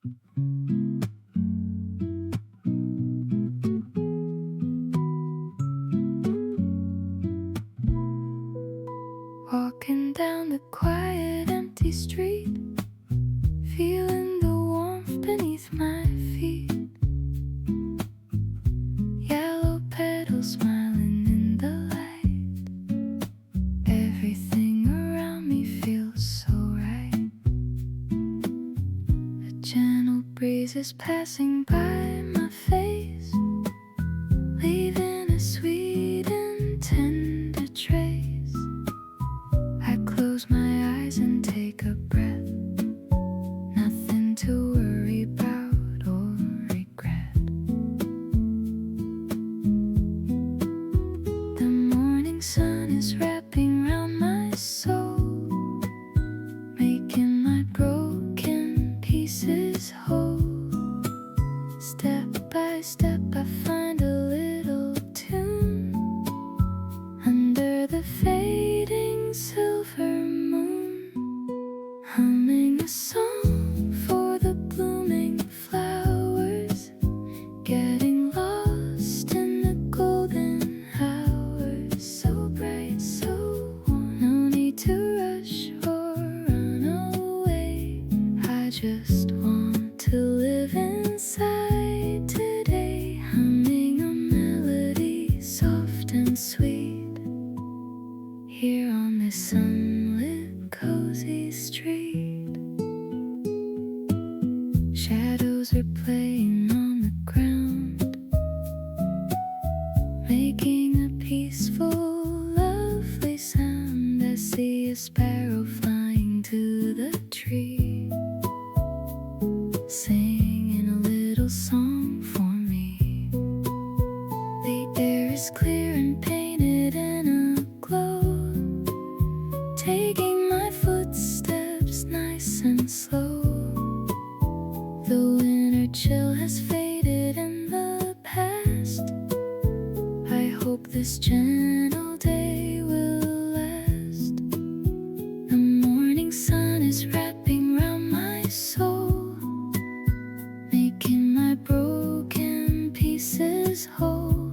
Walking down the quiet empty street, feeling the warmth beneath my feet. Yellow petals smiling in the light. Everything around me feels so right. A gentle breeze is passing by my face, leaving a sweet and tender trace. I close my eyes and take a breath. Nothing to worry about or regret. The morning sun is wrapping round my soul, making my broken pieces whole. Step by step I find a little tune under the fading silver moon, humming a song for the blooming flowers, getting lost in the golden hours. So bright, so warm, no need to rush or run away. I just want to live inside today, humming a melody soft and sweet, here on this sunlit cozy street. Shadows are playing on the ground, making a peaceful, lovely sound. I see a sparrow flying to the tree, singing a little song for me. The air is clear and painted in a glow, taking my footsteps nice and slow. The winter chill has faded in the past. I hope this gentle day will last. The morning sun is wrapping round my soul, making my broken pieces whole.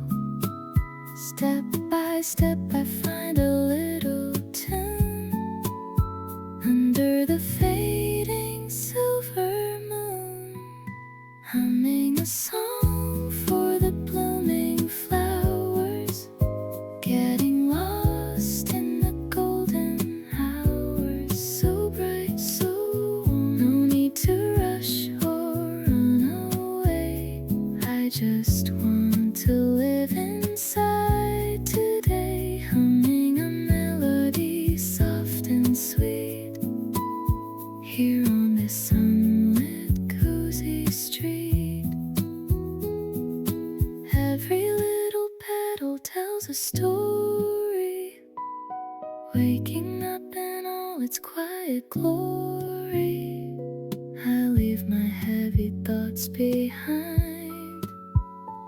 Step by step I find a little tune under the fading silver moon, humming a song for the blooming flowers, getting lost in the golden hours. So bright, so warm, no need to rush or run away. I just want to live inside today, humming a melody soft and sweet, here on this sunlit cozy street. Every little petal tells a story, waking up in all its quiet glory. I leave my heavy thoughts behind.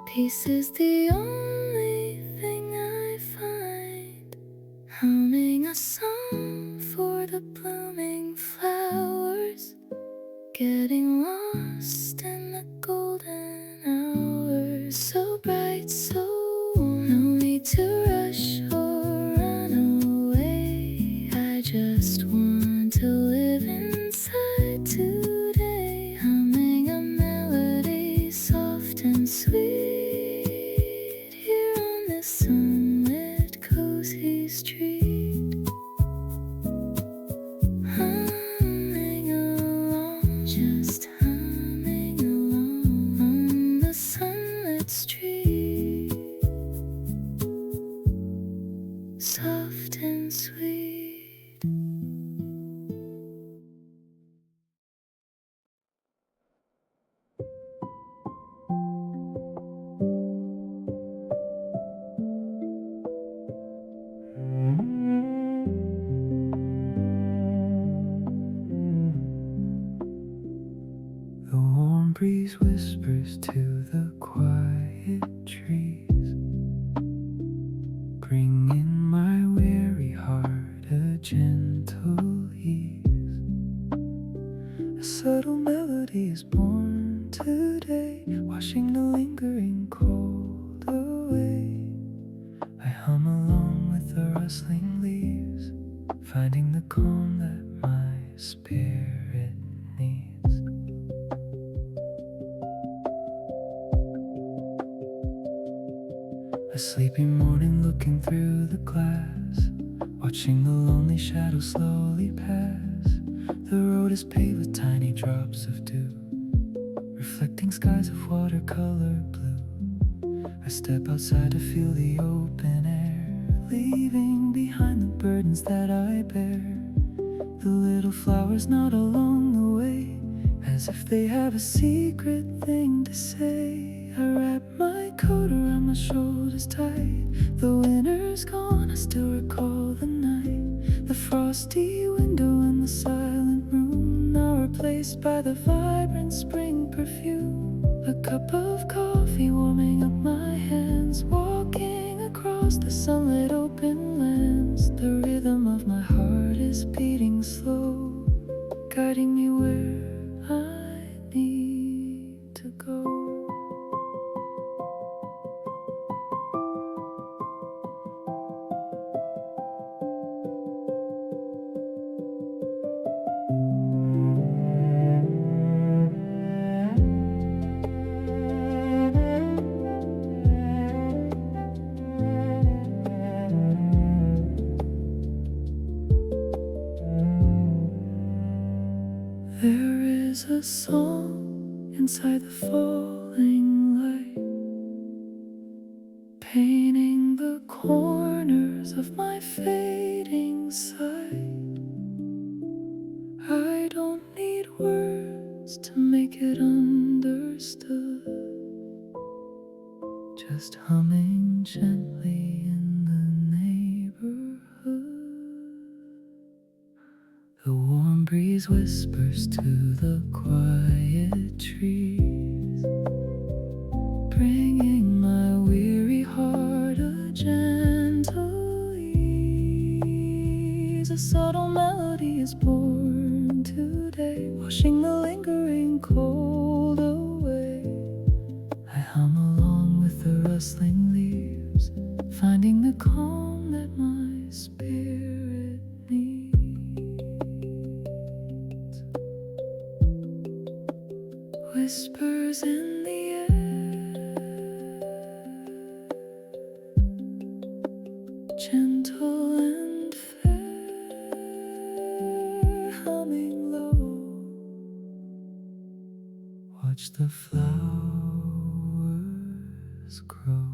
Peace is the only thing I find, humming a song for the blooming flowers, getting lost in the golden hours. So bright, so warm, no need to rush or run away. I just want to live inside today, humming a melody soft and sweet, here on this sunlit cozy street. Humming along, just humming along on the sunlit street, soft and sweet. The warm breeze whispers to the quiet trees, bringing my weary heart a gentle ease. A subtle melody is born today, washing the lingering cold away. I hum along with the rustling leaves, finding the calm that my spirit needs. A sleepy morning looking through the glass, watching the lonely shadows slowly pass. The road is paved with tiny drops of dew, reflecting skies of watercolor blue. I step outside to feel the open air, leaving behind the burdens that I bear. The little flowers nod along the way, as if they have a secret thing to say. I wrap my coat around my shoulders tight. The winter's gone, I still recall the night. The frosty window and the silent room, now replaced by the vibrant spring perfume. A cup of coffee warming up my hands, walking across the sunlit open lands. The rhythm of my heart is beating slow, guiding me where I need to go. There is a song inside the falling light, painting the corners of my fading sight. I don't need words to make it understood, just humming gently in the neighborhood. The warm breeze whispers to the quiet trees, bringing my weary heart a gentle ease. A subtle melody is born today, washing the lingering cold away. I hum along with the rustling leaves, finding the calm that my spirit needs. Whispers in the air, gentle and fair, humming low. Watch the flowers grow.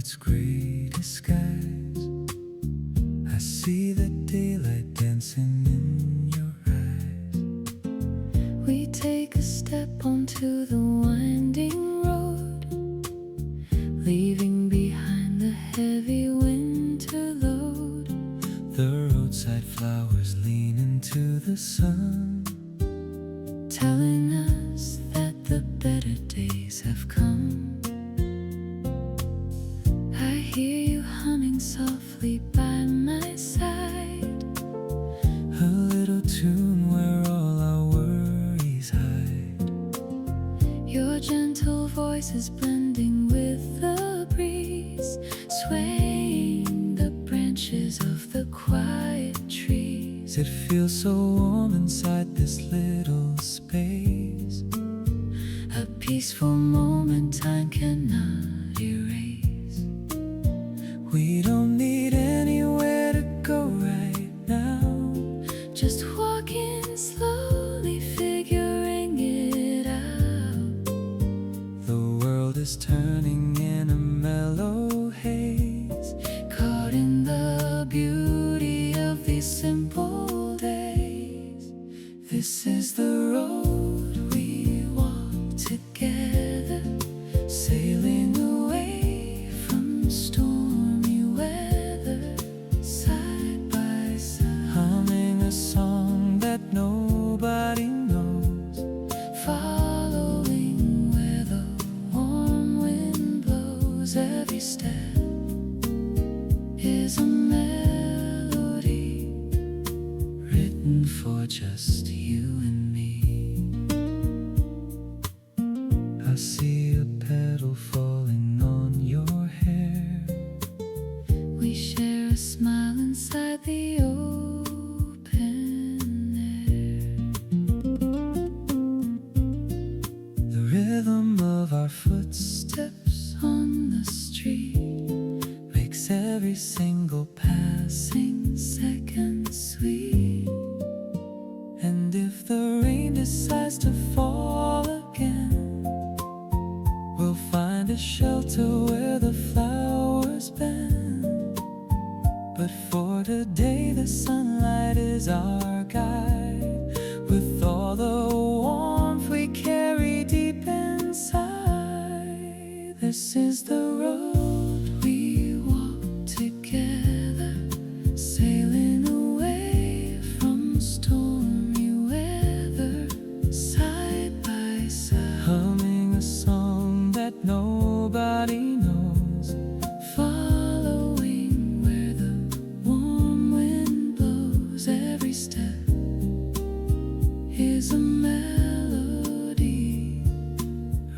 its gray disguise. I see the daylight dancing in your eyes. We take a step onto the winding road, leaving behind the heavy winter load. The roadside flowers lean into the sun, telling us that the better days have come. I hear you humming softly by my side, a little tune where all our worries hide. your gentle voice is blending with the breeze, swaying the branches of the quiet trees. It feels so warm inside this little space, a peaceful moment time cannot erase. we don't need anywhere to go right now. Just walking slowly, figuring it out. The world is turning in a mellow haze, Caught in the beauty of these simple days. This is the road we walk together, sailing away from stormy weather, side by side, humming a song that nobody knows, following where the warm wind blows. Every step is a melody written for just you and me. I see a petal falling on your hair. We share a smile inside the open air. The rhythm of our footsteps Steps on the street makes every single passing second sweet. and if the rain decides to fall again, we'll find a shelter where the flowers bend. But for today the sunlight is our guide, with all the warmth we carry deep inside. This is the road We walk together, sailing away from stormy weather, side by side, humming a song that nobody knows, following where the warm wind blows. Every step is a melody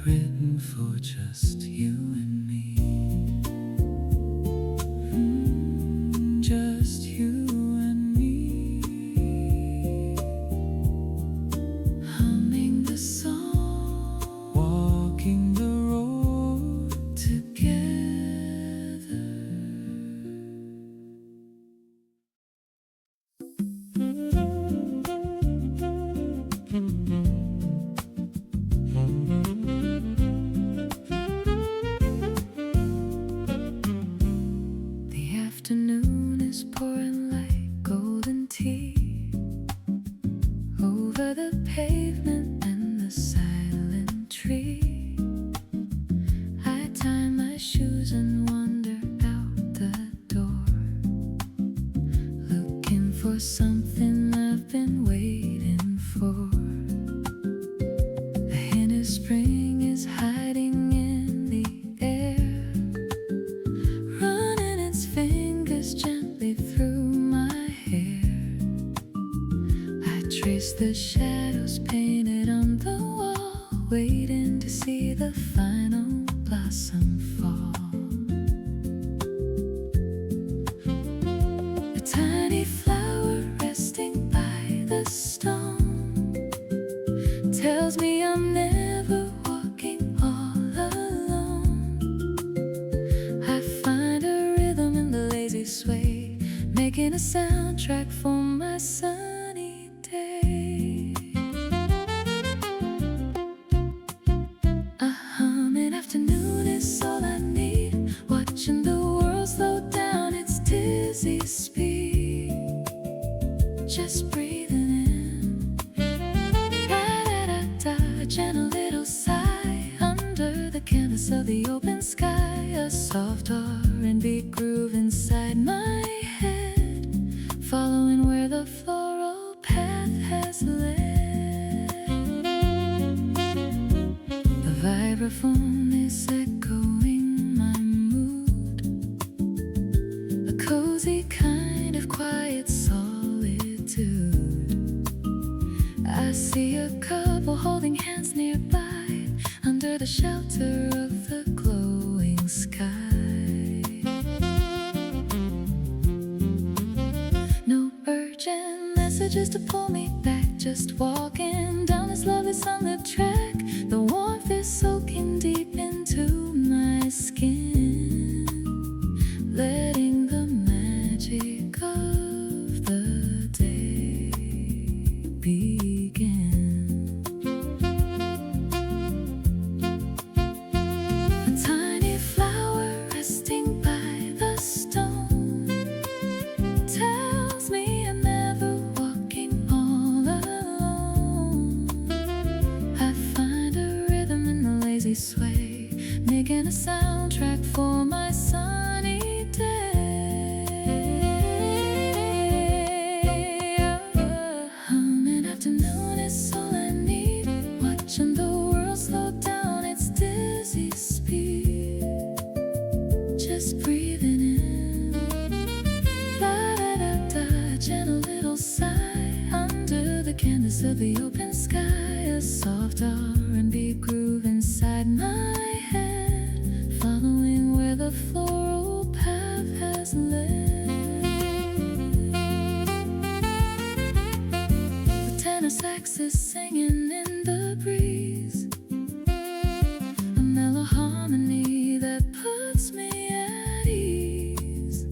written for just you and me. just you and me, humming the song Walking the road together. The afternoon is pouring like golden tea over the pavement and the silent tree. I tie my shoes and wander out the door, looking for something I've been waiting for. The hint of spring is hiding in the air, running its fingers gently through my hair. I trace the shadows painted on the wall, waiting to see the final blossom fall. A tiny flower resting by the stone tells me I'm never walking all alone. I find a rhythm in the lazy sway, making a soundtrack for my sunny day. A humming afternoon is all I need, watching the R&B groove inside my head, following where the floral path has led. The vibraphone is echoing my mood, a cozy kind of quiet solitude. I see a couple holding hands nearby, under the shelter of the glowing sky. No urgent messages to pull me back, just walking down this lovely sunlit track. The warmth is soaking deep into my skin, letting the magic of the day begin. A tiny flower resting by the stone tells me I'm never walking all alone. I find a rhythm in the lazy sway, making a soundtrack for my sunny day. Humming afternoon is all I need, watching the world slow down its dizzy speed. Just breathing in, la-da-da-da, gentle little sigh, under the canvas of the open sky. A soft R&B groove inside my head, following where the floral path has led. The tenor sax is singing in the breeze, a mellow harmony that puts me at ease.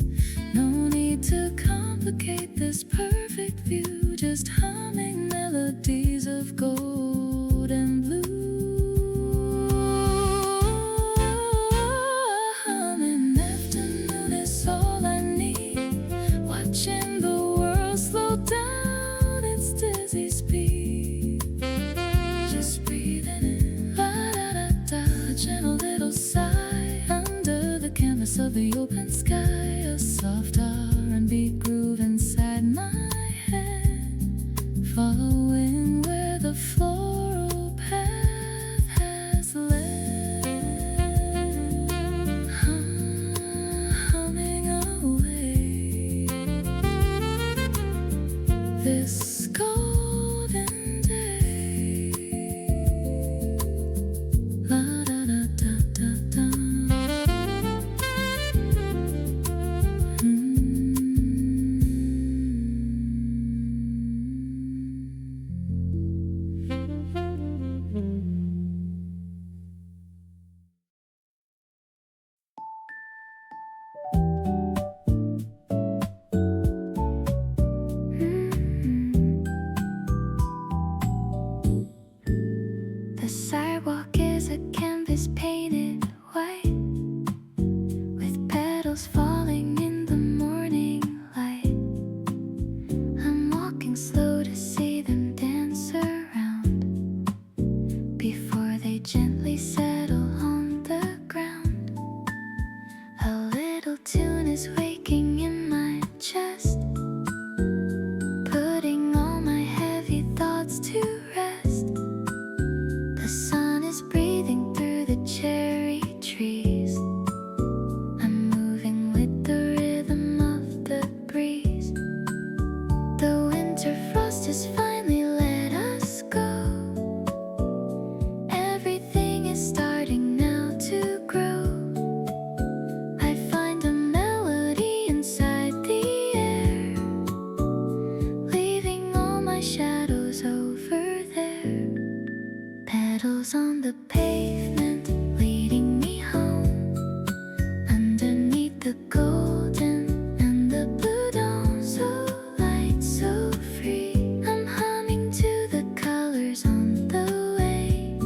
No need to complicate this perfect view, just humming melodies of gold and blue. Humming afternoon is all I need, watching the world slow down its dizzy speed. Just breathing in, la-da-da-da, gentle little sigh, under the canvas of the open sky. A soft R&B groove inside my head, following where the floral path has led. Humming away this golden day. La-da-da-da-da-da. The sidewalk is a canvas painted white, with petals falling in the morning light. I'm walking slow to see them dance around, before they gently settle on the ground. A little tune is waking in my chest, putting all my heavy thoughts to rest. The sun is breathing through the cherry trees. I'm moving with the rhythm of the breeze. The winter frost has finally let us go. Everything is starting now to grow. I find a melody inside the air, leaving all my shadows over there. Petals on the pavement, leading me home, underneath the golden and the blue dawn. So light, so free, I'm humming to the colors on the way,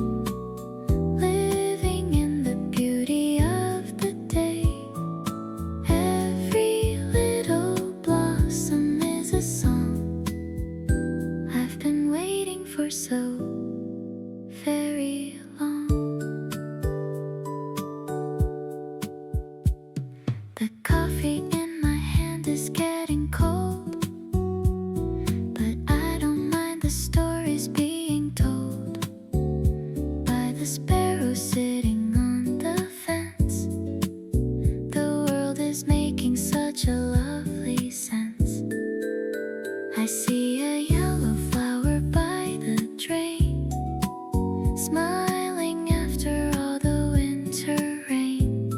living in the beauty of the day. Every little blossom is a song I've been waiting for so very long. The coffee in my hand is getting cold, but I don't mind the stories being told by the sparrow sitting on the fence. The world is making such a lovely sense. I see a yellow flower by the drain, smiling after all the winter rain.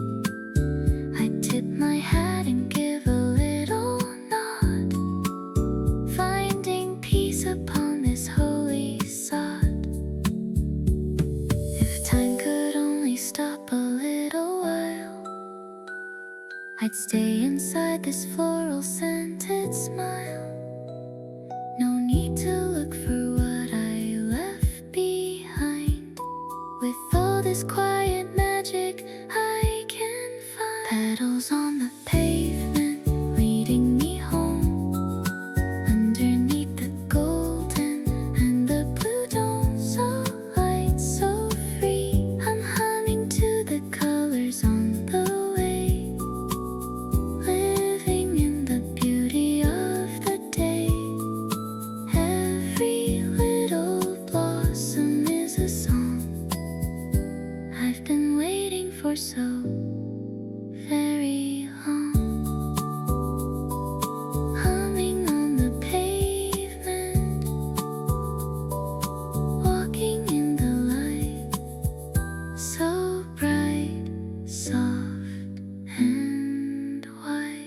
I tip my hat and give a little nod, finding peace upon this holy sod. If time could only stop a little while, I'd stay inside this floral scented smile. No need to look for what I left behind. With all this quiet magic I can find. Petals on the pavement leading me home, underneath the golden and the blue dome. So light, so free, I'm humming to the colors on the way, living in the beauty of the day. Every little blossom is a song I've been waiting for so very long. Humming on the pavement, walking in the light, so bright, soft and white.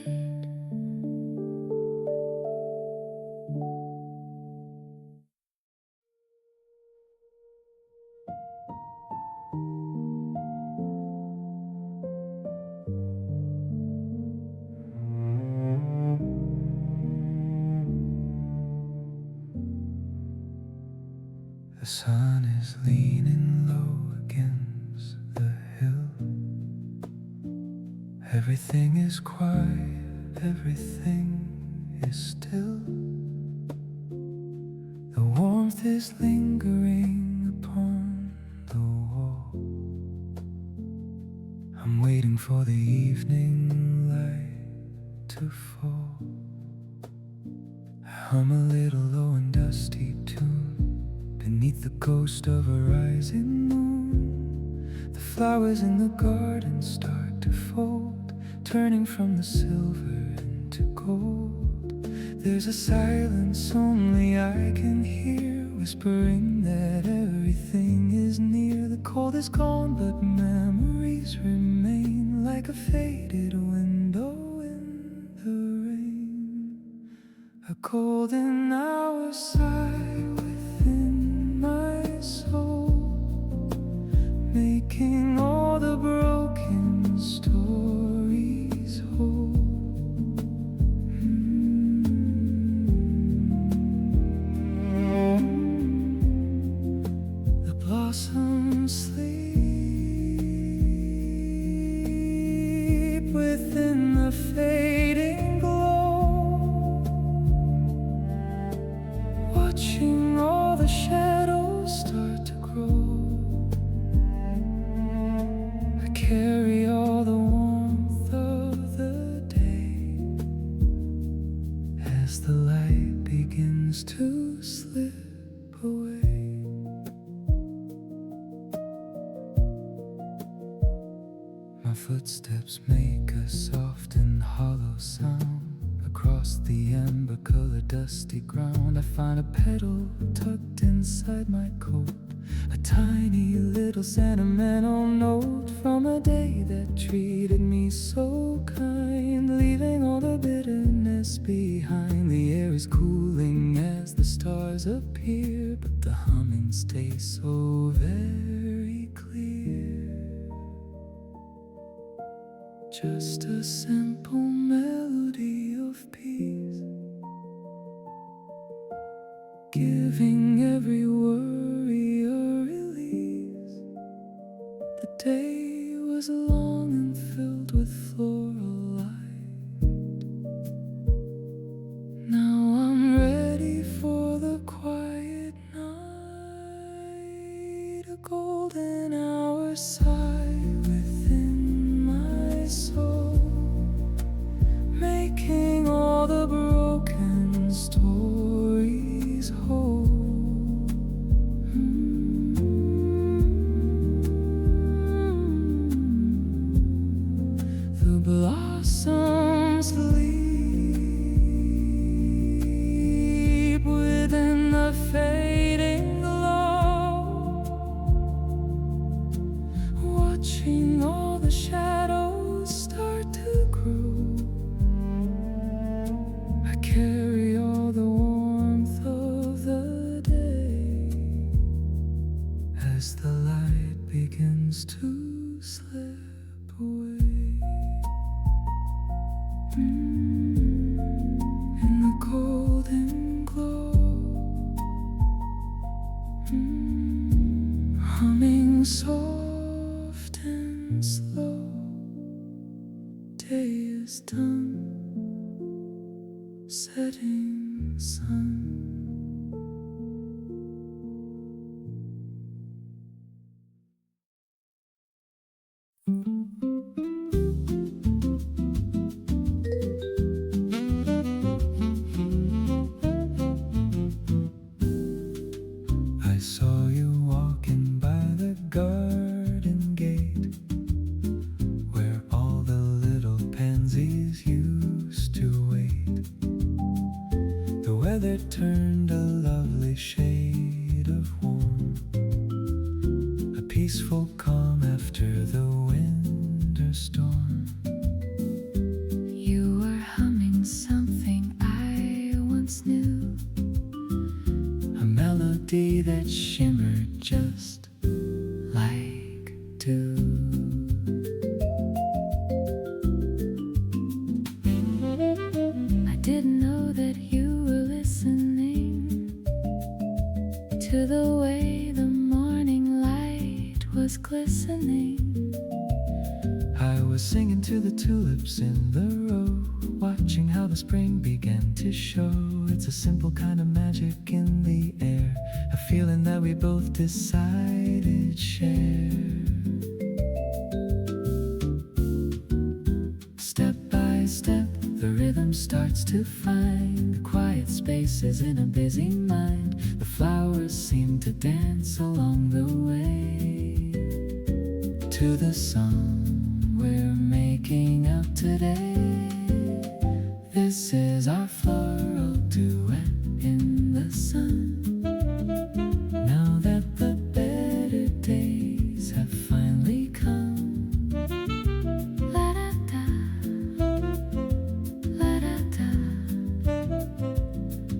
The sun is leaning low against the hill. Everything is quiet, everything is still. The warmth is lingering upon the wall. I'm waiting for the evening light to fall. I hum a little low and dusty tune beneath the ghost of a rising moon. The flowers in the garden start to fold, turning from the silver into gold. There's a silence only I can hear, whispering that everything is near. The cold is gone, but memories remain like a faded window in the rain. A golden hour sigh within my soul, making all the broken stories whole. The blossoms sleep within the fading glow, watching all the shadows start to grow. I carry all the warmth of the day as the light begins to slip away. My footsteps make a soft and hollow sound across the amber-colored dusty ground. I find a petal tucked inside my coat, a tiny little sentimental note from a day that treated me so kind, leaving all the bitterness behind. The air is cooling as the stars appear, but the humming stays so very clear. Just a simple melody of peace, giving every worry a release. The day was long and filled with floral light. Now I'm ready for the quiet night. A golden hour sigh within my soul, making all the broken stories whole. The blossoms sleep within the fading glow, watching all the shadows start to grow. I carry all the warmth of the day as the light begins to slip away. In the golden glow, humming soft and slow. Day is done, setting sun. I saw you walking by the garden gate, where all the little pansies used to wait. The weather turned a lovely shade of warm, a peaceful calm after the winter storm. You were humming something I once knew, a melody that shimmered just like dew. I didn't know that you were listening to the way the morning light was glistening. I was singing to the tulips in the row, watching how the spring began to show. It's a simple kind of magic in the air, a feeling that we both decided share. Step by step, the rhythm starts to find quiet spaces in a busy mind. The flowers seem to dance along the way to the song we're making out today. This is our floral duet in the sun. Now that the better days have finally come, la da da, la da da.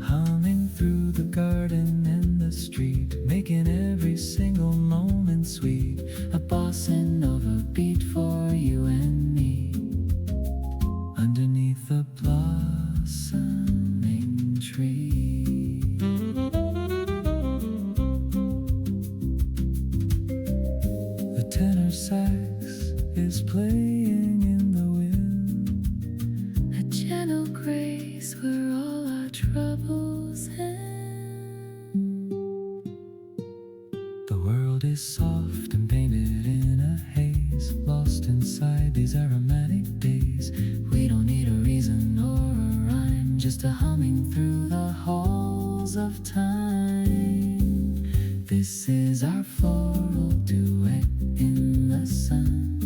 Humming through the garden and the street, making every single moment sweet. A bossa nova beat for you and me, underneath the blossoming tree. The tenor sax is playing in the wind, a gentle grace where all our troubles end. The world is soft and painted in a haze, lost inside these aromatic days. We don't need a reason or a rhyme, just a humming through the halls of time. This is our floral duet in the sun.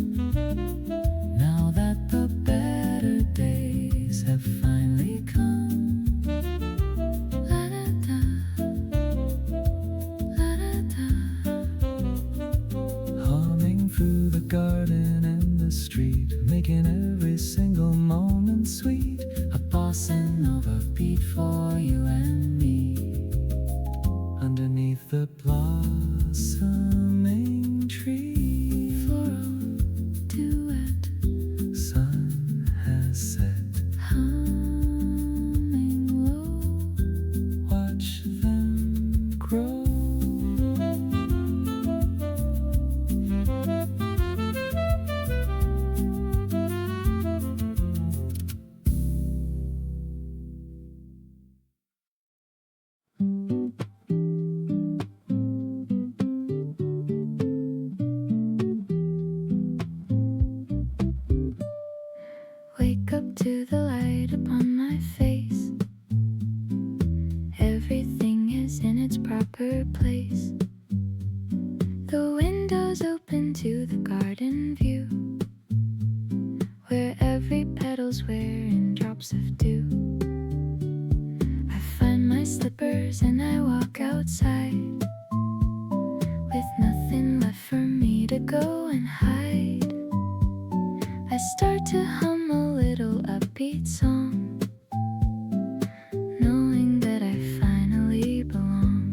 Now that the better days have finally come, la da da, la da da. Humming through the garden and the street, making every single moment sweet. A bossa nova beat for you and me, underneath the blossoming tree. Floral duet, sun has set, humming low, watch them grow. Wake up to the light upon my face. Everything is in its proper place. The windows open to the garden view, where every petal's wearing drops of dew. I find my slippers and I walk outside, with nothing left for me to go and hide. I start to hum a little upbeat song, knowing that I finally belong.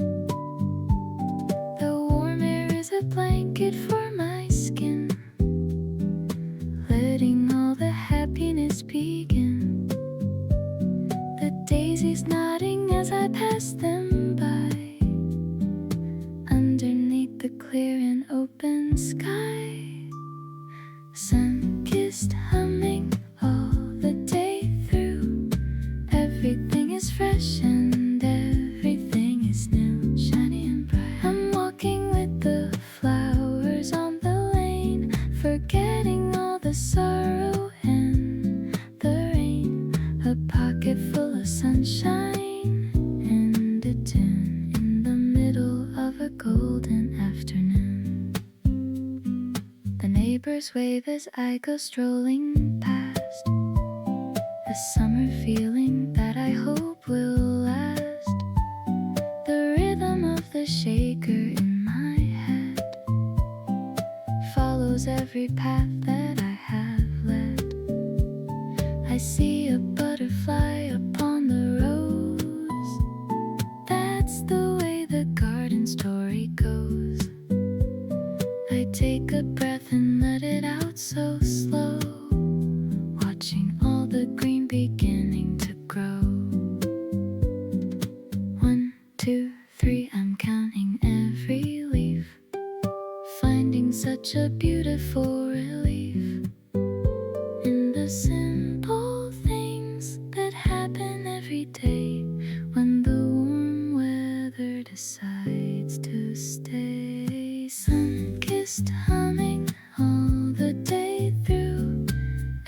The warm air is a blanket for my skin, letting all the happiness begin. The daisies nodding as I pass them by, underneath the clear and open sky. Sun-kissed humming all the day through. Everything is fresh and everything is new, shiny and bright. I'm walking with the flowers on the lane, forgetting all the sorrow and the rain. A pocket full of sunshine and a tune in the middle of a golden afternoon. The neighbors wave as I go strolling past, a summer feeling that I hope will last. The rhythm of the shaker in my head follows every path that I have led. I see a butterfly upon the rose. That's the way the garden story goes. I take a breath and let it out so slow, watching all the green beginning to grow. 1, 2, 3, I'm counting every leaf, finding such a beautiful relief in the simple things that happen every day when the warm weather decides to stay. Sun-kissed humming all the day through.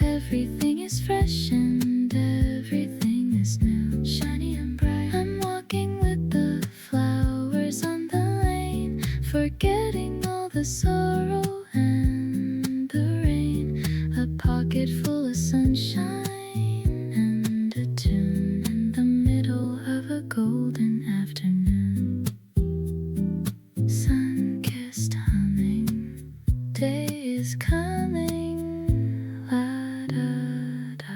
Everything is fresh and everything is new, shiny and bright. I'm walking with the flowers on the lane, forgetting all the sorrow and the rain. A pocket full of sunshine and a tune in the middle of a golden afternoon. Sun-kissed humming, day is coming. La da da.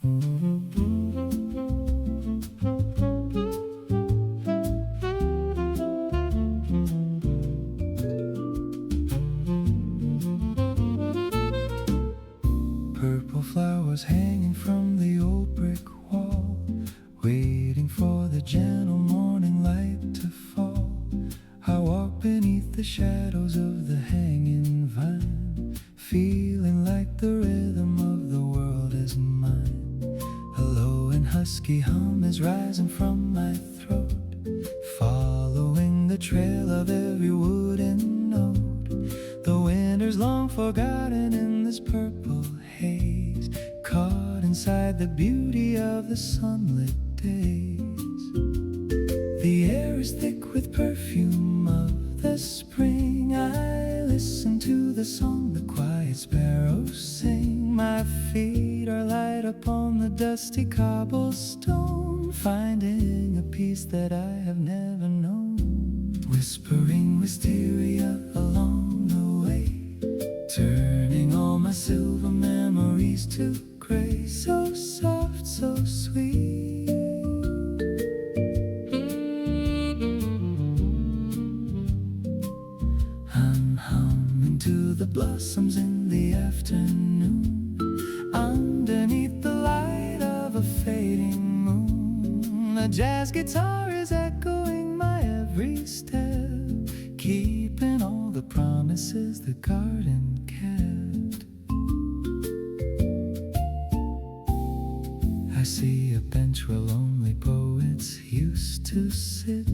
Purple flowers hanging from the old brick wall, waiting for the gentle morning light to fall. I walk beneath the shadows of the hanging vine, feeling like the rhythm of the world is mine. A low and husky hum is rising from my throat, following the trail of every wooden note. The winter's long forgotten in this purple haze, caught inside the beauty of the sunlit days. The air is thick with perfume of the spring. I listen to the song the quiet sparrows sing. My feet are light upon the dusty cobblestone, finding a peace that I have never known. Whispering wisteria along the way, turning all my silver memories to gray. So soft, so sweet. I'm humming to the blossoms in the afternoon, underneath the light of a fading moon. The jazz guitar is echoing my every step, keeping all the promises the garden kept. I see a bench where lonely poets used to sit.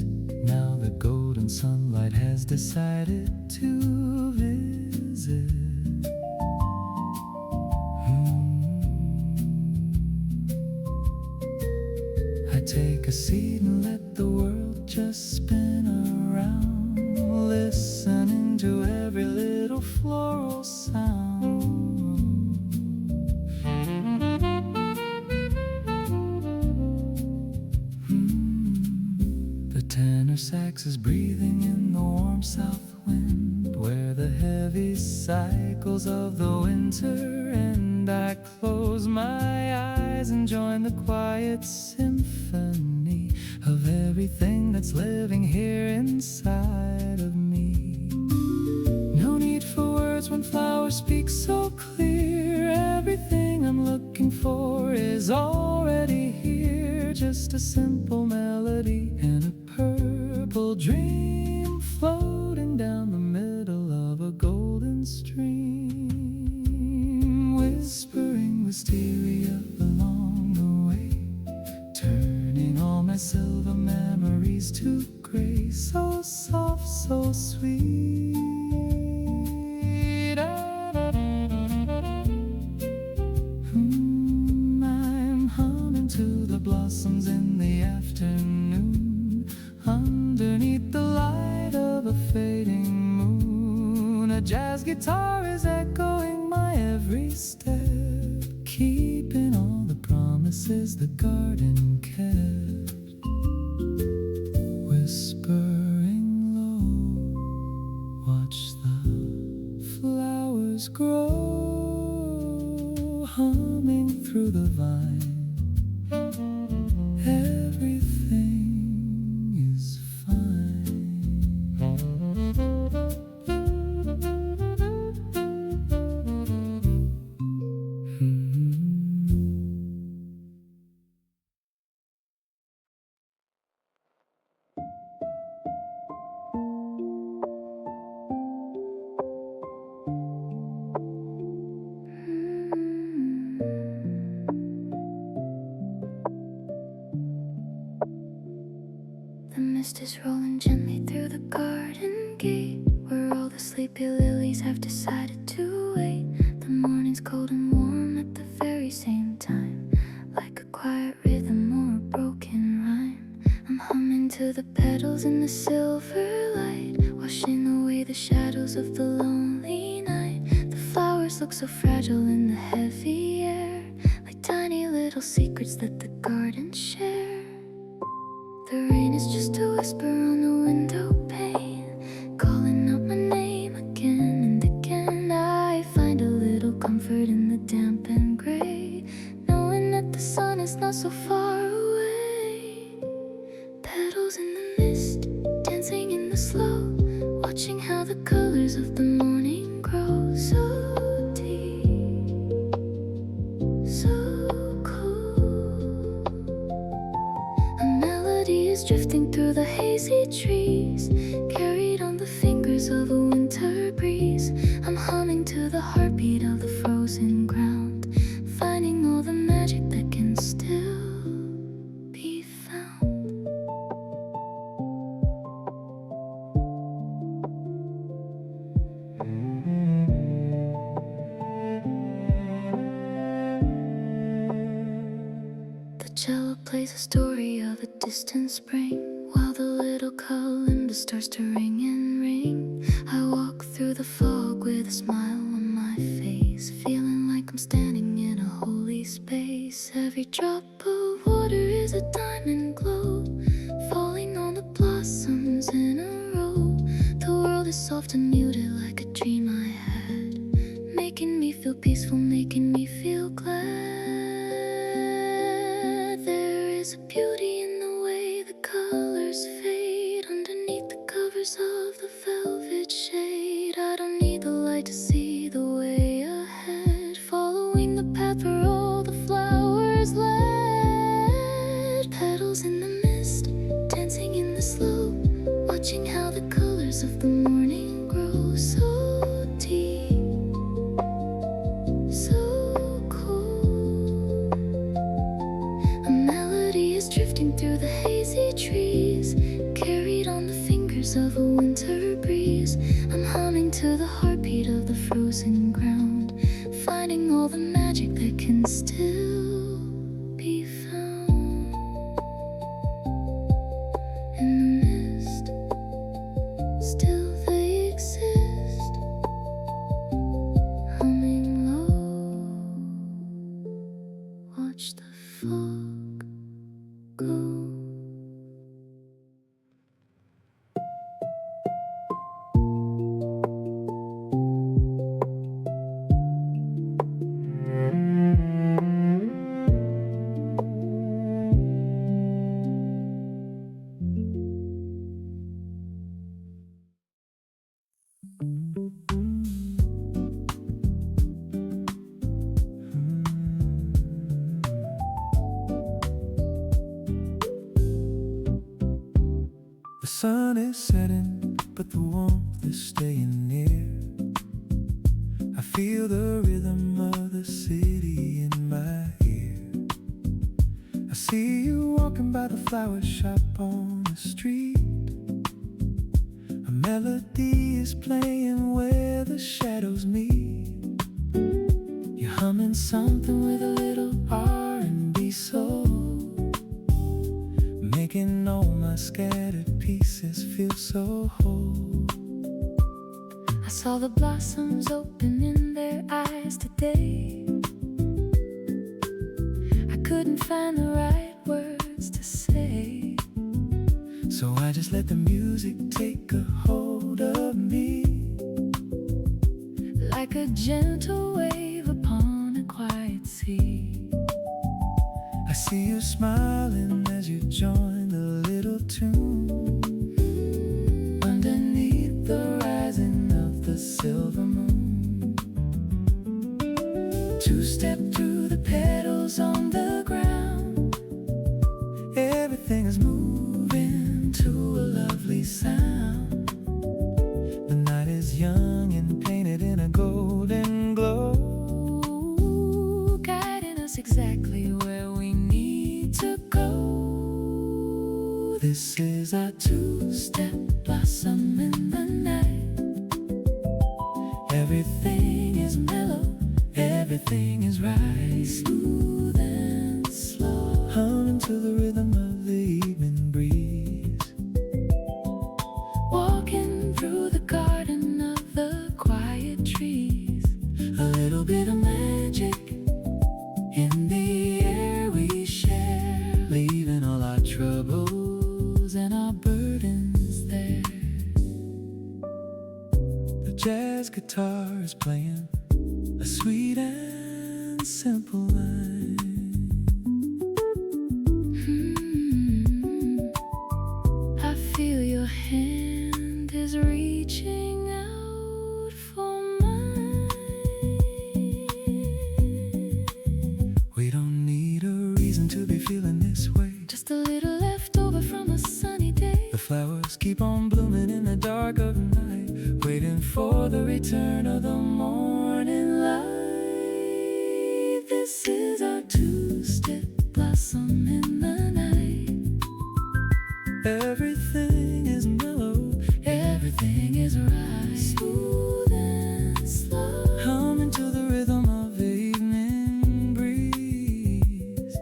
Now the golden sunlight has decided to visit. I take a seat and let the world just spin around, listening to every little floral sound. The tenor sax is breathing in the warm south wind, where the heavy cycles of the winter end. I close my eyes and join the quiet symphony of everything that's living here inside of me. No need for words when flowers speak so clear. Everything I'm looking for is already here. Just a simple melody and a purple dream floating down the middle of a golden stream. Whispering wisteria along the way, turning all my silver memories to gray. So soft, so sweet. I'm humming to the blossoms in the afternoon, underneath the light of a fading moon. A jazz guitar is echoing my every step, keeping all the promises the garden kept. Whispering low, watch the flowers grow, humming through the vine. Everything is fine. The mist is rolling gently through the garden gate, where all the sleepy lilies have decided to wait. The morning's cold and warm at the very same time, like a quiet rhythm or a broken rhyme. I'm humming to the petals in the silver light, washing away the shadows of the lonely night. The flowers look so fragile in the heavy air, like tiny little secrets that the garden shares. The rain is just a whisper on the window pane, calling out my name again and again. I find a little comfort in the damp and gray, knowing that the dawn is not so far away. Petals in the mist, dancing in the slow, watching how the colors of the morning grow. So deep, so cool. A melody is drifting through the hazy trees, carried on the fingers of a winter breeze. I'm humming to the heartbeat of the frozen ground, finding all the magic that can still be found. The cello plays a story of a distant spring, while the little kalimba starts to ring and ring. I walk through the fog with a smile on my face, feeling like I'm standing in a holy space. Every drop of water is a diamond glow, falling on the blossoms in a row. The world is soft and muted like a dream I had, making me feel peaceful, making me feel glad. There is a beauty in the way the colors fade underneath the covers of the velvet shade. I don't need the light to see the way ahead, following the path where all the flowers led. Petals in the mist, dancing in the slow, watching how the colors of the morning grow. So deep, so cool. A melody is drifting through the hazy trees, carried on the fingers of a winter breeze. I'm humming to the heartbeat of the frozen ground, finding all the magic that can still be found. In the mist, still they exist, humming low, watch the fog go. The sun is setting, but the warmth is staying near. I feel the rhythm of the city in my ear. I see you walking by the flower shop on the street. A melody is playing where the shadows meet. You're humming something with a little R&B soul, making all my scattered pieces feel so whole. I saw the blossoms open in their eyes today. I couldn't find the right words to say, so I just let the music take a hold of me, like a gentle wave upon a quiet sea. I see you smiling as you join the little tune, underneath the rising of the silver moon. Two-step through the petals on the ground, everything is moving to a lovely sound. The night is young and painted in a golden glow, guiding us exactly where we need to go. This is our two-step blossom in the night. Everything is mellow, everything is right, smooth and slow, humming to the rhythm of the evening breeze. Walking through the garden of the quiet trees, a little bit of magic in the air we share, leaving all our troubles and our burdens there. The jazz guitar is playing a sweet and simple line. reason to be feeling this way. Just a little left over from a sunny day. The flowers keep on blooming in the dark of the night, waiting for the return of the morning light. This is our two-step blossom in the night. Everything is mellow, everything is right, smooth and slow, humming to the rhythm of the evening breeze,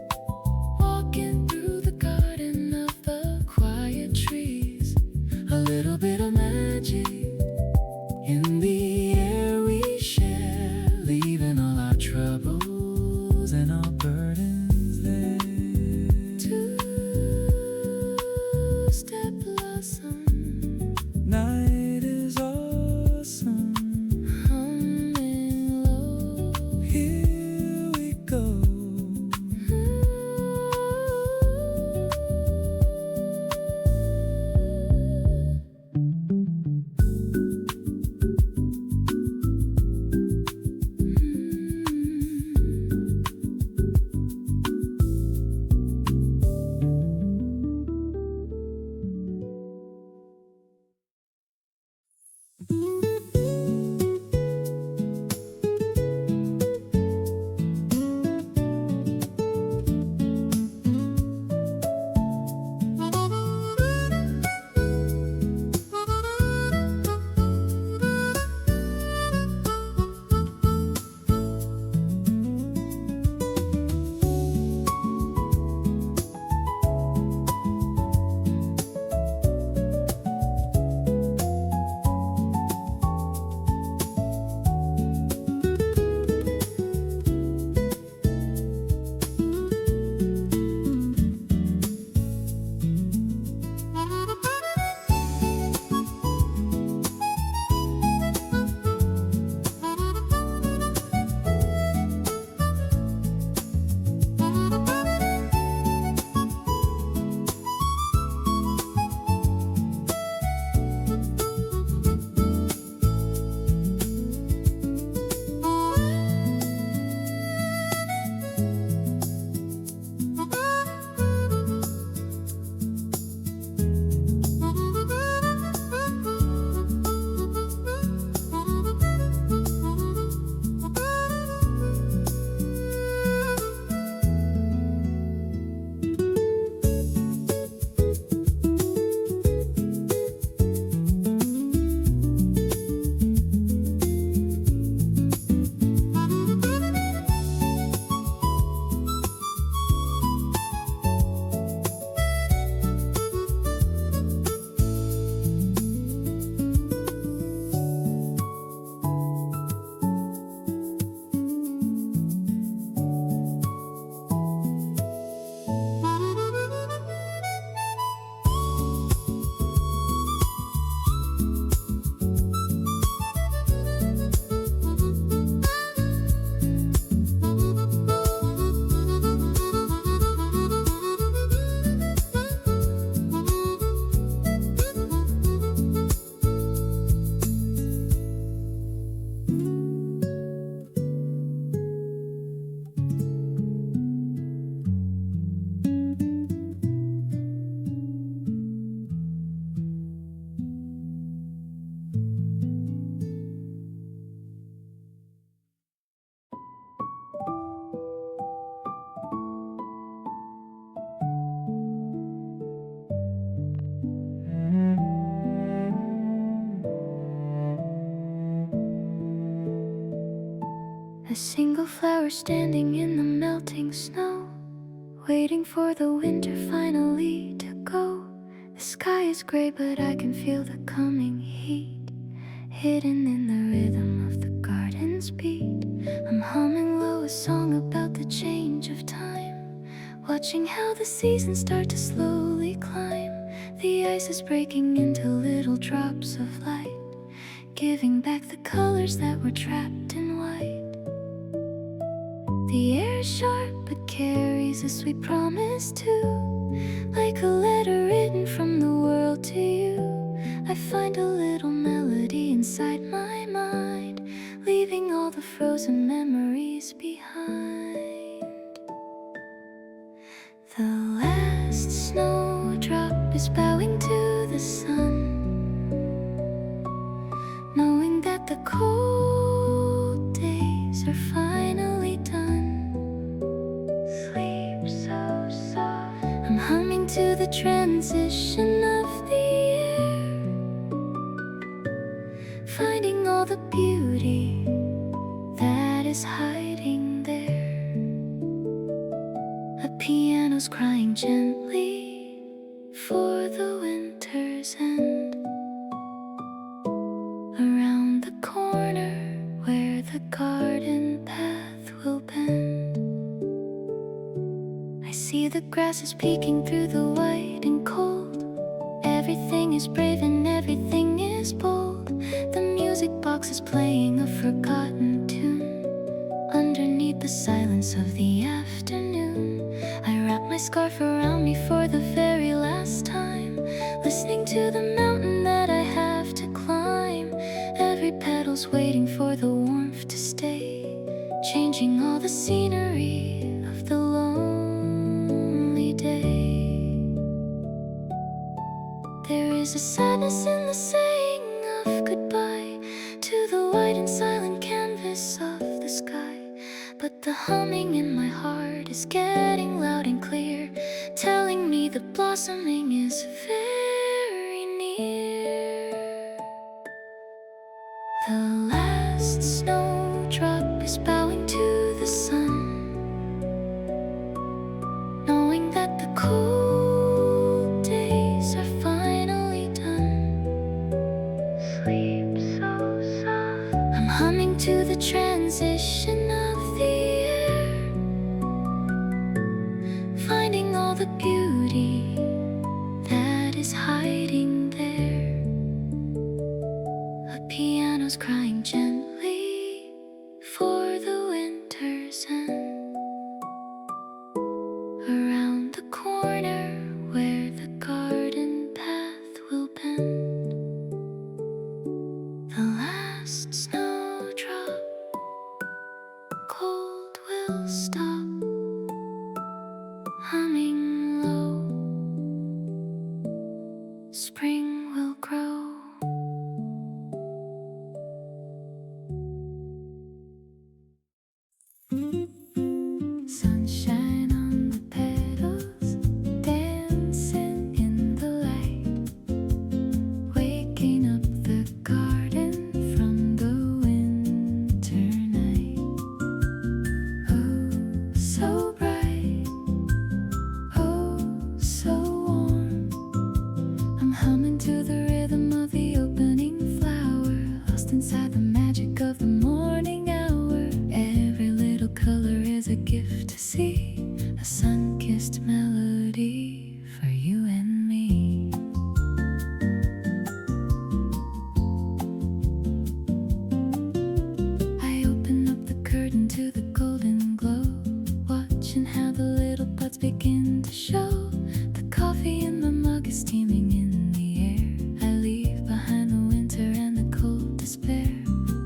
walking through the garden of the quiet trees. A little bit of magic in the air we share, leaving all our troubles and our burdens there. Two-step blossom, Night is awesome. humming low. Here we go. A single flower standing in the melting snow, waiting for the winter finally to go. The sky is gray, but I can feel the coming heat, hidden in the rhythm of the garden's beat. I'm humming low a song about the change of time, watching how the seasons start to slowly climb. The ice is breaking into little drops of light, giving back the colors that were trapped in white. The air is sharp but carries a sweet promise too, like a letter written from the world to you. I find a little melody inside my mind, leaving all the frozen memories behind. The last snowdrop is bowing to the sun, knowing that the cold days are finally done. Sleep so soft. I'm humming to the transition of the air, finding all the beauty that is hiding there. A piano's crying gently for the winter's end. Around the corner where the garden path will bend, I see the grass is peeking through the white and cold. Everything is brave and everything is bold. The music box is playing a forgotten tune underneath the silence of the afternoon. I wrap my scarf around me for the very last time, listening to the mountain that I have to climb. Every petal's waiting for the warmth to stay, changing all the scenery of the lonely day. There is a sadness in the saying of goodbye to the white and silent canvas of the sky, but the humming in my heart is getting loud and clear, telling me the blossoming is very near. The last snowdrop is bowing to the sun, knowing that the cold days are finally done. Sleep so soft. I'm humming to the transition of the air, finding all the beauty that is hiding there. A piano's crying gently for the winter's end. Around the corner where the garden path will bend, the last snowdrop, cold will stop, humming low, spring will grow. Sunshine on the petals, dancing in the light, waking up the garden from the winter night. Oh, so bright, oh, so warm. I'm humming to the rhythm of the opening flower, lost inside the magic of the morning hour. Every little color is a gift to see, a sun-kissed melody for you and me. I open up the curtain to the golden glow, watching how the little buds begin to show. The coffee in my mug is steaming in the air. I leave behind the winter and the cold despair.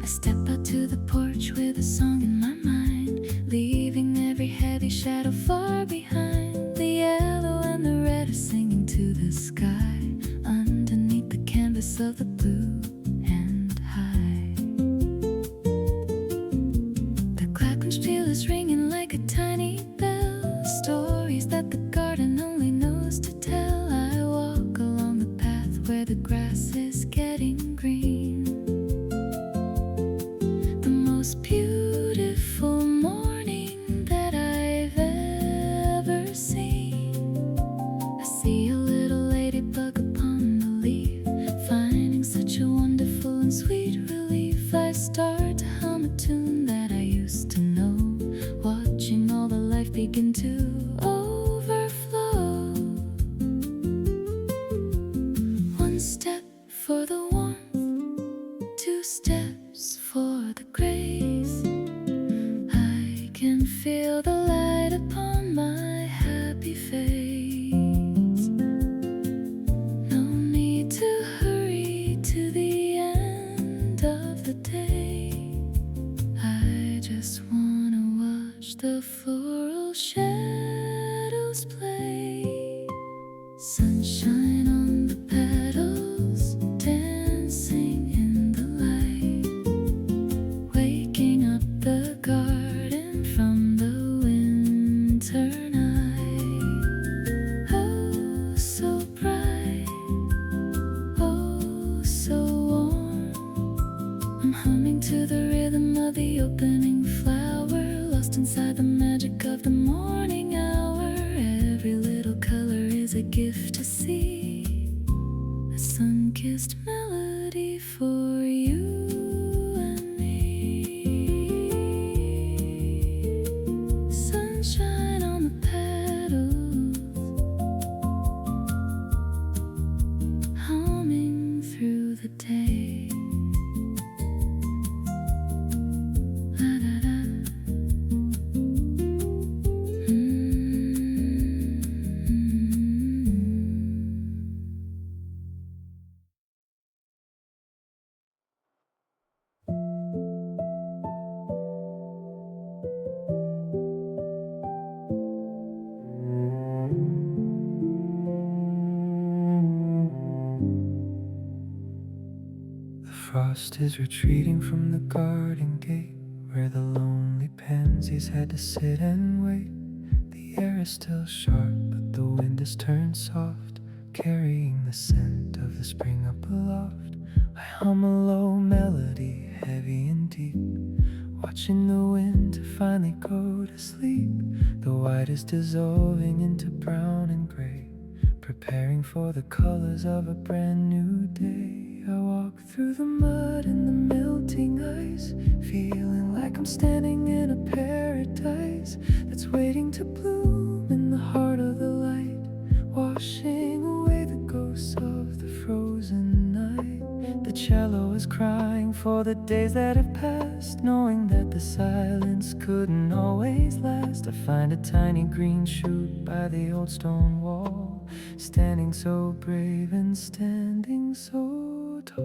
I step out to the porch with a song in my mind, leaving every heavy shadow far behind. The yellow and the red are singing to the sky, underneath the canvas of the blue and high. The glockenspiel is ringing like a tiny bell, stories that the garden only knows to tell. I walk along the path where the grass is getting green. The most beautiful morning that I've ever seen. I see a little ladybug upon the leaf, finding such a wonderful and sweet relief. I start to hum a tune that I used to know, watching all the life begin to overflow. One step for the warmth, two steps for the grace. I can feel the light upon my happy face. No need to hurry to the end of the day. I just wanna watch the floral shadows Sunshine on the petals, dancing in the light, waking up the garden from the winter night. Oh, so bright, oh, so warm. I'm humming to the rhythm of the opening flower, lost inside the magic of the morning hour. Every little color is a gift to see, a sun-kissed melody for you and me. Sunshine on the petals, humming through the day. La-da-da. Frost is retreating from the garden gate, where the lonely pansies had to sit and wait. The air is still sharp, but the wind has turned soft, carrying the scent of the spring up aloft. I hum a low melody, heavy and deep, watching the winter finally go to sleep. The white is dissolving into brown and gray, preparing for the colors of a brand new day. I walk through the mud and the melting ice, feeling like I'm standing in a paradise that's waiting to bloom in the heart of the light, washing away the ghosts of the frozen night. The cello is crying for the days that have passed, knowing that the silence couldn't always last. I find a tiny green shoot by the old stone wall, standing so brave and standing so tall.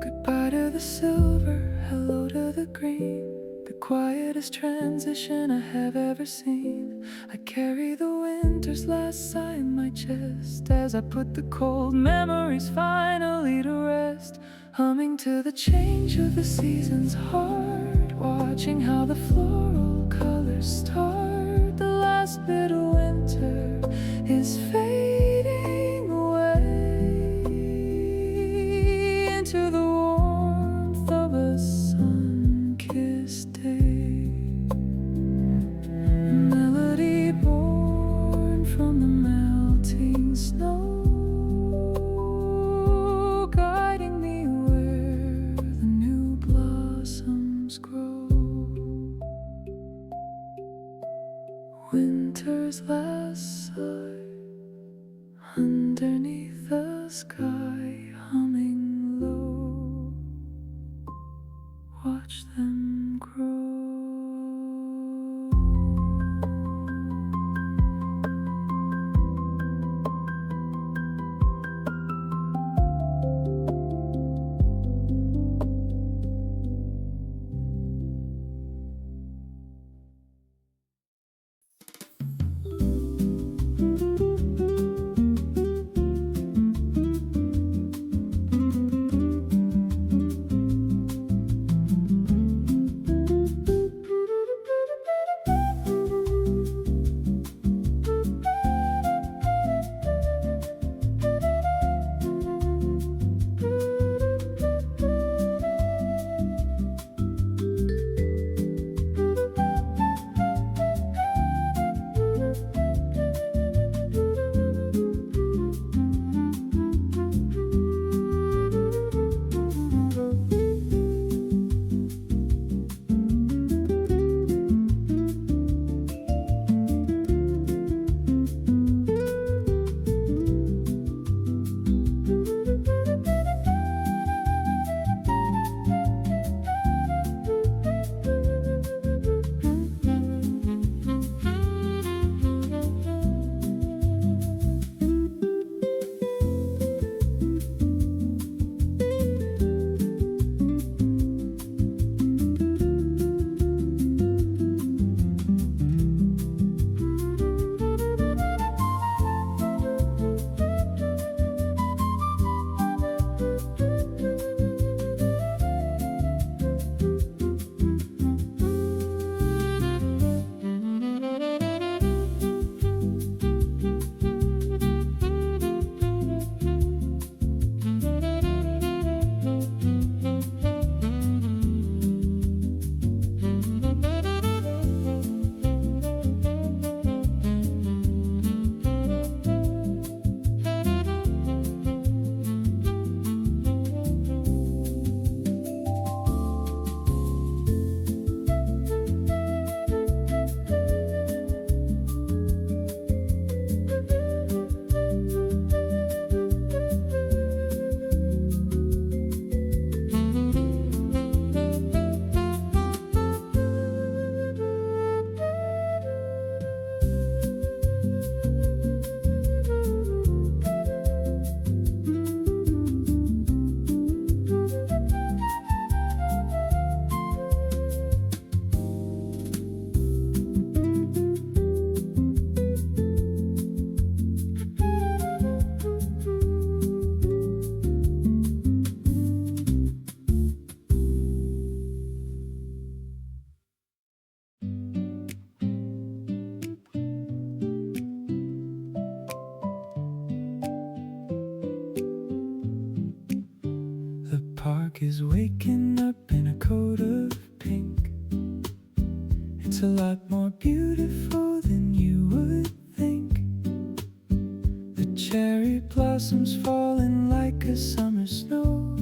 Goodbye to the silver, hello to the green, the quietest transition I have ever seen. I carry the winter's last sigh in my chest as I put the cold memories finally to rest, humming to the change of the seasons hard, watching how the floral colors start. The last bit of winter is fading away into the warmth of a sun-kissed day. Melody born from the melting snow, guiding me where the new blossoms grow. Winter's last sigh underneath the sky, humming low, watch them grow. is waking up in a coat of pink. It's a lot more beautiful than you would think. The cherry blossoms falling like a summer snow,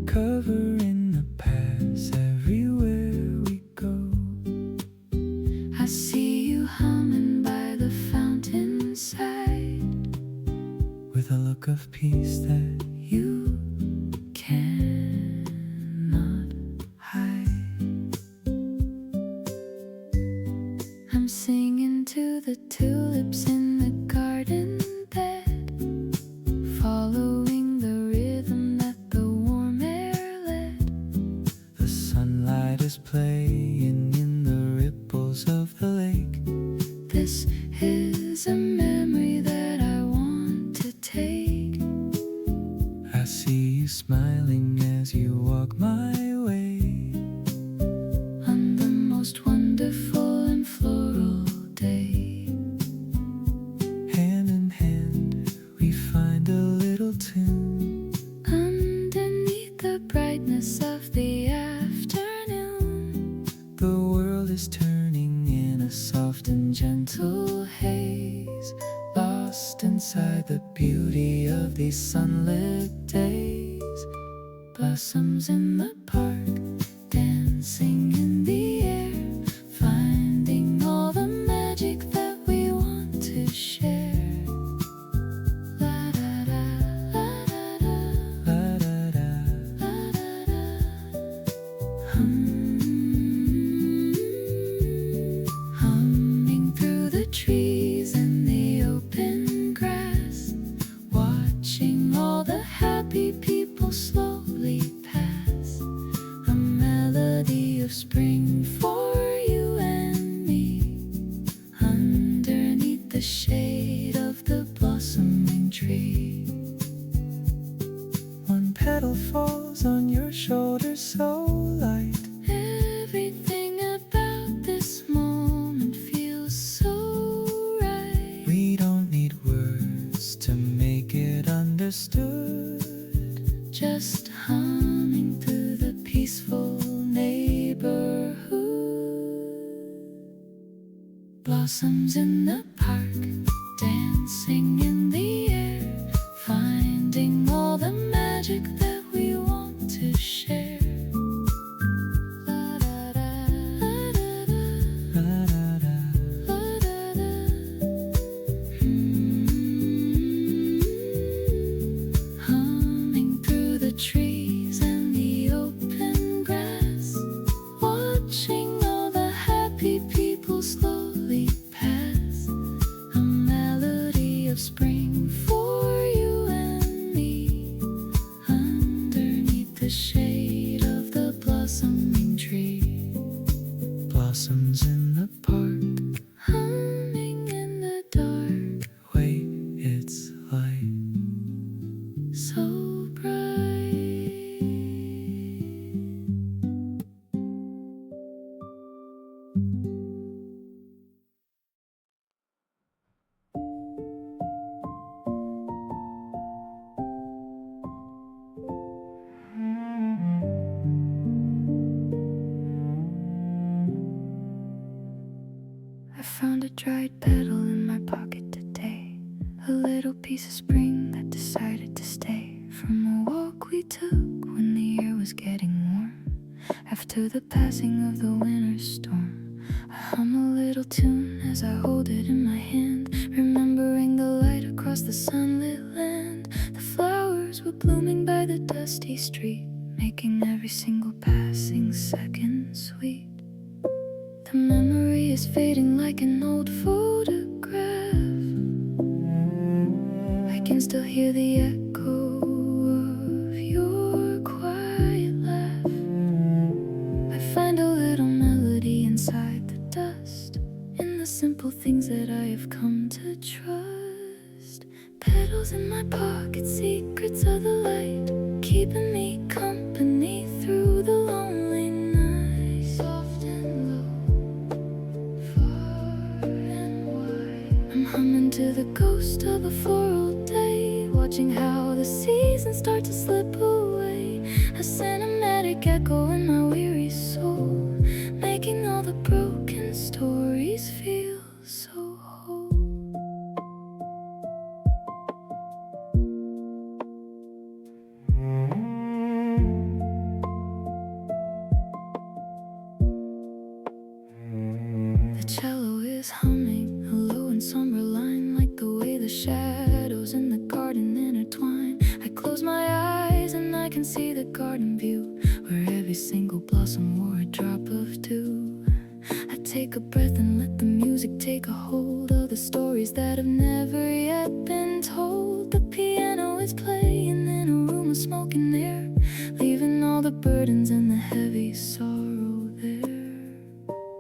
covering the paths everywhere we go. I see you humming by the fountainside With a look of peace that you cannot hide. I'm singing to the tulips in the garden bed, following the rhythm that the warm air led. the sunlight is playing in the ripples of the lake. This is a memory that I want to take. I see you smiling as you walk my way. On the most wonderful and floral day, Hand in hand we find a little tune. underneath the brightness of the afternoon, The world is turning in a soft and gentle haze, lost inside the beauty of these sunlit days. blossoms in the park, dancing in the air, finding all the magic that we want to share. La da da, la da da, La da da. la da da. Humming through the trees and the open grass, watching all the happy people slowly pass. A melody of spring for you and me, underneath the shade of the blossoming tree. One petal falls on your shoulder so light. Everything about this moment feels so right. We don't need words to make it understood. Just humming through the peaceful neighborhood. Blossoms in the park, dancing in the air, finding all the magic that we want to share. La da da, la da da, La da da. la da da. Humming through the trees and the open grass, watching all the happy people slowly pass. A melody of spring for you and me, underneath the shade of the blossoming tree. Blossoms in the park. Humming in the dark, Wait, it's light. so bright. I found a dried petal in my pocket today, a little piece of spring that decided to stay from a walk we took when the air was getting warm. After the passing of the winter storm, I hum a little tune as I hold it in my hand, remembering the light across the sunlit land. The flowers were blooming by the dusty street, making every single passing second sweet. The memory is fading like an old photograph. I can still hear the echo of your quiet laugh. I find a little melody inside the dust, in the simple things that I have come to trust. Petals in my pocket, secrets of the light, keeping me company through the lonely night. Soft and low, far and wide, I'm humming to the ghost of a floral day, watching how the seasons start to slip away. A scent cinematic echo in my weary soul, making all the broken stories feel so whole. The cello is humming, a low and somber line, like the way the shadows in the garden intertwine. I close my eyes and I can see the garden view, where every single blossom wore a drop of dew. I take a breath and let the music take a hold of the stories that have never yet been told. The piano is playing in a room of smoke and air, leaving all the burdens and the heavy sorrow there.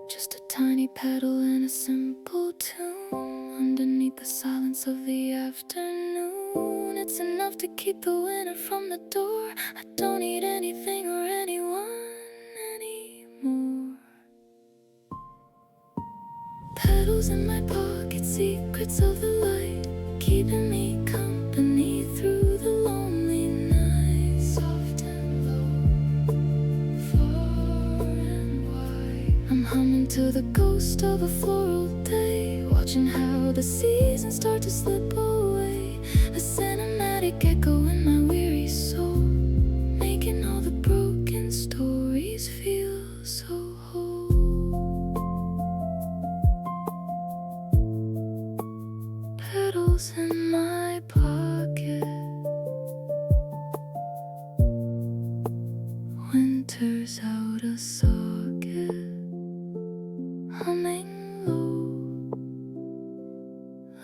Just a tiny pedal and a simple tune underneath the silence of the afternoon. It's enough to keep the winter from the door. I don't need anything or anyone anymore. Petals in my pocket, secrets of the light, keeping me company through the lonely night. Soft and low, far and wide, I'm humming to the ghost of a floral day, watching how the seasons start to slip away. A cinematic echo in my weary soul, making all the broken stories feel so whole. Petals in my pocket, winter's out of socket, humming low,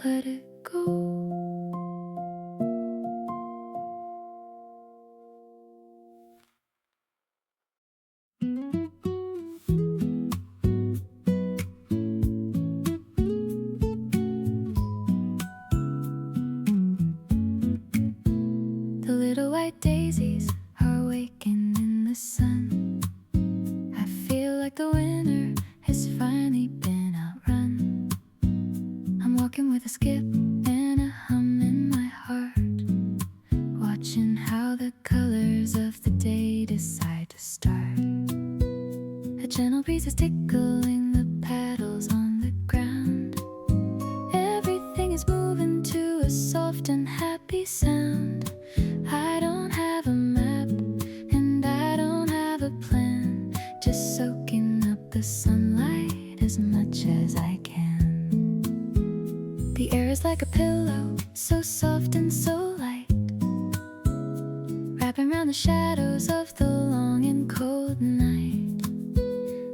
let it go. The little white daisies are waking in the sun. I feel like the winter has finally been outrun. I'm walking with a skip and a hum in my heart, watching how the colors of the day decide to start. A gentle breeze is tickling the paddles on the ground. Everything is moving to a soft and happy sound. I don't have a map and I don't have a plan, just soaking up the sunlight as much as I can. The air is like a pillow, so soft and so light, wrapping around the shadows of the long and cold night.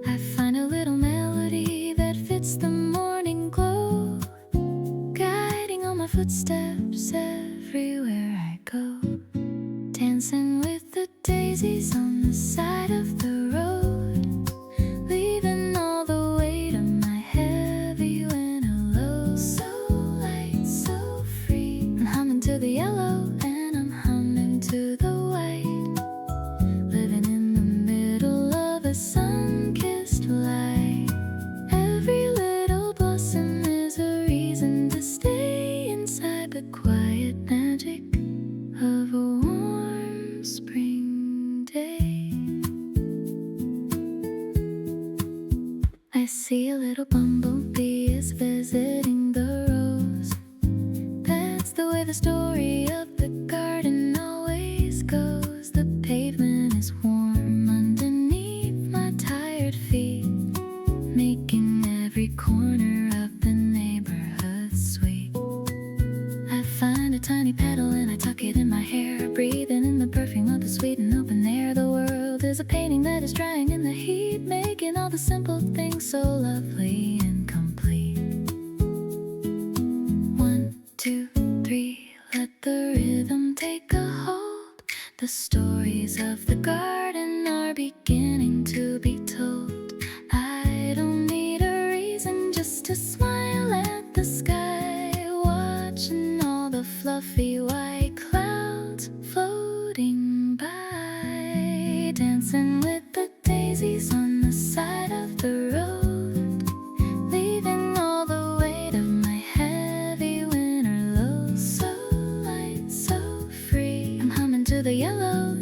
I find a little melody that fits the morning glow, guiding all my footsteps everywhere I go. Dancing with the daisies on the side of the road, leaving all the weight of my heavy winter load. So light, so free, I'm humming to the yellow and I'm humming to the white, living in the middle of a sun-kissed light. Every little blossom is a reason to stay inside the quiet magic of a warm spring day. I see a little bumblebee is visiting the rose. That's the way the story of the garden always goes. The pavement is warm underneath my tired feet, making every corner of the neighborhood sweet. I find a tiny petal and I tuck it in my hair, breathing in the perfume of the sweet and open air. The world is a painting that is drying in the heat, making all the simple things so lovely and complete. 1, 2, 3, let the rhythm take a hold. The stories of the garden are beginning to be told. I don't need a reason just to smile at the sky, watching all the fluffy white clouds floating by. Dancing with the daisies on the side of the road, leaving all the weight of my heavy winter load. So light, so free, I'm humming to the yellow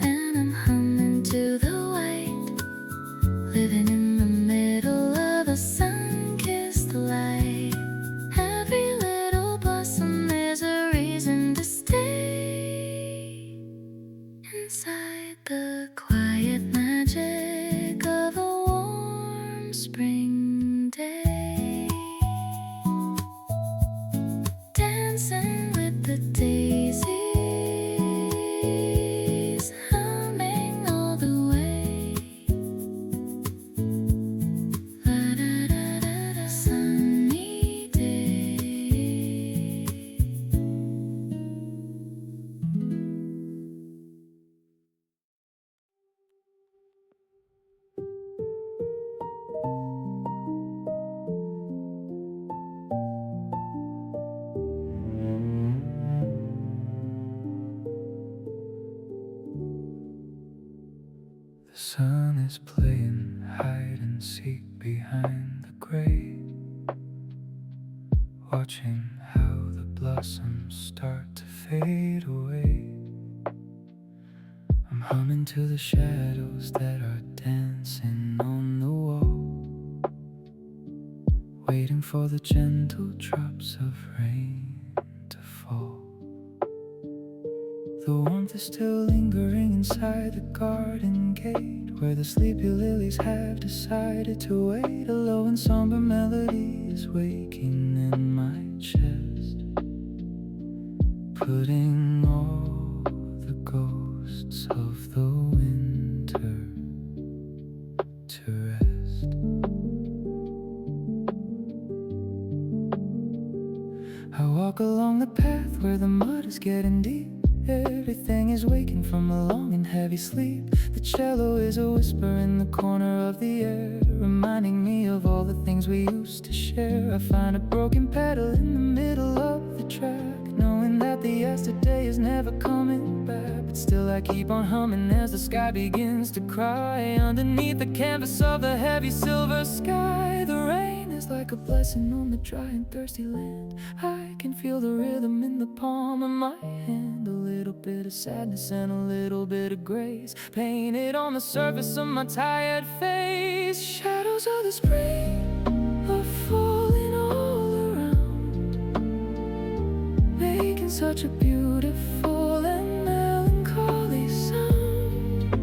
sun is playing hide and seek behind the grave, watching how the blossoms start to fade away. I'm humming to the shadows that are dancing on the wall, waiting for the gentle drops of rain to fall. The warmth is still lingering inside the garden gate, where the sleepy lilies have decided to wait. A low and somber melody is waking in my chest, putting all the ghosts of the winter to rest. I walk along the path where the mud is getting deep. Everything is waking from a long and heavy sleep. The cello is a whisper in the corner of the air, reminding me of all the things we used to share. I find a broken pedal in the middle of the track, knowing that the yesterday is never coming back. But still I keep on humming as the sky begins to cry. Underneath the canvas of the heavy silver sky, the rain is like a blessing on the dry and thirsty land. I can feel the rhythm in the palm of my hand. A little bit of sadness and a little bit of grace painted on the surface of my tired face. Shadows of the spring are falling all around, making such a beautiful and melancholy sound.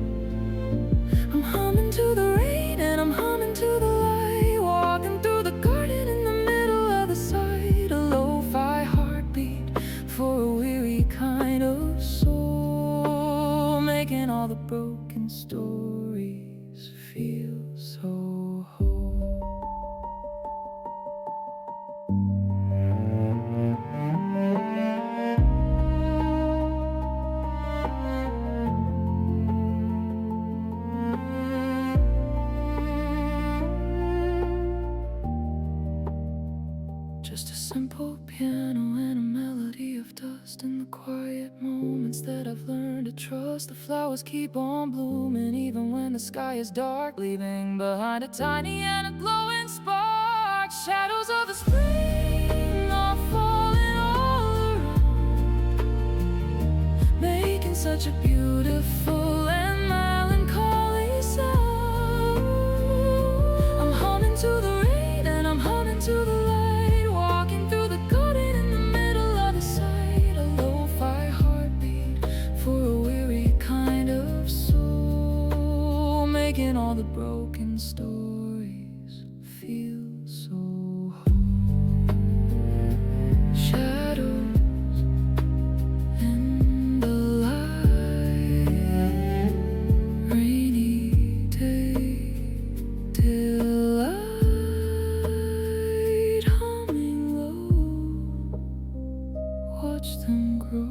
I'm humming to the rain and I'm humming to the light, walking through the garden in the middle of the sight. A lo-fi heartbeat for a weary kind of soul, making all the broken stories feel so whole. Just a simple piano and a melody of dust, in the quiet moments that I've learned to trust. The flowers keep on blooming even when the sky is dark, leaving behind a tiny and a glowing spark. Shadows of the spring are falling all around, making such a beautiful and melancholy sound. I'm humming to the rain and I'm humming to the light, walking through the garden in the middle of the sight. A lo-fi heartbeat for a weary kind of soul, making all the broken stories feel so whole. Shadows in the light, rainy day, delight, humming low, watch them grow.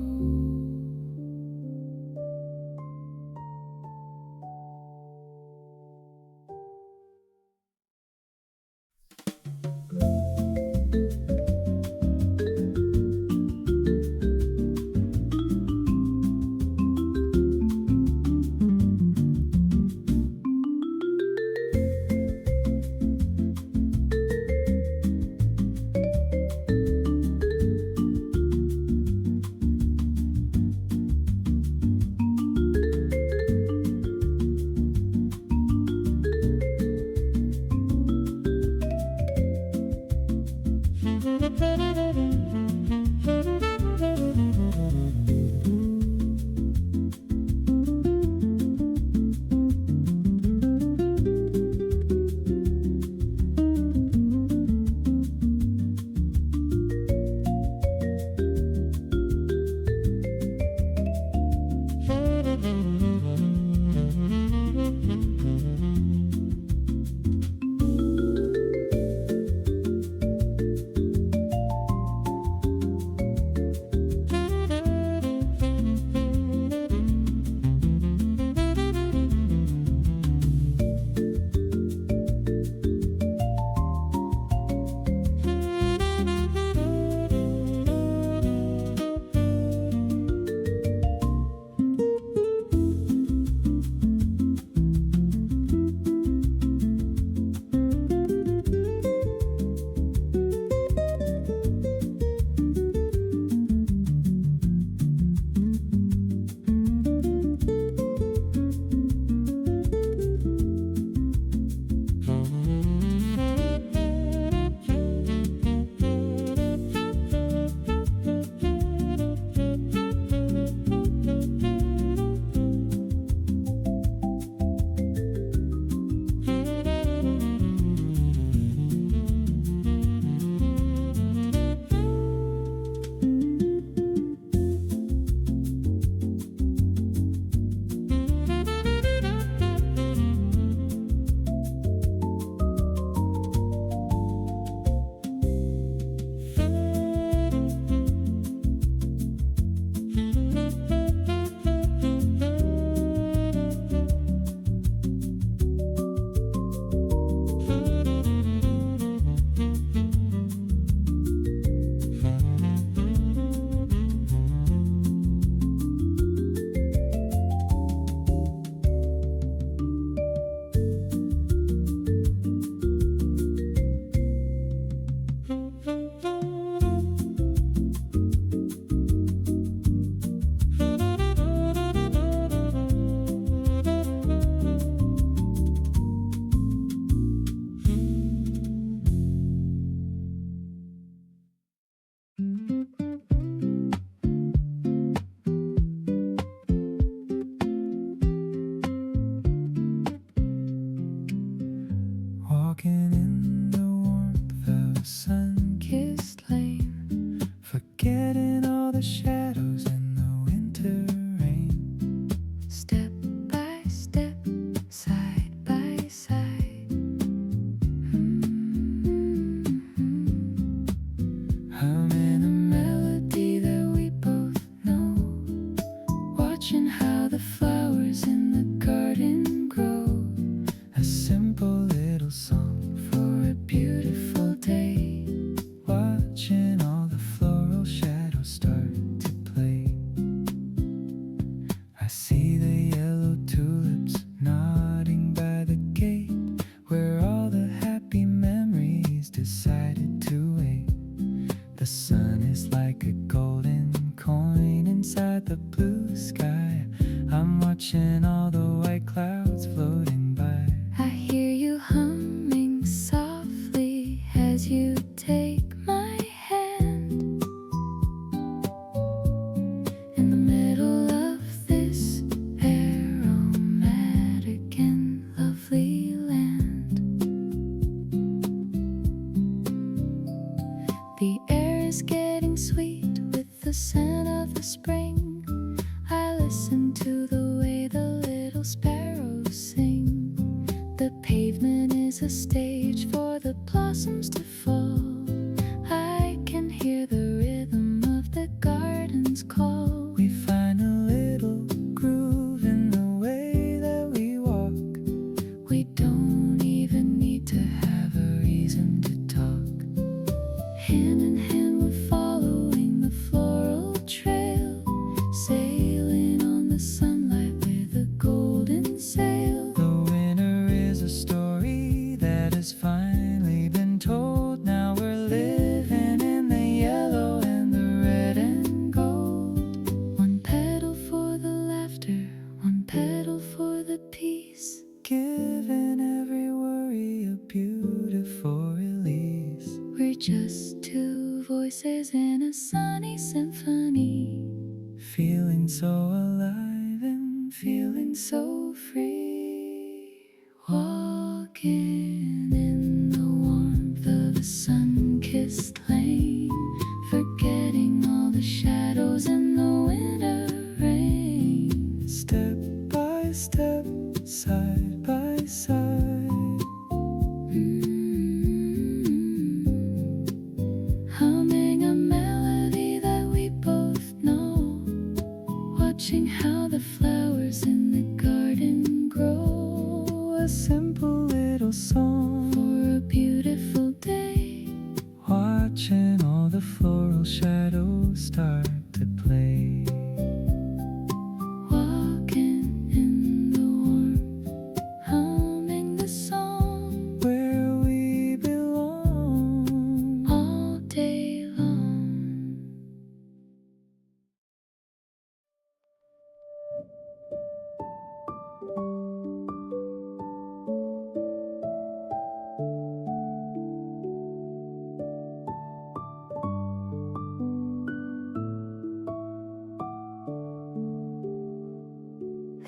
Walking in the warmth of a sun-kissed lane, forgetting all the shadows in the winter rain. Step by step, side by side. Humming a melody that we both know, watching how the flowers in the garden grow. A simple little song for a beautiful day, watching all the floral shadows start to play. I see the yellow tulips nodding by the gate, where all the happy memories decided to wait. The sun is like a golden coin inside the blue sky. I'm watching all the white clouds floating by. I hear you humming softly as you take my hand. In the middle of this aromatic and lovely land, the air is getting sweet with the scent of the spring. I listen to the way the little sparrows sing. The pavement is a stage for the blossoms to fall. I can hear the rhythm of the garden's call. We find a little groove in the way that we walk. We don't even need to have a reason to talk. Hand in hand we're following the floral trail, sailing on the sunlight with a golden sail. The winter is a story that has finally been told. Now we're living in the yellow and the red and gold. One petal for the laughter, one petal for the peace. Giving every worry a beautiful release. We're just two voices in a sunny symphony, Feeling so alive and feeling so free. walking in the warmth of a sun-kissed lane, forgetting all the shadows in the winter rain. Step by step, side by side. Humming a melody that we both know, watching how the flowers in the garden grow. A simple little song For a beautiful day, watching all the floral shadows start to play. walking in the warmth, humming the song Where we belong. all day long.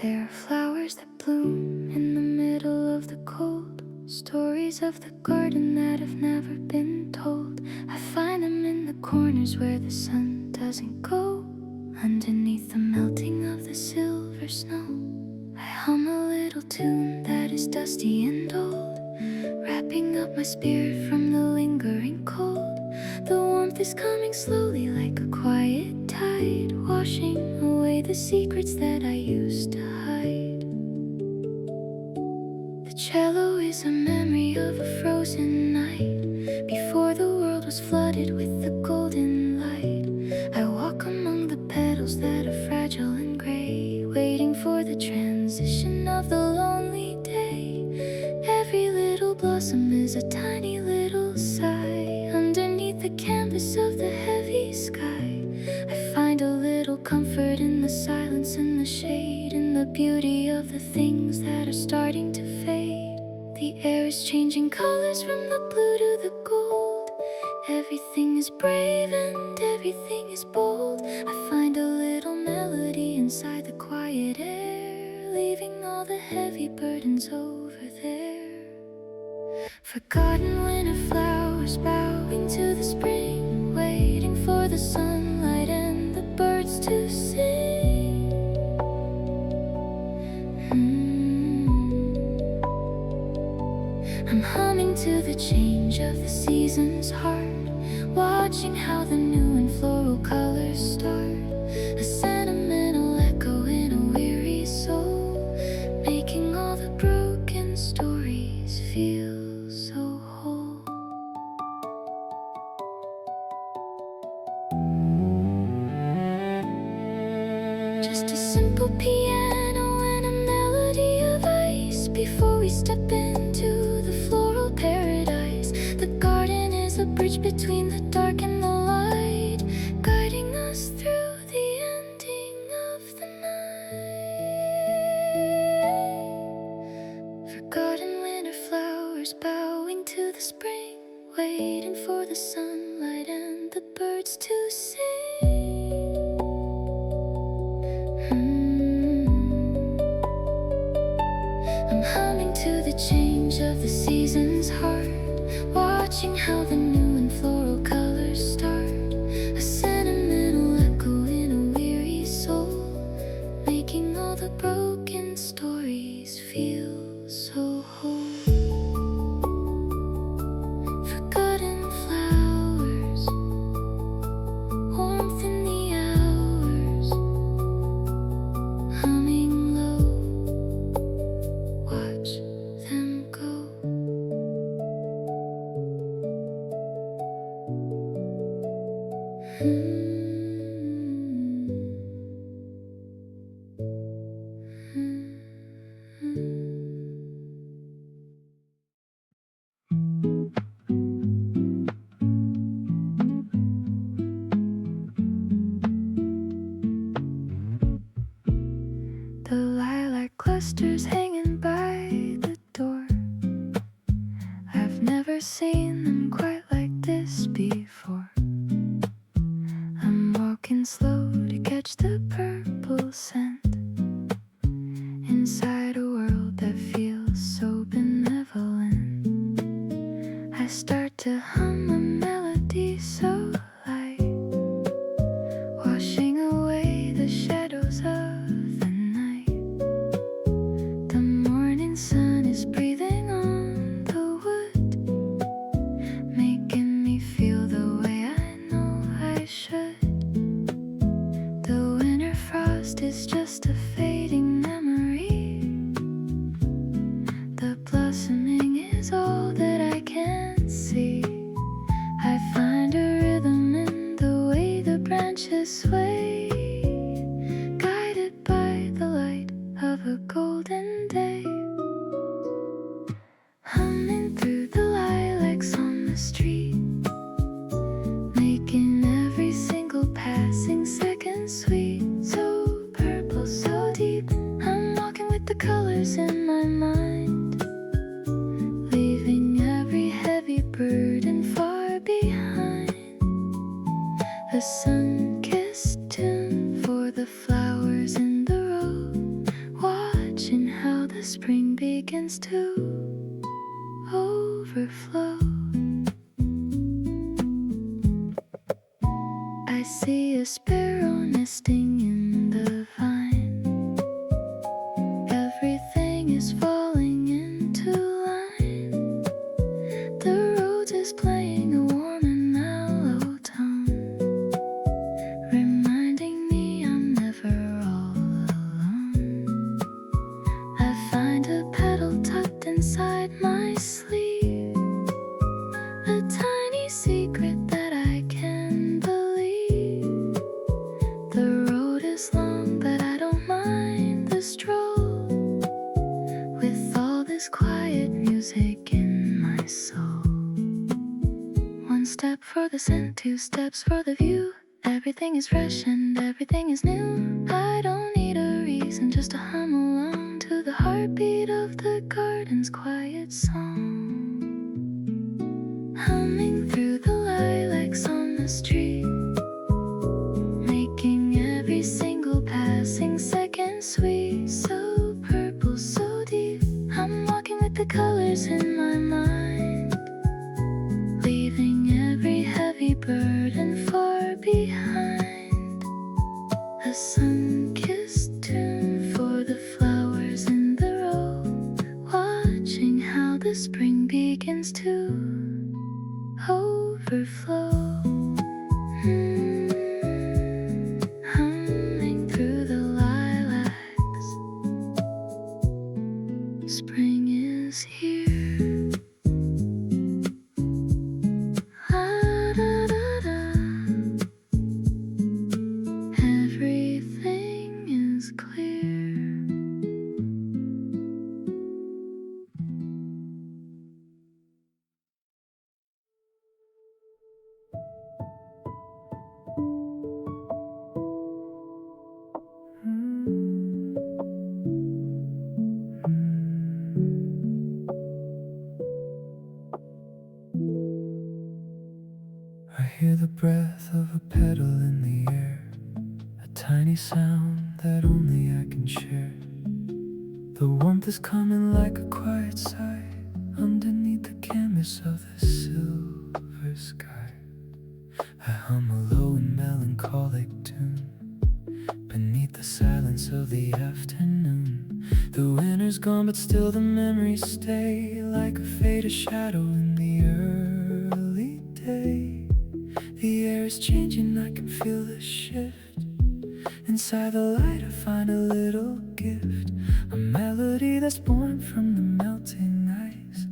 There are flowers that bloom in the middle of the cold, stories of the garden that have never been told. I find them in the corners where the sun doesn't go, underneath the melting of the silver snow. I hum a little tune that is dusty and old, wrapping up my spirit from the lingering cold. The warmth is coming slowly like a quiet tide, washing away the secrets that I used to hide. The cello is a memory of a frozen night, before the world was flooded with the golden light. I walk among the petals that are fragile and gray, waiting for the transition of the lonely day. Every little blossom is a tiny little sigh, underneath the purpose of the heavy sky. I find a little comfort in the silence and the shade, in the beauty of the things that are starting to fade. The air is changing colors from the blue to the gold. Everything is brave and everything is bold. I find a little melody inside the quiet air, leaving all the heavy burdens over there. Forgotten winter flowers bowing to the spring, waiting for the sunlight and the birds to sing. I'm humming to the change of the season's heart, watching how the new and floral colors start. A sentimental echo in a weary soul, making all the broken stories feel so whole. Just a simple piano and a melody of ice before we step into the floral paradise. The garden is a bridge between the dark and the light, guiding us through the ending of the night. Forgotten winter flowers bowing to the spring, waiting for the sunlight and the birds to sing. I'm humming to the change of the season's heart, watching how the new and floral colors start. A sentimental echo in a weary soul, making all the broken stories feel so whole. Forgotten flowers, warmth in the hours, humming low, watch them go. The lilac clusters hanging by the door, I've never seen them quite like this before. I'm walking slow to catch the purple scent, inside a world that feels so benevolent. I start to hum a melody so light, washing away the shadows of the night. The morning sun is breathing on the wood, making me feel the way I know I should. The winter frost is just a fading memory. The blossoming is all that I can see. I find a rhythm in the way the branches sway, guided by the light of a golden day. Humming through the lilacs on the street, making every single passing second sweet. So purple, so deep, I'm walking with the colors in my mind, leaving every heavy burden far behind. A sun-kissed tune for the flowers in the road, watching how the spring begins to overflow. I see a sparrow nesting in the vine. Everything is falling into line. The rose is playing a warm and mellow tone, reminding me I'm never all alone. I find a petal tucked inside my sleeve, a tiny secret that I can believe. The road is long, but I the scent, 2 steps for the view. Everything is fresh and everything is new. I don't need a reason just to hum along to the heartbeat of the garden's quiet song. Humming through the lilacs on the street, making every single passing second sweet. So purple, so deep, I'm walking with the colors in my mind, leaving every heavy burden far behind. A sun-kissed tune for the flowers in the row, watching how the spring begins to overflow. Humming through the lilacs, spring is here. La da da da, everything is clear. I hear the breath of a petal in the air, a tiny sound that only I can share. The warmth is coming like a quiet sigh underneath the canvas of the silver sky. I hum a low and melancholic tune beneath the silence of the afternoon. The winter's gone but still the memories stay like a faded shadow in the early day. The air is changing, I can feel the shift. Inside the light I find a little gift, a melody that's born from the melting ice,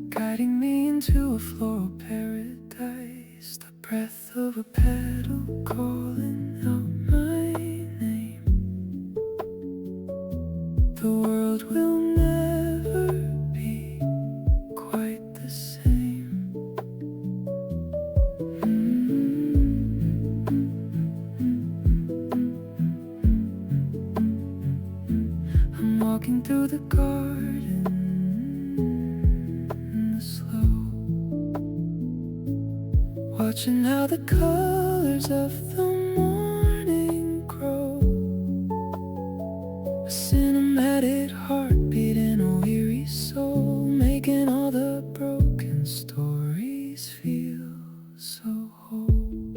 guiding me into a floral paradise. The breath of a petal calling out my name. The world will never be quite the same. I'm walking through the garden in the slow, watching how the colors of the morning grow. A cinematic heartbeat in a weary soul, making all the broken stories feel so whole.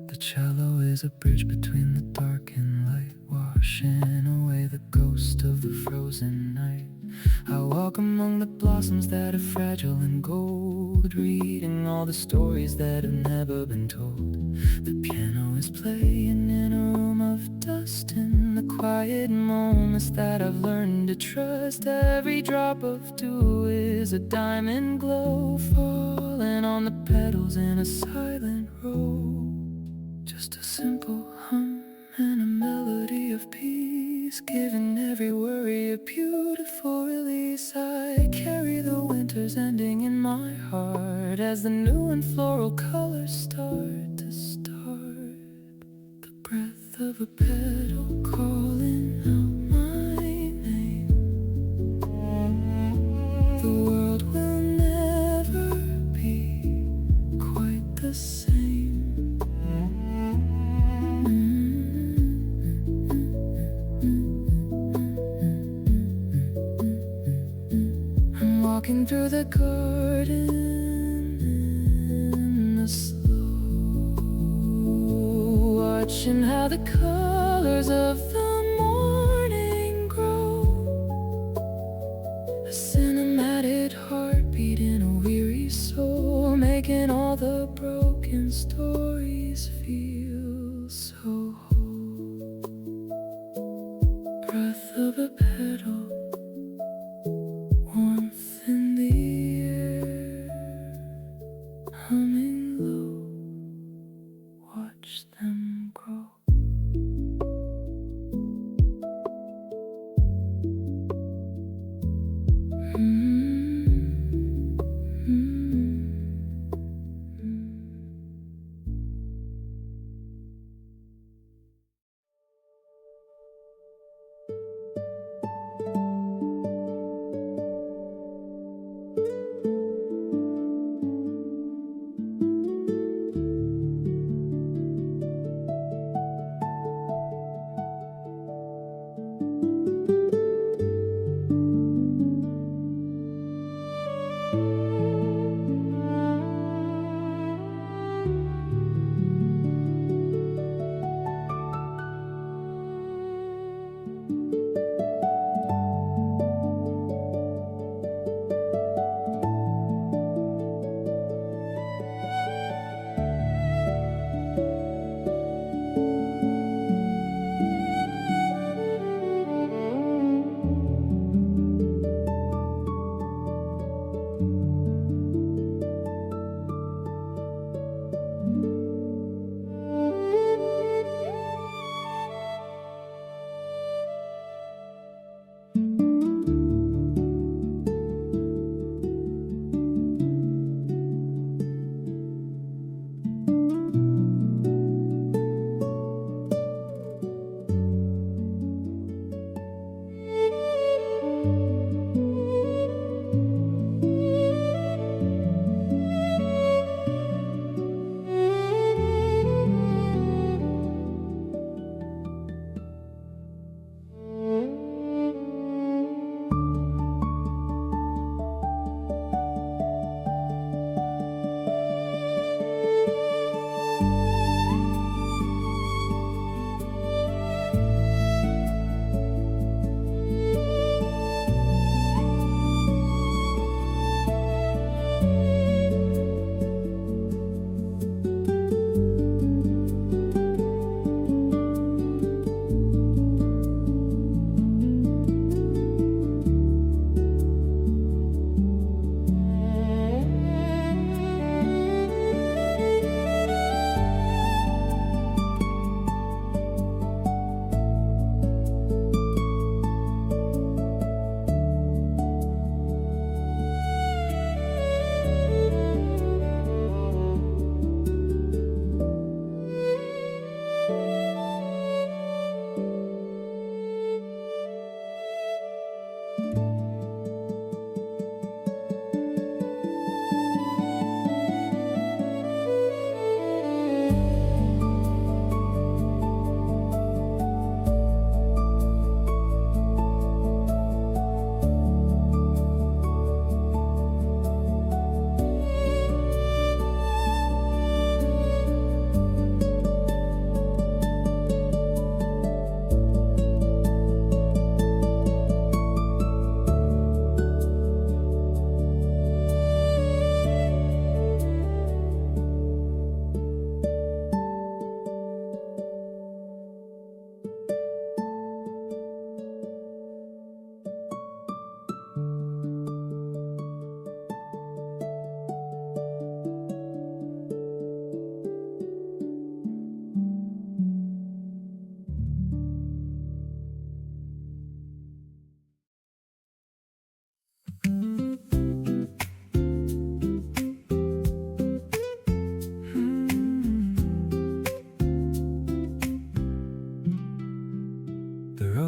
The cello is a bridge between the dark and light, washing away the ghost of the frozen night. I walk among the blossoms that are fragile and gold, reading all the stories that have never been told. The piano is playing in a room of dust, in the quiet moments that I've learned to trust. Every drop of dew is a diamond glow, falling on the petals in a silent row. Just a simple hum and a melody of peace, giving every worry a beautiful release. I carry the winter's ending in my heart as the new and floral colors start to start. The breath of a petal calling out my name. The world will never be quite the same. Walking through the garden in the slow, watching how the colors of the morning grow. A cinematic heartbeat in a weary soul, making all the broken stories feel so whole. Breath of a petal, warmth in the air, humming low, watch them grow. Mm-hmm.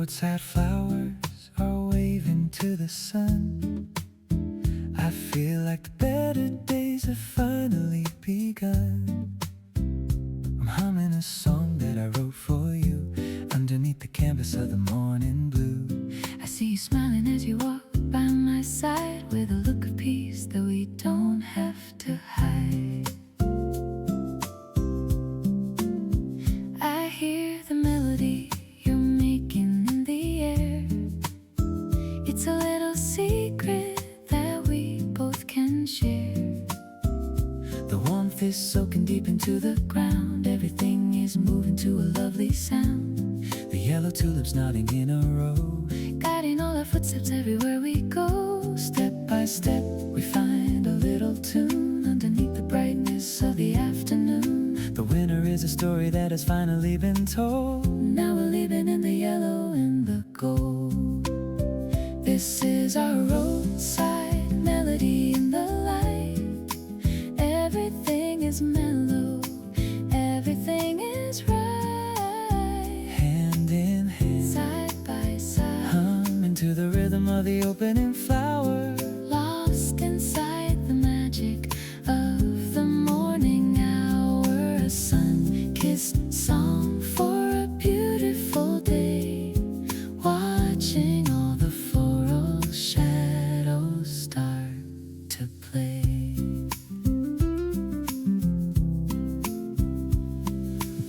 roadside flowers are waving to the sun. I feel like the better days have finally begun. I'm humming a song that I wrote for you underneath the canvas of the morning blue. I see you smiling as you walk by my side with a look of peace that we don't have to hide. I hear the melody you're making in the air. It's a little secret that we both can share. The warmth is soaking deep into the ground. Everything is moving to a lovely sound. The yellow tulips nodding in a row, Guiding all our footsteps everywhere we go. step by step we find a little tune underneath the brightness of the afternoon. The winter is a story that has finally been told. Now we're living in the yellow and the gold. This is our roadside melody in the light. Everything is mellow, everything is right. Hand in hand, Side by side, humming to the rhythm of the opening flower. lost inside the magic of the morning hour. A sun-kissed song for a beautiful day. Watching all the floral shadows start to play.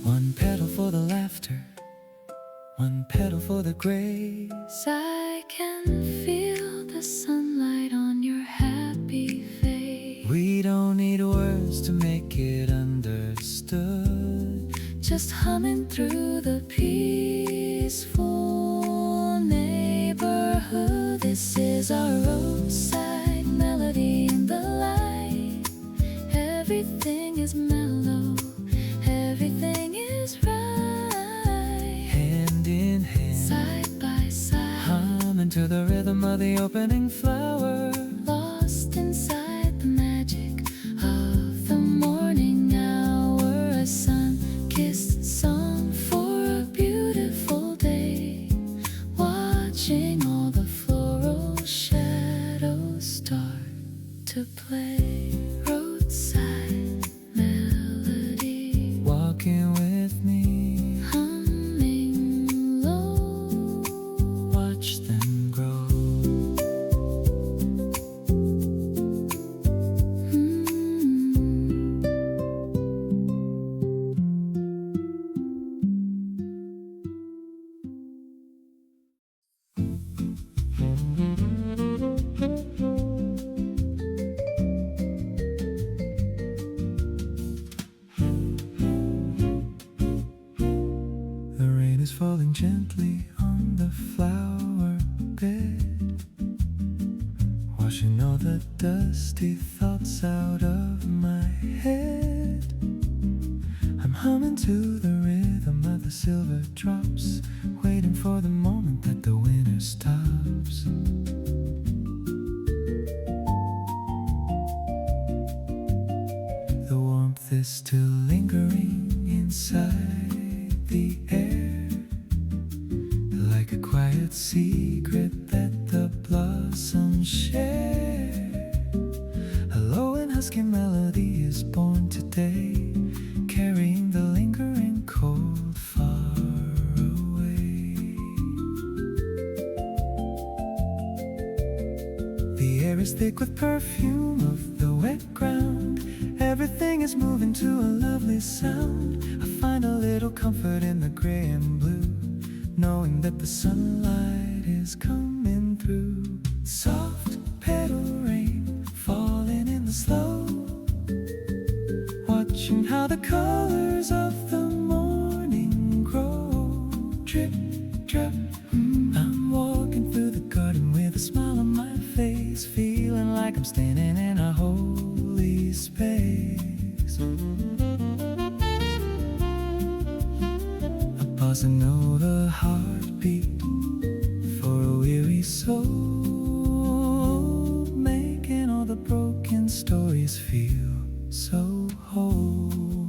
One petal for the laughter, one petal for the grace. I can feel the sunlight on your happy face. We don't need words to make it understood. Just humming through the peaceful neighborhood. This is our roadside melody in the light. Everything is mellow, everything is right. Hand in hand, Side by side, humming to the rhythm of the opening flower. lost inside the magic of the morning hour. A sun-kissed song for a beautiful day. Watching all the floral shadows start to play. Roadside melody, Walking with me, humming low. watch them grow. The rain is falling gently on the flower bed, washing all the dusty thoughts out of my head. I'm humming to the rhythm of the silver drops, waiting for the moment that the winter stops. The warmth is still lingering inside the air, like a quiet secret that the blossoms share. A low and husky melody is born today, carrying the lingering cold far away. The air is thick with perfume of the wet ground. Everything is moving to a lovely sound. I find a little comfort in the gray and blue, knowing that the sunlight is coming through. Soft petal rain falling in the slow, watching how the colors of the morning grow. Drip, drip, I'm walking through the garden with a smile on my face, feeling like I'm standing in a holy space. A bossa nova heartbeat for a weary soul, making all the broken stories feel so whole.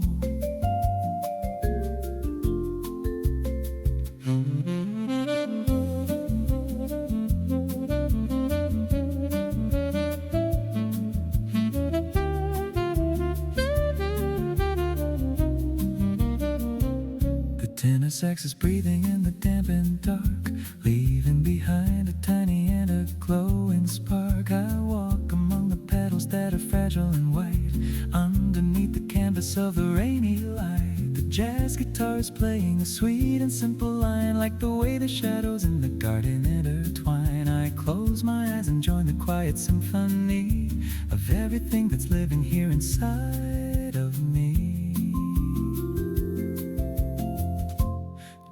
inner sex is breathing in the damp and dark, leaving behind a tiny and a glowing spark. I walk among the petals that are fragile and white, underneath the canvas of the rainy light. The jazz guitar is playing a sweet and simple line, like the way the shadows in the garden intertwine. I close my eyes and join the quiet symphony of everything that's living here inside of me.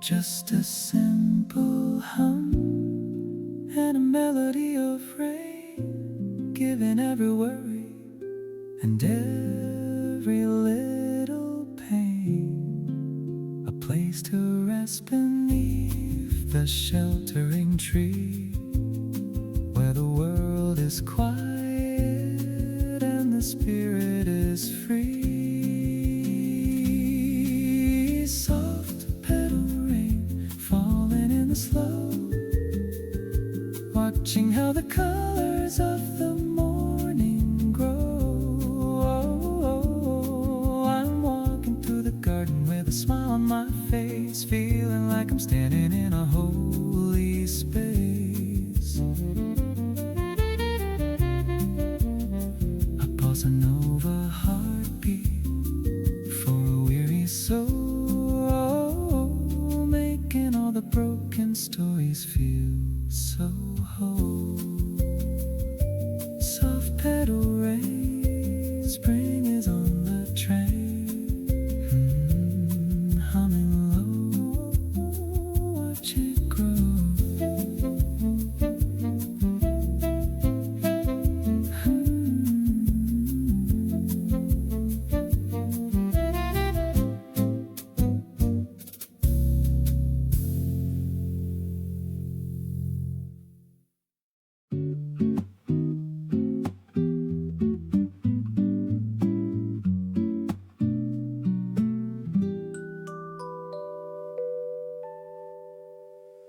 Just a simple hum and a melody of rain, giving every worry and every little pain a place to rest beneath the sheltering tree, where the world is quiet and the spirit is free. Soft pedal rain falling in the slow, watching how the colors of the morning grow. I'm walking through the garden with a smile on my face, feeling like I'm standing in a holy space. A bossa nova heartbeat for a weary soul, making all the broken stories feel so whole. Soft pedal rain, spring is on the train, humming low, watch it grow.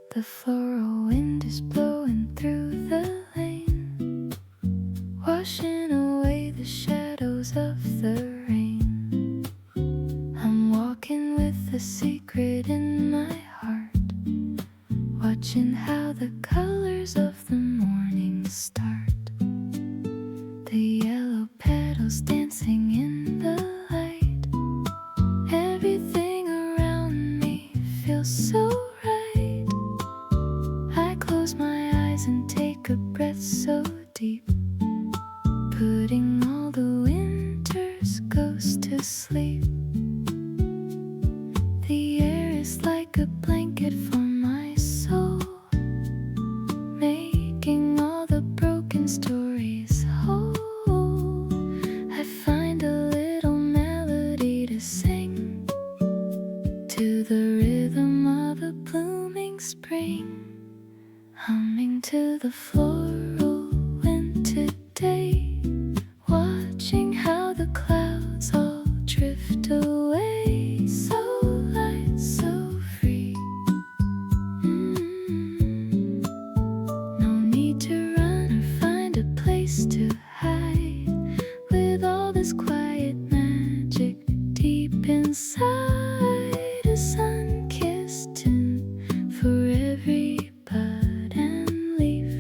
The floral wind is blowing through the lane, washing away the shadows of the rain. I'm walking with a secret in my heart, watching how the colors of the morning start. The yellow petals dancing in the light, everything around me feels so right. I close my eyes and take a breath so deep, putting all the winter's ghosts to sleep. The air is like a blanket for my soul, making all the broken stories whole. I find a little melody to sing to the rhythm of a blooming spring, humming to the floral wind today, watching how the clouds all drift away. So light, so free. No need to run or find a place to hide, with all this quiet magic deep inside. A sun-kissed tune for every bud and leaf,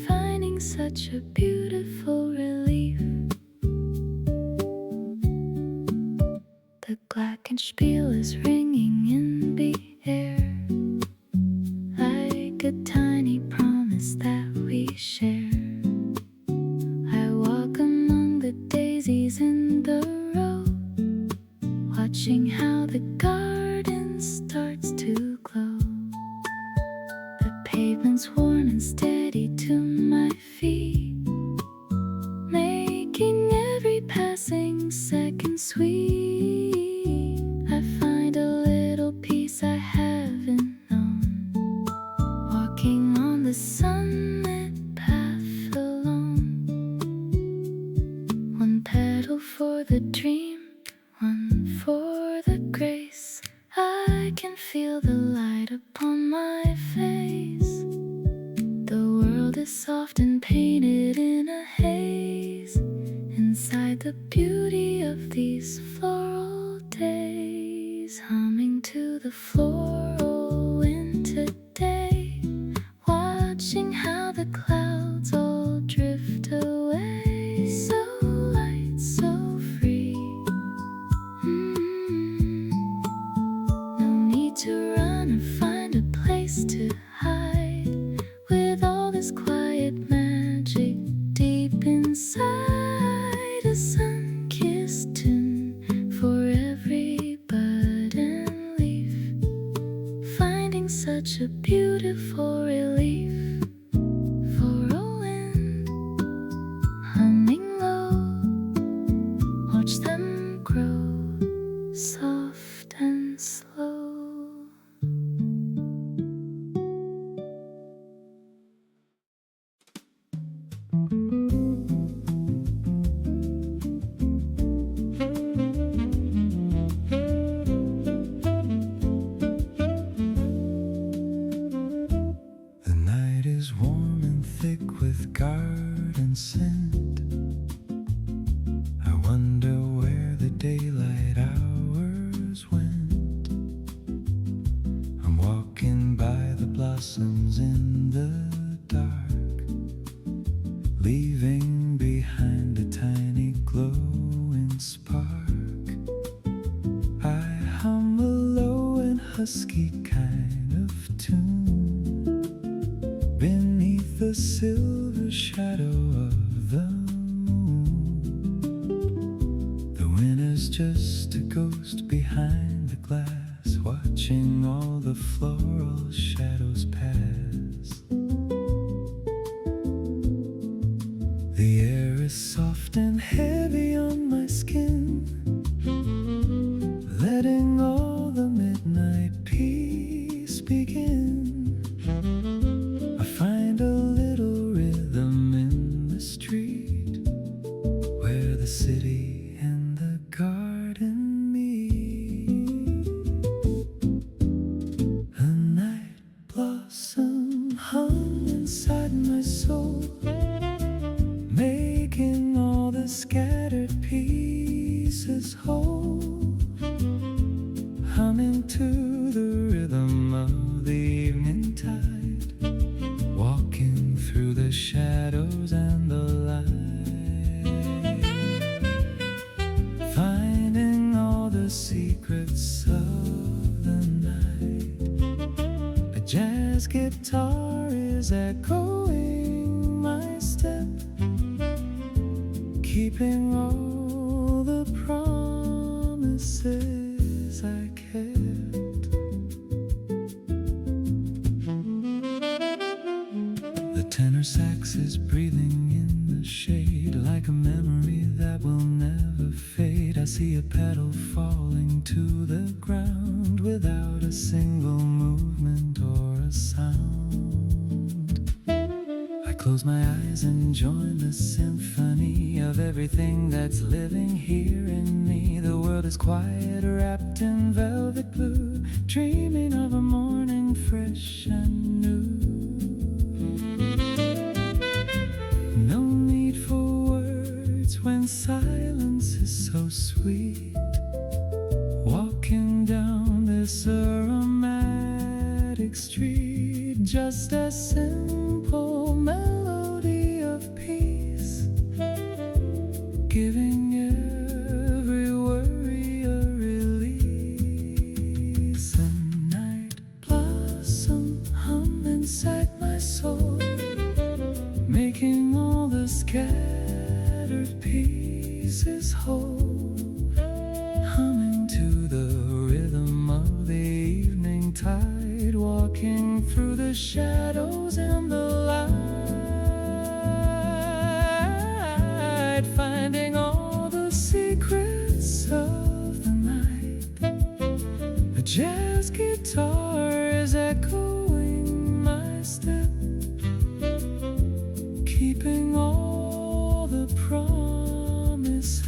finding such a beautiful relief. The glockenspiel is ringing in the air, like a tiny promise that we share. I walk among the daisies in the road, watching how the garden starts to glow. The pavement's worn and steady to my feet, making every passing second sweet. I find a little peace I haven't known, walking on the sunlit path alone. One petal for the dream, one for the grace. I can feel the light upon my face. The world is soft and painted in a haze, inside the beauty of these floral days, humming falling to the floor all winter day, watching how the clouds all drift away, so light, so free. No need to run or find a place to hide, with all this quiet magic deep inside, a sun-kissed tune for every bud and leaf, finding such a beautiful relief. For a wind humming low, watch them grow soft and slow. The night is warm and thick with garden scent. I wonder where the daylight hours went. I'm walking by the blossoms in the dark, leaving behind a tiny glowing spark. I hum a low and husky kind of tune beneath the silver shadow of the moon. The winter's just a ghost behind the glass, watching all the floral shadows pass. The air is soft and heavy on my skin, letting all the midnight peace begin. I find a little rhythm in the street, where the city and the garden meet. A night blossom hum inside my soul, making all the scattered pieces whole, humming to the rhythm of the evening tide, walking through the shadows and the light, finding all the secrets of the night. A jazz guitar is echoing my step, keeping all the promises I kept. The tenor sax is breathing in the shade, like a memory that will never fade. I see a pedal falling to the ground without a single movement or a sound. I close my eyes and join the symphony of everything that's living here in me. The world is quiet, wrapped in velvet blue, dreaming of a morning fresh and new. No need for words when silence is so sweet, walking down this aromatic street, just a simple melody of peace, giving every worry a release. A night blossom hum inside my soul, making all the scattered pieces whole, humming to the rhythm of the evening tide, walking through the shadows and the light, finding all the secrets of the night. A jazz guitar is echoing my step, keeping all the promises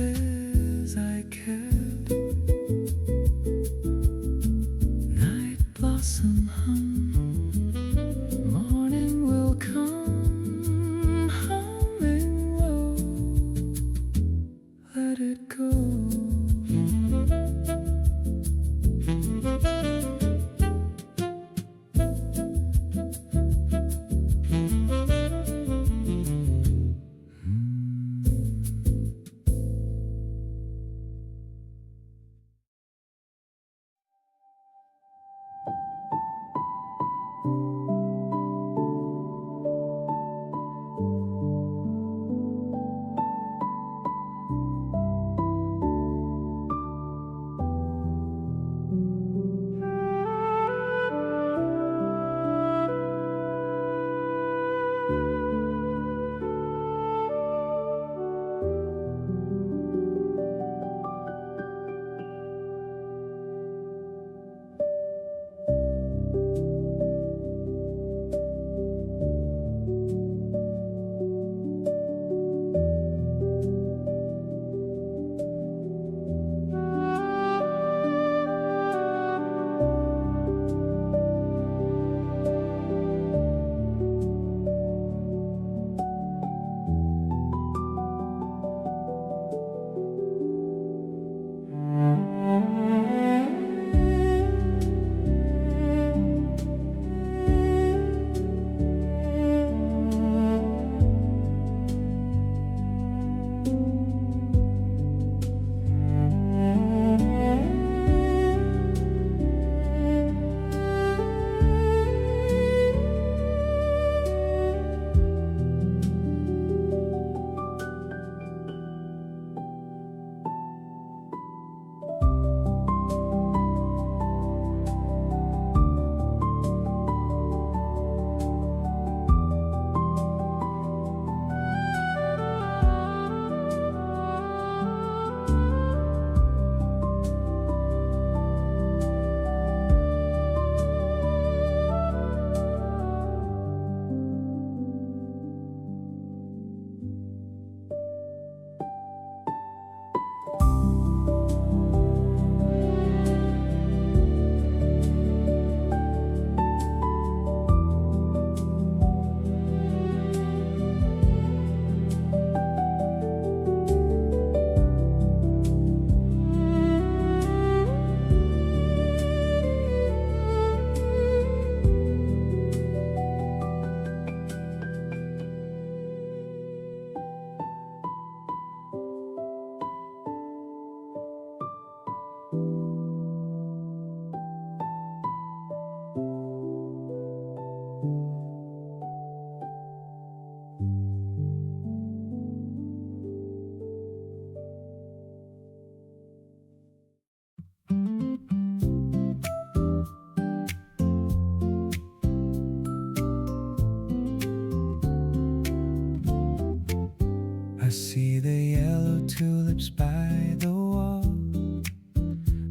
tulips by the wall.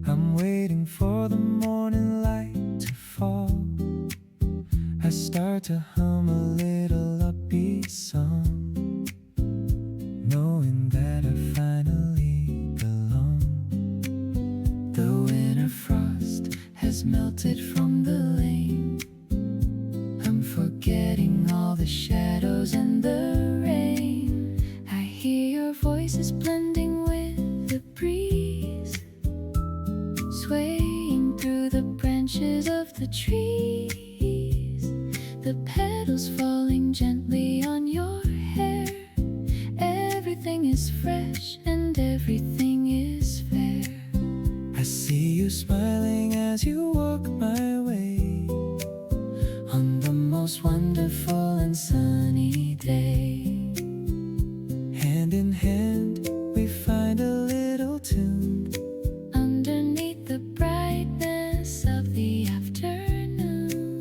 I'm waiting for the morning light to fall. I start to hum a little upbeat song, knowing that I finally belong. The winter frost has melted from the lane. I'm forgetting all the shadows and the rain. I hear your voices blending with the breeze, swaying through the branches of the trees. The petals falling gently on your hair. Everything is fresh and everything is fair. I see you smiling as you walk my way on the most wonderful and sunny day. Hand in hand we find a little tune underneath the brightness of the afternoon.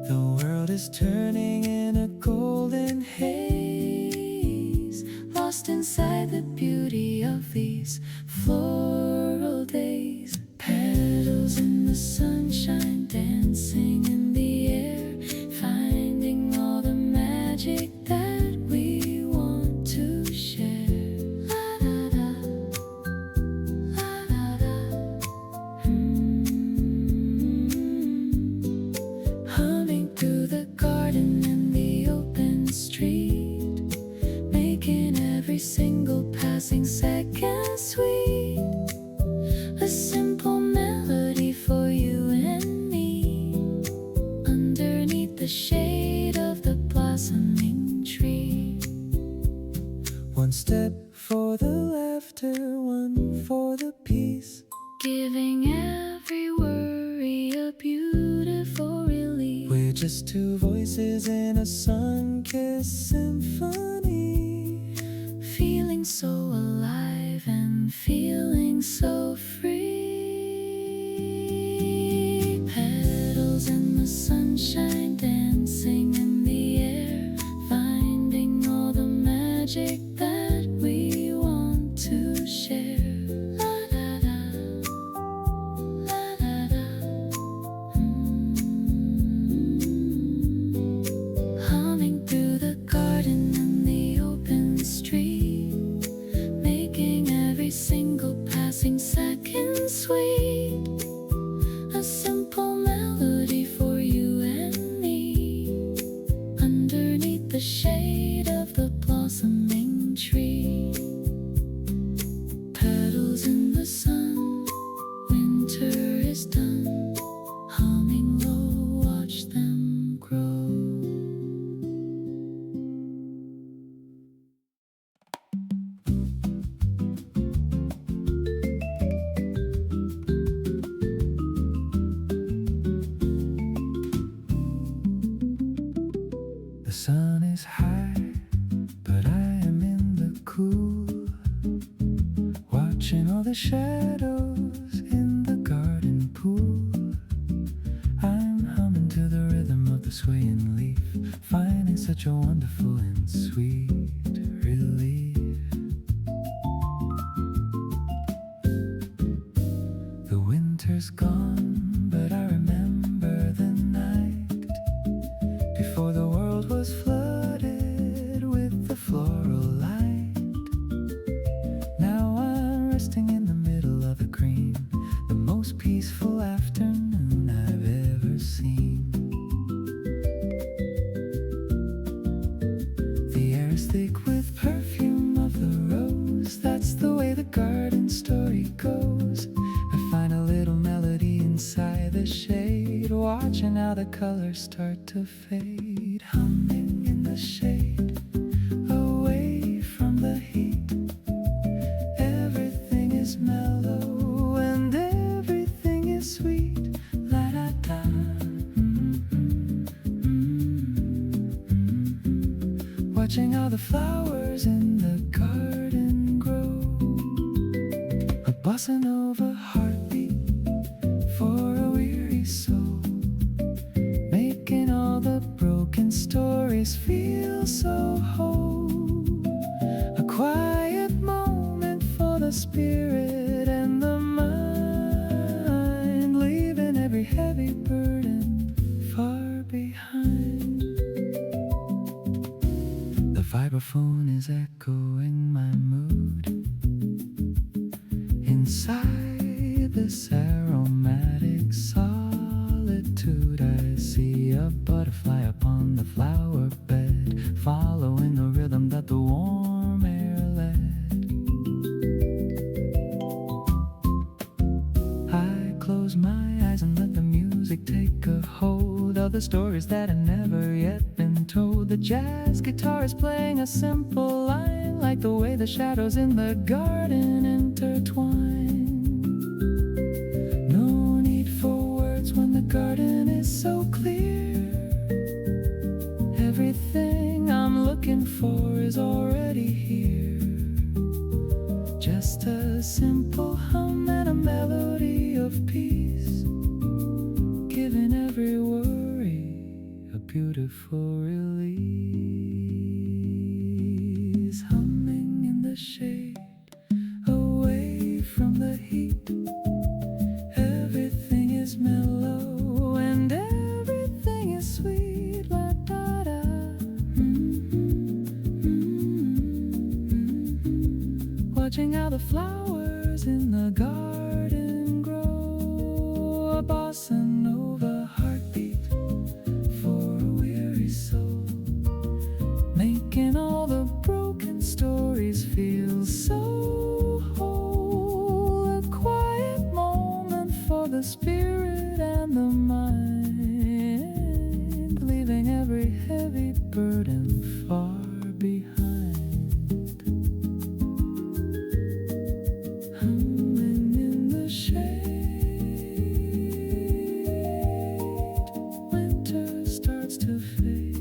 The world is turning in a golden haze, lost inside the beauty of these floral days. Petals in the sunshine dancing in the air, finding all the magic that we want to share. La da da, la da da. Humming through the garden and the open street, making every single passing second sweet. A simple melody for you and me, underneath the shade of the blossoming tree. One step for the laughter, one for the peace, giving every worry a beautiful relief. We're just two voices in a sun-kissed symphony, feeling so alive and feeling so free. Petals in the sunshine dancing in the air, finding all the magic that we want to share. La da da, la da da. Humming through the garden and the open street, making every single passing second sweet. A simple melody for you and me, underneath the shade of the blossoming tree. Petals in the sun, winter is done. Humming low, watch them grow. The sun is high, but I am in the cool, watching all the shadows in the garden pool. I'm humming to the rhythm of the swaying leaf, finding such a wonderful and sweet relief. The winter's gone, but I remember the night before the world was flooded with the floral light. Now I'm resting in the middle of the green, the most peaceful afternoon I've ever seen. The air is thick with perfume of the rose, that's the way the garden story goes. I find a little melody inside the shade, watching how the colors start to fade. Humming in the shade, away from the heat. Everything is mellow and everything is sweet. La da da. Watching how the flowers in the garden grow. A bossa nova heartbeat for a weary soul, making all the broken stories feel so whole. A quiet moment spirit and the mind, leaving every heavy burden far behind. The vibraphone is echoing my mood. Inside this aromatic solitude, I see a butterfly upon the flower bed, following the rhythm that the warm air led. I close my eyes and let the music take a hold of the stories that have never yet been told. The jazz guitar is playing a simple line, like the way the shadows in the garden intertwine. No need for words when the garden is so clear. Everything I'm looking for is already here. Just a simple hum and a melody of peace, giving every worry a beautiful release. Humming in the shade, away from the heat. Everything is mellow and everything is sweet. La da da. Watching how the flowers in the garden grow. A bossa nova heartbeat for a weary soul, making all the broken stories feel so whole. A quiet moment for the spirit and the mind, leaving every heavy burden far behind. Humming in the shade, winter starts to fade.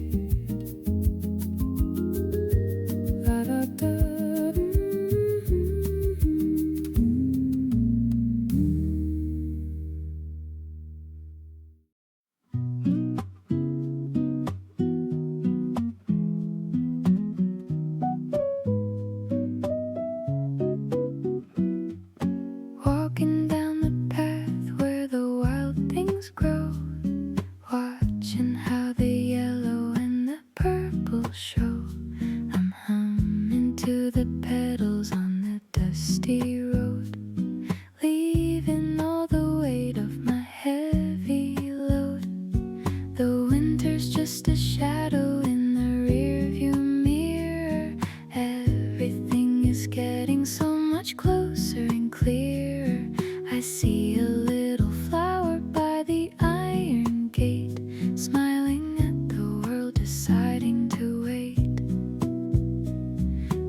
La da da. Walking down the path where the wild things grow, watching how the yellow and the purple show. I'm humming to the pedals on the dusty road, leaving all the weight of my heavy load. The winter's just a shadow in the rearview mirror. Everything is getting so much closer and clearer. I see a little flower by the iron gate, smiling at the world, deciding to wait.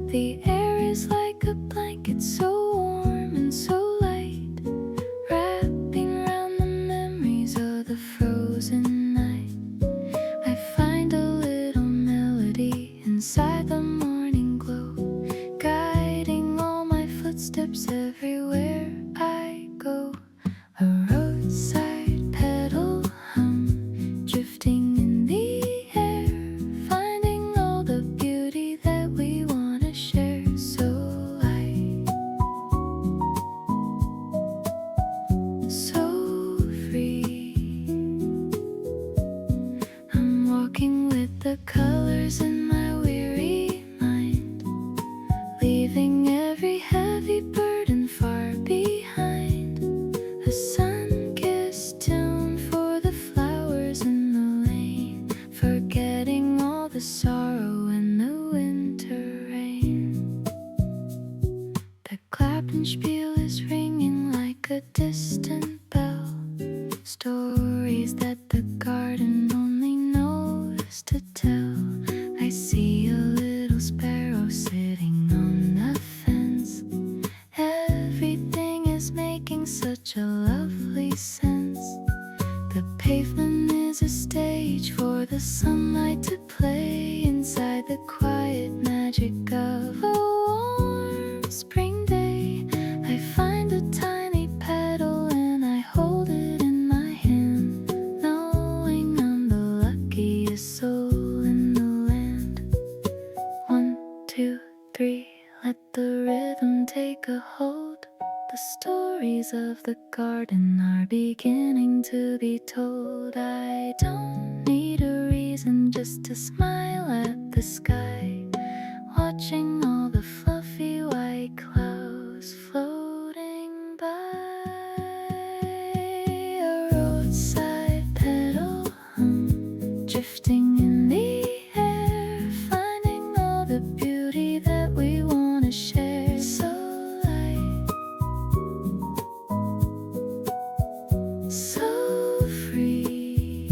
The air is like a blanket, so warm and so light, wrapping around the memories of the frozen night. I find a little melody inside the morning glow, guiding all my footsteps everywhere I go. A roadside pedal hum, drifting in the air, finding all the beauty that we want to share. So light, so free. I'm walking with the colors in my weary mind, leaving every heavy burden far behind. A sun-kissed tune for the flowers in the lane, forgetting all the sorrow and the winter rain. The Glockenspiel is ringing like a distant bell, stories that the garden only knows to tell. I see a little sparrow sitting on the fence. Everything is making such a lovely sense. The pavement is a stage for the sunlight to play inside, the quiet magic of a warm spring day. I find a tiny petal and I hold it in my hand, knowing I'm the luckiest soul in the land. 1, 2, 3, let the rhythm take take a hold. The stories of the garden are beginning to be told. I don't need a reason just to smile at the sky, watching all the fluffy white clouds floating by. A roadside pedal hum, drifting in the air, finding all the beauty that we want to share. So light, so free.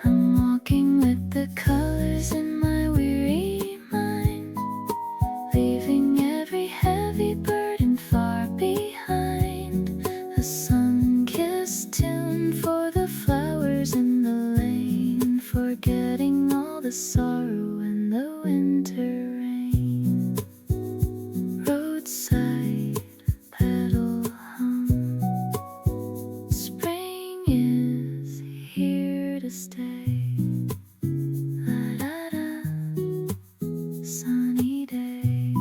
I'm walking with the colors in my weary mind, leaving every heavy burden far behind. A sun-kissed tune for the flowers in the lane, forgetting all the sorrow and the winter rain. Roadside pedal hum, spring is here to stay. La da da, sunny day.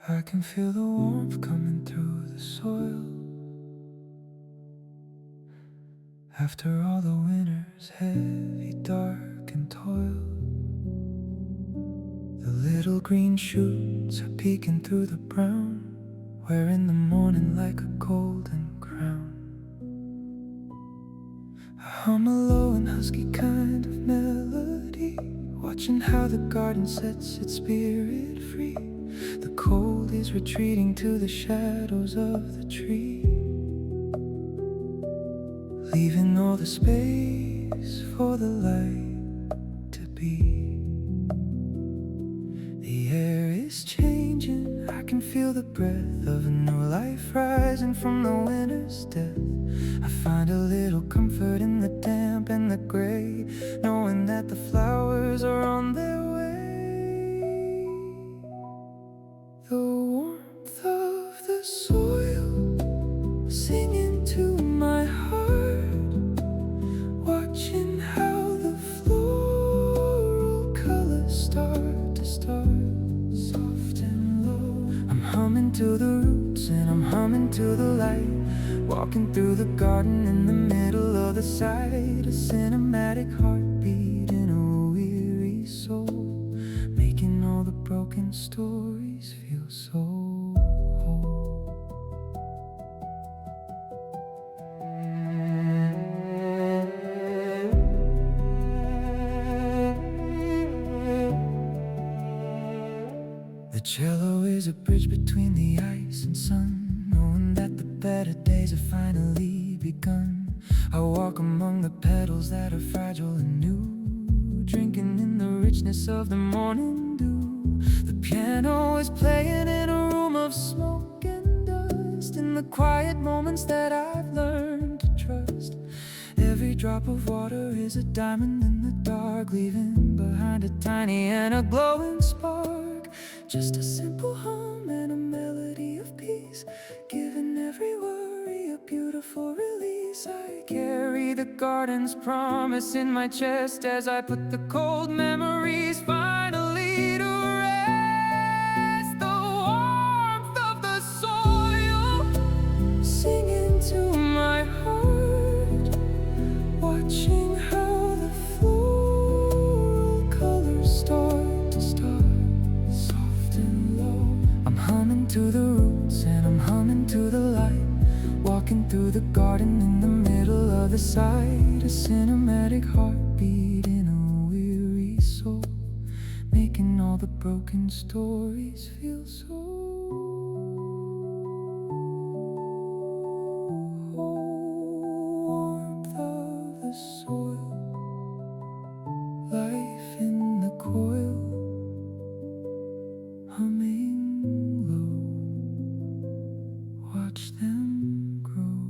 I can feel the warmth coming through the soil after all the winter's heavy, dark and toil. The little green shoots are peeking through the brown, wearing the morning like a golden crown. I hum a low and husky kind of melody, watching how the garden sets its spirit free. The cold is retreating to the shadows of the tree, leaving all the space for the light to be. The air is changing, I can feel the breath of a new life rising from the winter's death. I find a little comfort in the damp and the gray, knowing that the flowers are on their way. The warmth of the soil singing to my heart, watching how the floral colors start to start, soft and low. I'm humming to the roots and I'm humming to the light, walking through the garden in the middle of the sight. A cinematic heartbeat in a weary soul, making all the broken stories feel so whole. The cello is a bridge between the ice and sun, knowing that the better days have finally begun. I walk among the petals that are fragile and new, drinking in the richness of the morning dew. The piano is playing in a room of smoke and dust, in the quiet moments that I've learned to trust. Every drop of water is a diamond in the dark, leaving behind a tiny and a glowing spark. Just a simple hum and a melody of peace, giving every worry a beautiful release. I carry the garden's promise in my chest as I put the cold memories finally to rest. The warmth of the soil singing to my heart, watching how the floral colors start to start, soft and low. I'm humming to the roots and I'm humming to the light, walking through the garden in the middle of the sight. A cinematic heartbeat in a weary soul, making all the broken stories feel so whole. Warmth of the soil, life in the coil, humming low, watch them grow.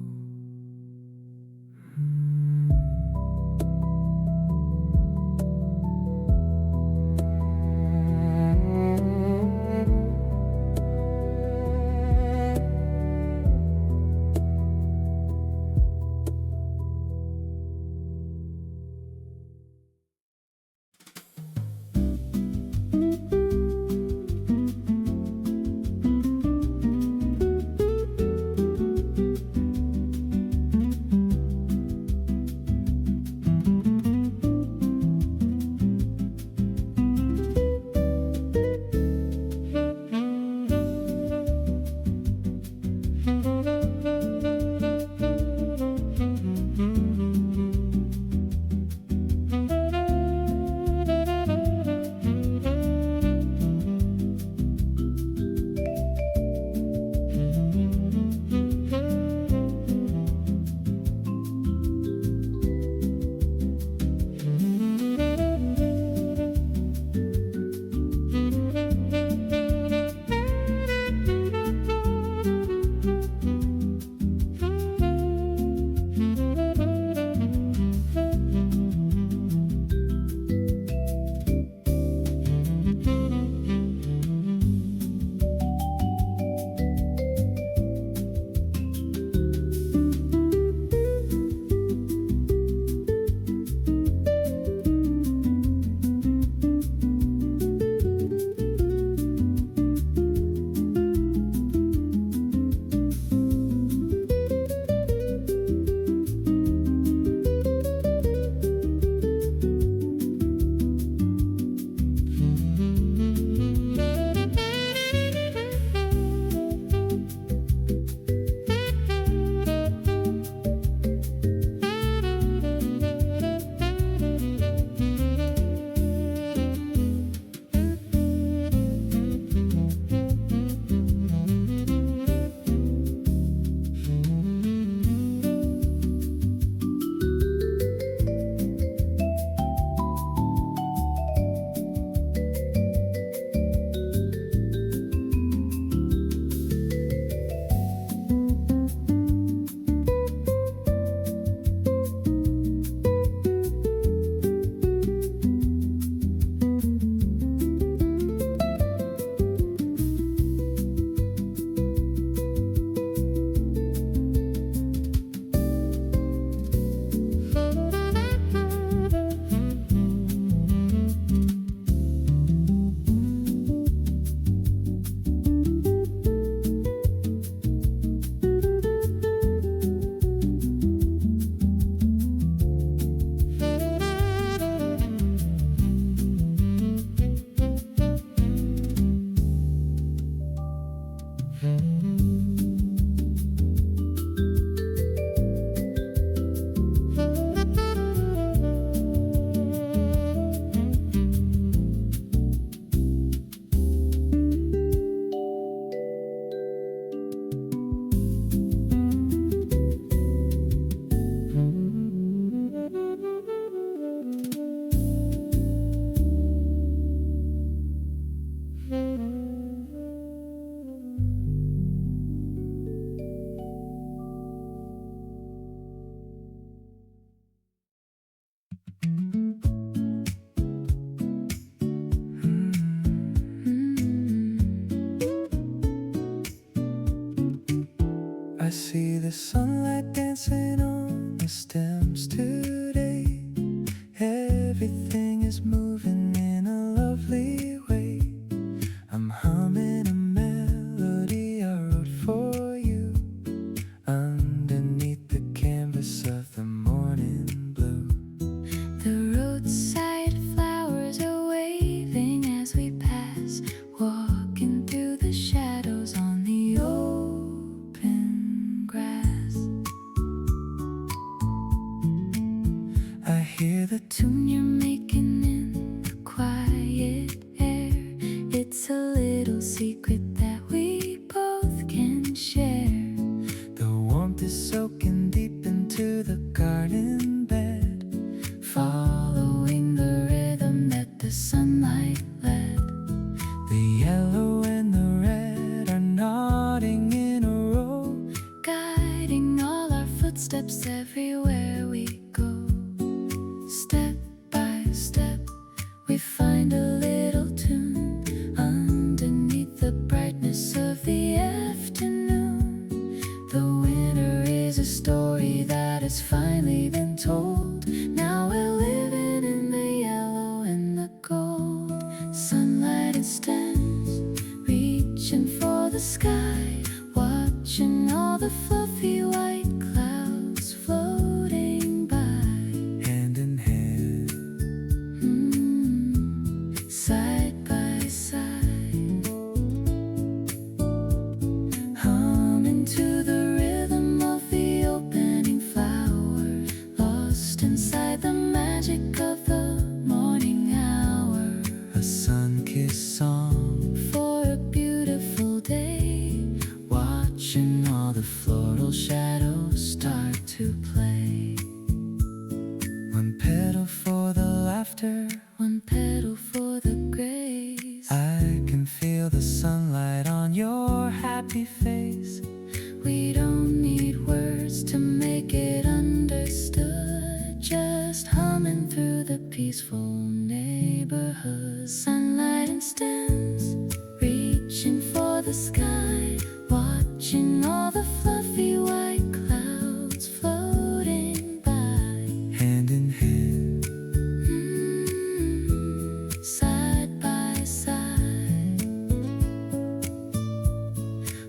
everything is moving in a lovely way. I'm humming a melody I wrote for you underneath the canvas of the morning blue. The roadside flowers are waving as we pass, walking through the shadows on the open grass. I hear the Tune you're making in the quiet air. It's a little secret that we both can share. The warmth is soaking deep into the garden bed, Following the rhythm that the sunlight led. the yellow and the red are nodding in a row. Guiding all our footsteps everywhere we go. Step by step, we find a little tune underneath the brightness of the afternoon. The winter is a story that has finally been told. Now we're living in the yellow and the gold. Sunlight and stems, reaching for the sky, watching all the fluffy white clouds floating by. Hand in hand, Side by side, humming to the rhythm of the opening flower, lost inside the magic of the morning hour. a sun-kissed song, For a beautiful day, watching all the floral shadows start to play. One petal for the laughter, one petal for the grace. I can feel the sunlight on your happy face. We don't need words to make it understood. Just humming through the peaceful neighborhood. Sunlight and stems, reaching for the sky, watching all the fluffy white clouds floating by. Hand in hand, Side by side,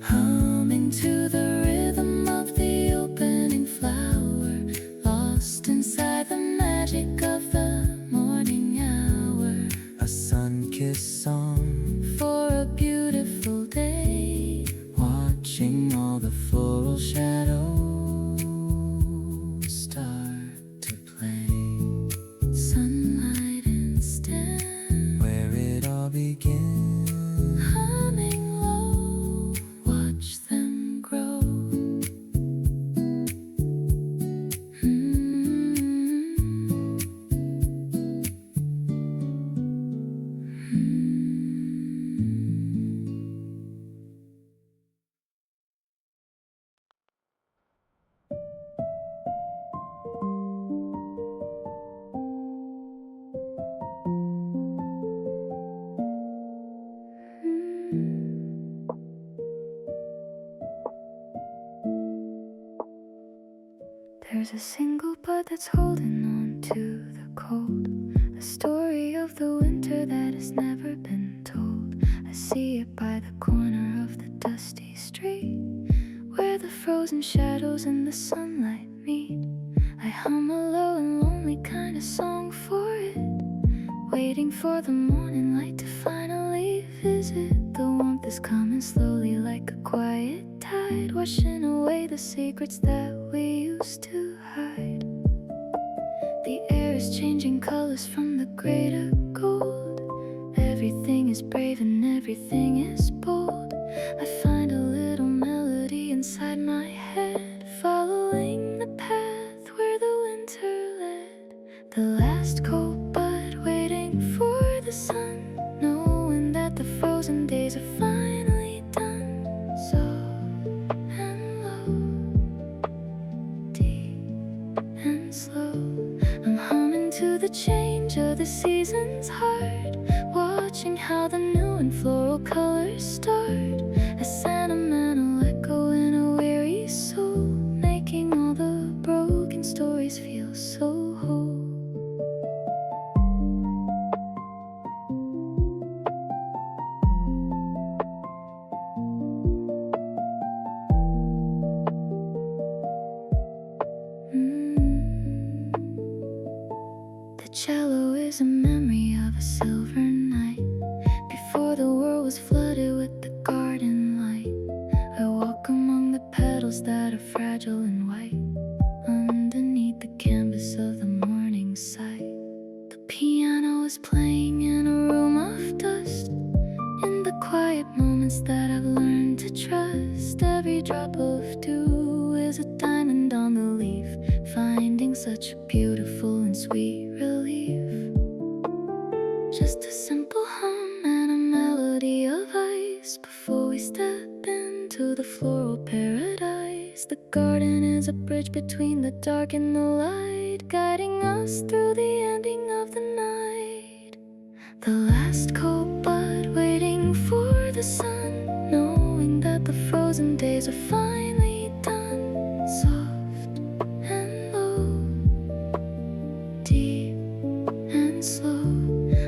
humming to the rhythm of the opening flower, lost inside the magic of the morning hour. a sun-kissed song, For a beautiful day, watching all the floral shadows start to play. sunlight and stem, Where it all begins, humming low, watch them grow. There's a single bud that's holding on to the cold, a story of the winter that has never been told. I see it by the corner of the dusty street, where the frozen shadows and the sunlight meet. I hum a low and lonely kind of song for it, waiting for the morning light to finally visit. The warmth is coming slowly like a quiet tide, washing away the secrets that we used to hide. The air is changing colors from the gray to gold. Everything is brave and everything is bold. I find a little melody inside my head, following the path where the winter led. The last cold bud waiting for the sun, knowing that the frozen days are finally done. Soft and low, deep and slow, I'm humming to the change of the season's heart, watching how the new and floral colors start. A sentimental echo in a weary soul, making all the broken stories feel so whole. cello is a memory of a silver night before the world was flooded with the garden light. I walk among the petals that are fragile and white underneath the canvas of the morning sight. The piano is playing in a room of dust. In the quiet moments that I've learned to trust, every drop of dew is a diamond on the leaf, finding such a beautiful and sweet relief. Just a simple hum and a melody of ice before we step into the floral paradise. The garden is a bridge between the dark and the light, guiding us through the ending of the night. The last cold bud waiting for the sun, knowing that the frozen days are finally done. Soft and low, deep and slow,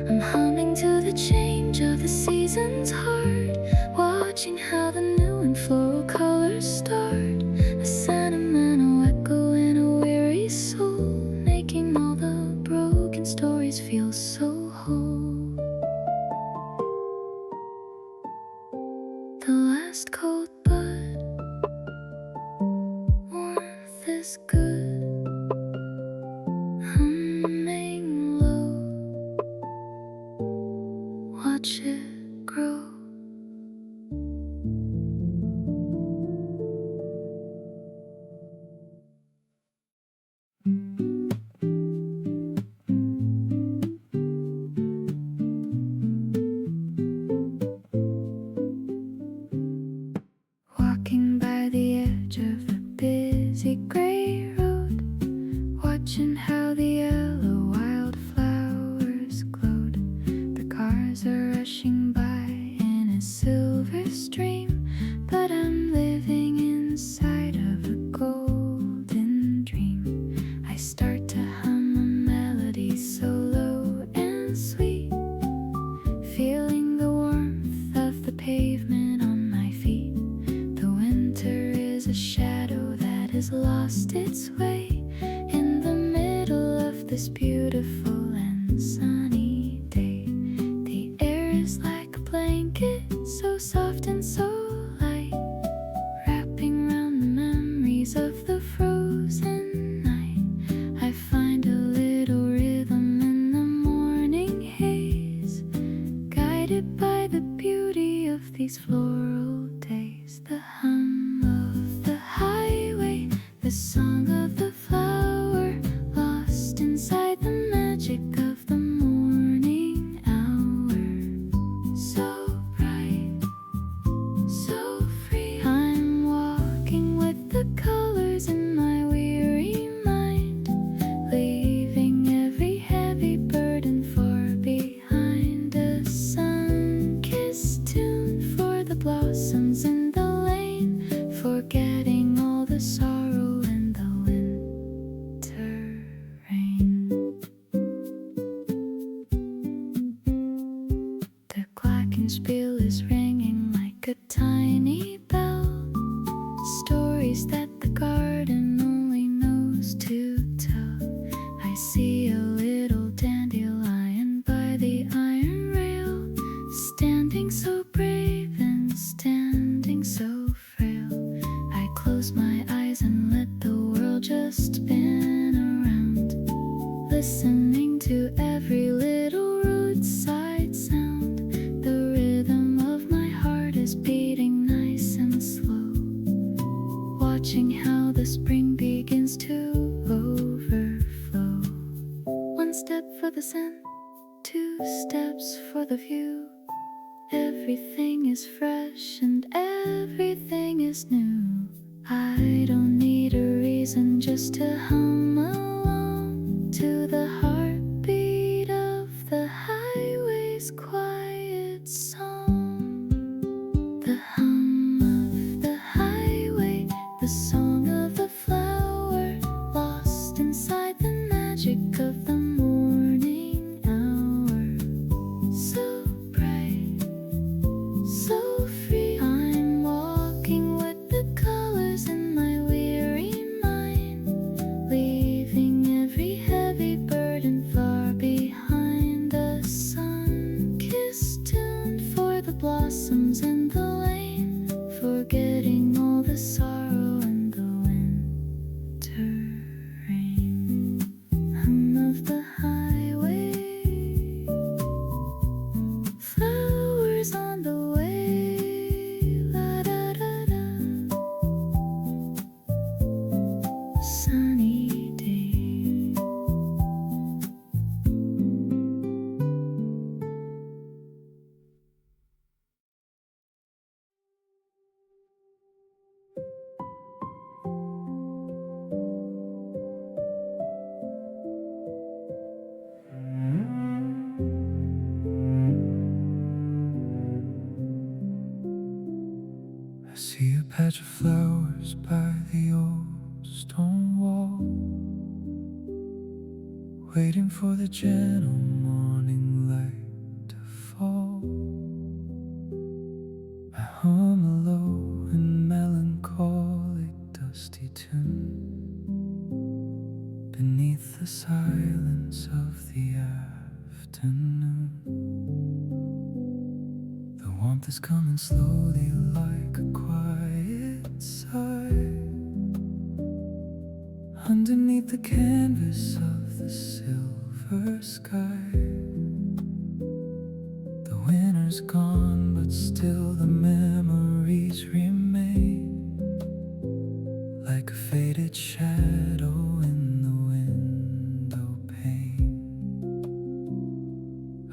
I'm humming to the change of the season's heart, watching how the new and floral colors start. A sentimental echo in a weary soul, making all the broken stories feel so whole. The last cold bud, warmth is good, humming low, watch it grow. Walking by the edge of a busy gray road, watching how the yellow wildflowers glowed. The cars are rushing by in a silver stream, but I'm living inside of a golden dream. I start to hum a melody so low and sweet, feeling the warmth of the pavement on my feet. The winter is a shadow that has lost its way in the middle of this beautiful and sunny day. The air is like a blanket, so soft and so light, wrapping around the memories of the frozen night. I find a little rhythm in the morning haze, guided by the beauty of these floral days. The hum of the highway, the song of the flower, lost inside the magic of the morning hour. So bright, so free, I'm walking with the colors in my weary mind, leaving every heavy burden far behind. A sun-kissed tune for the blossoms in the lane, forgetting all the sorrow and the winter rain. The glockenspiel is ringing like a tiny bell, stories that the garden only knows to tell. I see a little dandelion by the iron rail, standing so brave and standing so frail. I close my eyes and let the world just spin around, listening to every little roadside sound. The rhythm of my heart is beating nice and slow, watching how the spring begins to overflow. One step for the scent, 2 steps for the view. Everything is fresh and everything is new. I don't need a reason just to hum along to the heartbeat of the highway's quiet song. The hum of the highway, the song of the flower, lost inside the magic of the morning hour. So bright, so free, I'm walking with the colors in my weary mind, leaving every heavy burden patch of flowers by the old stone wall, waiting for the gentle morning light to fall. I hum a low and melancholic dusty tune beneath the silence of the afternoon. The warmth is coming slowly like a quiet sigh underneath the canvas of the silver sky. The winter's gone, but still the memories remain like a faded shadow in the window pane.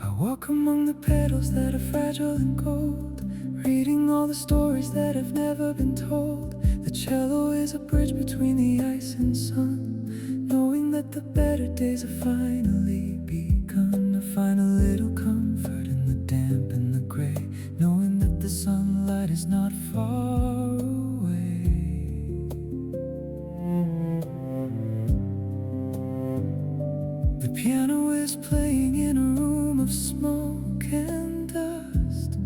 I walk among the petals that are fragile and gold, reading all the stories that have never been told. The cello is a bridge between the ice and sun, knowing that the better days have finally begun. I find a little comfort in the damp and the gray, knowing that the sunlight is not far away. The piano is playing in a room of smoke and dust.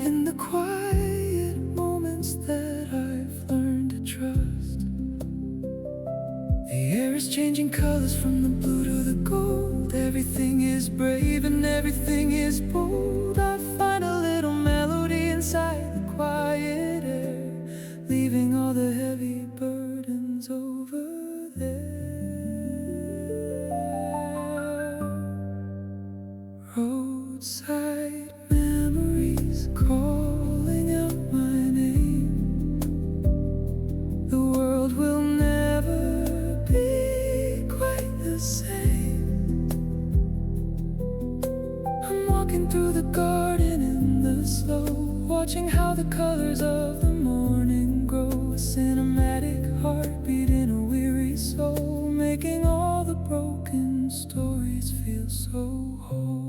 In the quiet moments that I've learned to trust, the air is changing colors from the blue to the gold. Everything is brave and everything is bold. I find a little melody inside the quiet air, leaving all the heavy burdens over there. Roadside memories calling out my name. The world will never be quite the same. I'm walking through the garden in the slow, watching how the colors of the morning grow. A cinematic heartbeat in a weary soul, making all the broken stories feel so whole.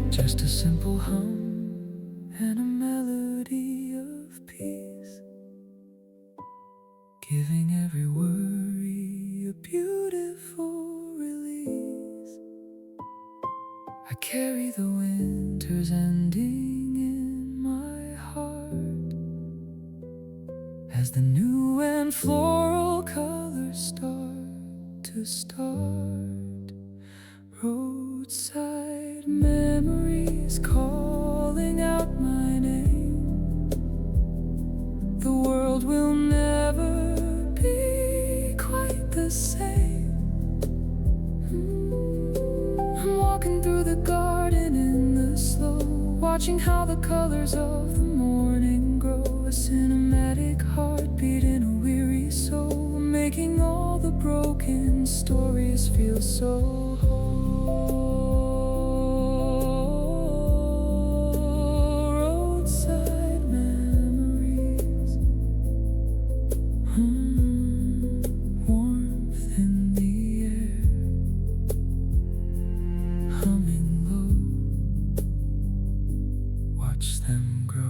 Just a simple hum and a melody of peace, giving every worry a beautiful release. I carry the winter's ending in my heart as the new and floral colors start to start. Roadside memories calling out my name. The world will never be quite the same. I'm walking through the garden in the slow, watching how the colors of the morning grow. A cinematic heartbeat in a weary soul, making all the broken stories feel so whole. Roadside memories, warmth in the air, humming low, watch them grow.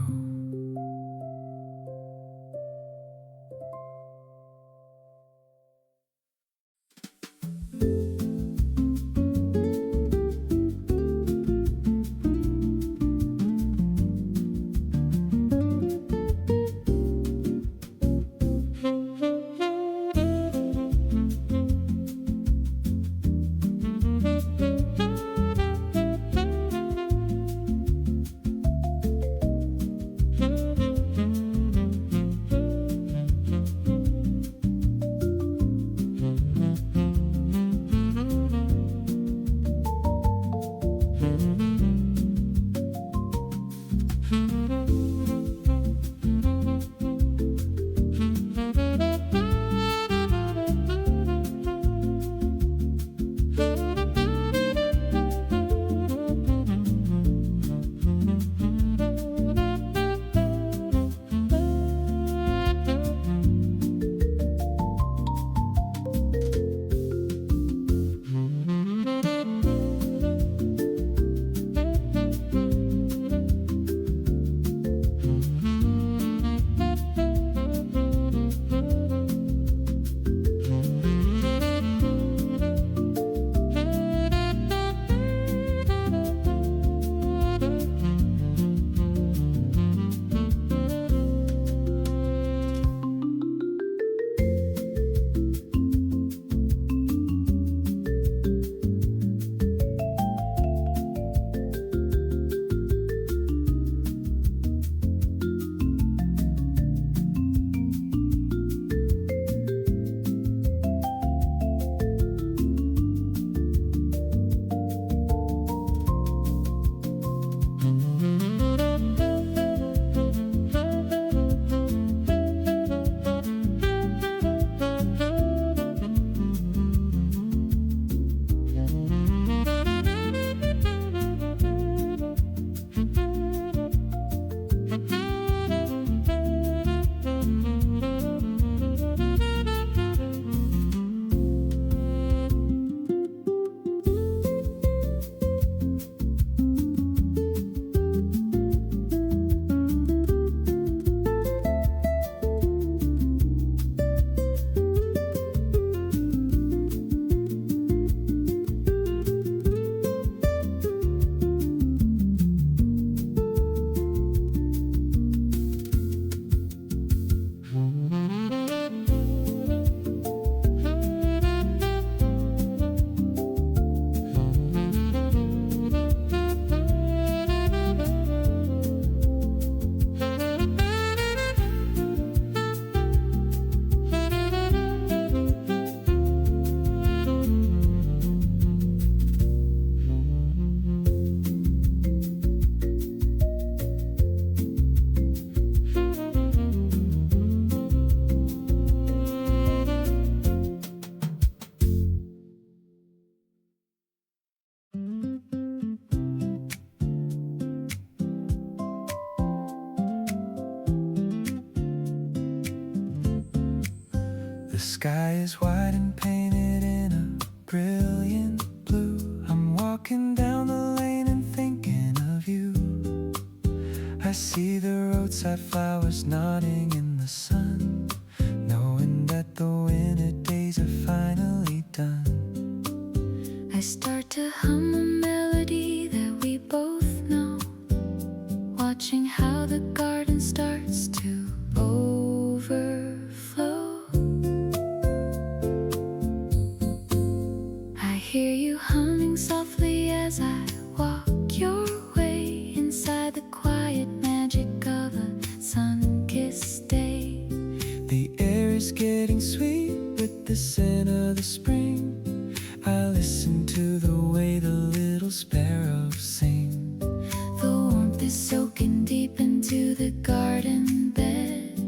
sky is white and painted in a brilliant blue. I'm walking down the lane and thinking of you. I see the roadside flowers nodding in the sun, knowing that the winter days are finally done. I start to hum a melody that we both know, watching how the garden starts to overflow. I hear you humming softly as I walk your way, inside the quiet magic of a sun-kissed day. The air is getting sweet with the scent of the spring. I listen to the way the little sparrows sing. The warmth is soaking deep into the garden bed,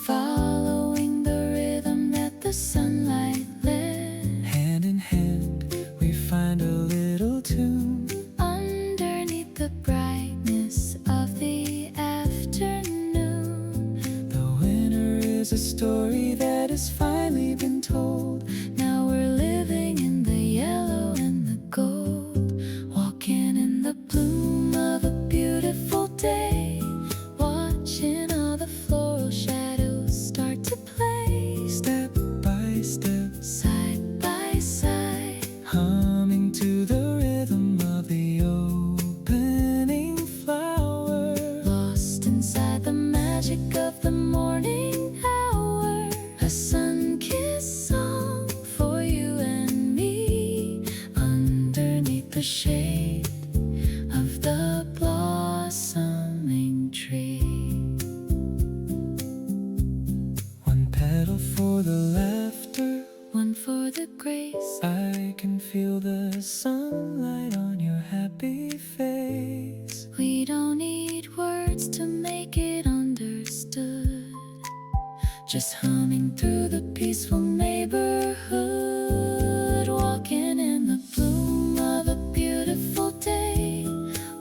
following the rhythm that the sunlight led. Hand in hand, we find a little tune Underneath the brightness of the afternoon. The winter is a story that has finally been told. Now we're living in the yellow and the gold, walking in the bloom of a beautiful day, watching all the floral shadows start to play. Step by step, Side by side, humming to the rhythm of the opening flower. lost inside the magic of the morning hour. A sun-kissed song for you and me, underneath the shade of the blossoming tree. One petal for the laughter, One for the grace, I can feel the sunlight on your happy face. we don't need words to make it understood. Just humming through the peaceful neighborhood, walking in the bloom of a beautiful day,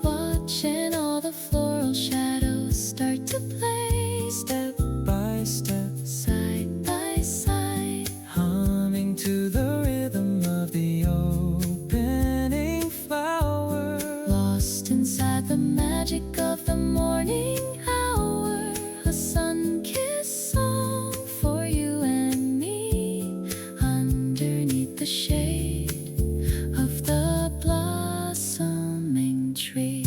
watching all the floral shadows start to play. Step by step, Side by side, humming to the rhythm of the opening flower. lost inside the magic of the morning hour. A sun-kissed song for you and me, underneath the shade of the blossoming tree.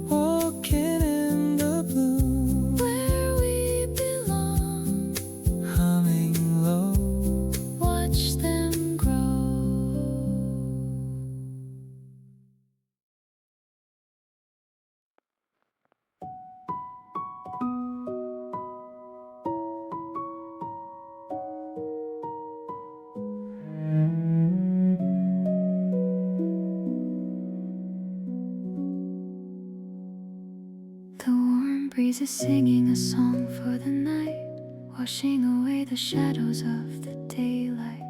Walking in the bloom, Where we belong, humming low. watch them grow. The warm breeze is singing a song for the night, washing away the shadows of the daylight.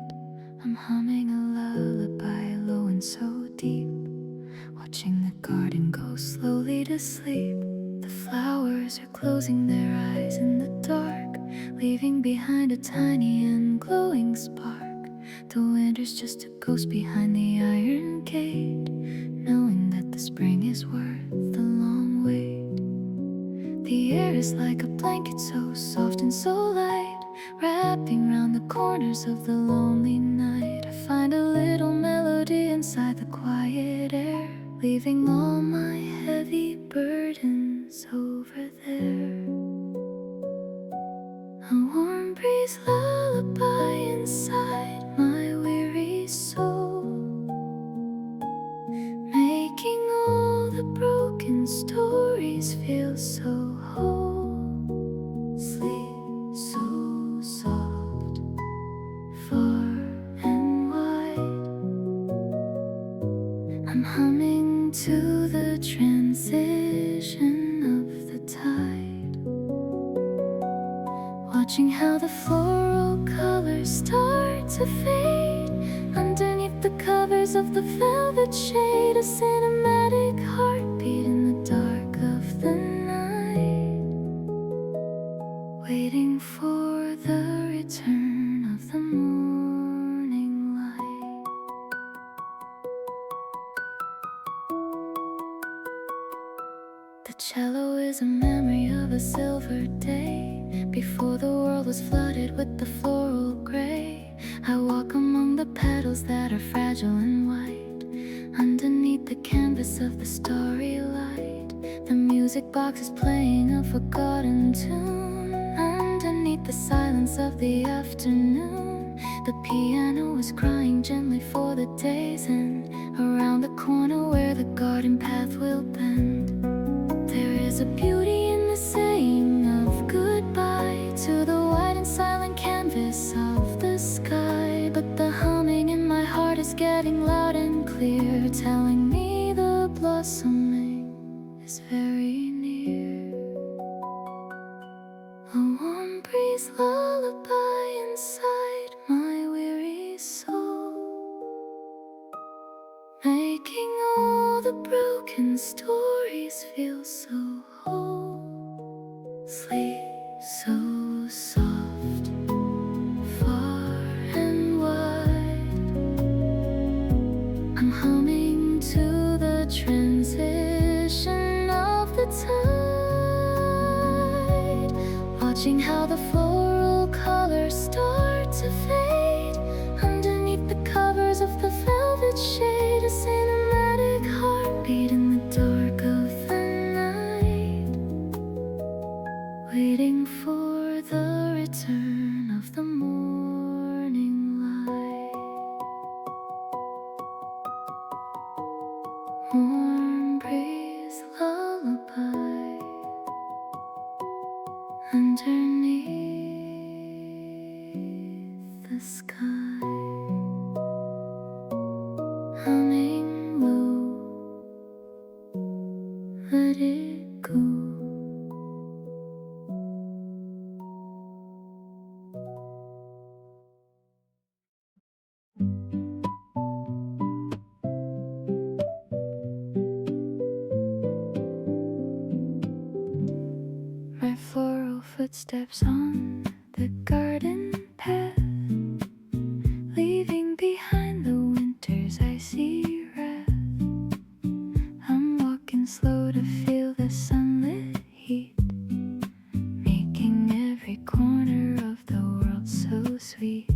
I'm humming a lullaby low and so deep, watching the garden go slowly to sleep. The flowers are closing their eyes in the dark, leaving behind a tiny and glowing spark. The winter's just a ghost behind the iron gate, knowing that the spring is worth the long wait. The air is like a blanket so soft and so light, wrapping round the corners of the lonely night. I find a little melody inside the quiet air, leaving all my heavy burdens over there. A warm breeze lullaby inside my weary soul, making all the broken stories feel so whole. Sleep so soft, far and wide. I'm humming to the transition of the tide, watching how the floral colors start to fade underneath the covers of the velvet shade. A cinematic heartbeat in the dark of the night, waiting for the a memory of a silver day before the world was flooded with the floral gray. I walk among the petals that are fragile and white, underneath the canvas of the starry light. The music box is playing a forgotten tune, underneath the silence of the afternoon. The piano is crying gently for the day's end, around the corner where the garden path will bend. There is a beauty in the saying of goodbye to the white and silent canvas of the sky. But the humming in my heart is getting loud and clear, telling me the blossoming is very near. A warm breeze lullaby inside my weary soul, making all the broken stories feel so whole. Sleep so soft, far and wide. I'm humming to the transition of the tide, watching how the floral colors start to fade underneath the covers of the velvet shade. A cinematic heartbeat in the dark of the night, waiting for the return of the morning light. Warm breeze lullaby underneath the sky, humming low, let it go. My floral footsteps on the garden path, leaving behind the winter's icy wrath. I'm walking slow to feel the sunlit heat, making every corner of the world so sweet.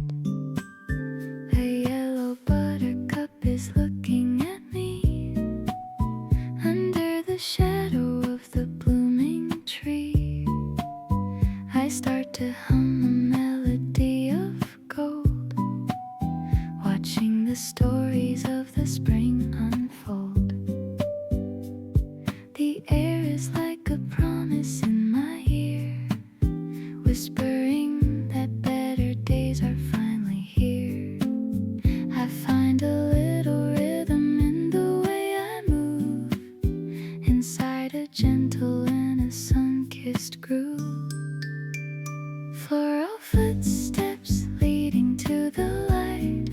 A yellow buttercup is looking at me under the shadow of the blooming tree. I start to hum a melody of gold, watching the stories of the spring unfold. The air is like a promise in my ear, whispering that better days are finally here. I find a little rhythm in the way I move, inside a gentle and a sun-kissed groove. Floral footsteps leading to the light,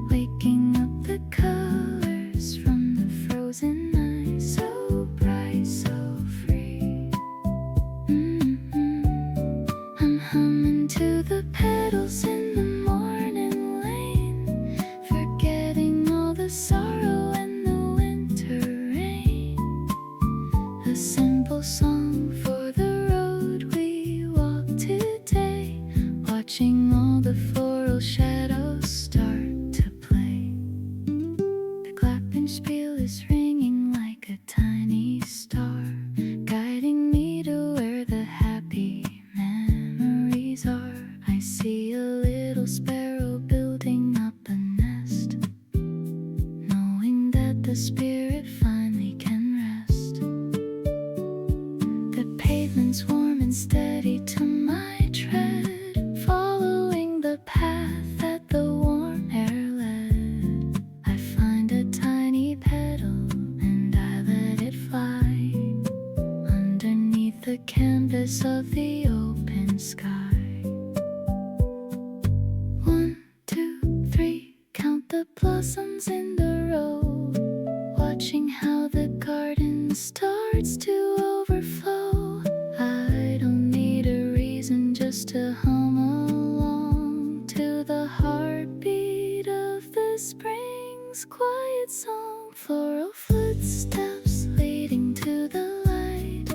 waking up the colors from the frozen night. So bright, so free. I'm humming to the petals in the morning lane, forgetting all the sorrow and the winter rain. A simple song for the road we walk today, watching all the floral shadows start to play. The glockenspiel is ringing like a tiny star, guiding me to where the happy memories are. I see a little sparrow building up a nest, knowing that the spirit finally can rest. The pavement's warm and steady to my tread, following the path that the warm air led. I find a tiny petal and I let it fly underneath the canvas of the open sky. 1, 2, 3, count the blossoms in the row, watching how the garden starts to overflow. I don't need a reason, just to hum along to the heartbeat of the spring's quiet song. Floral footsteps leading to the light,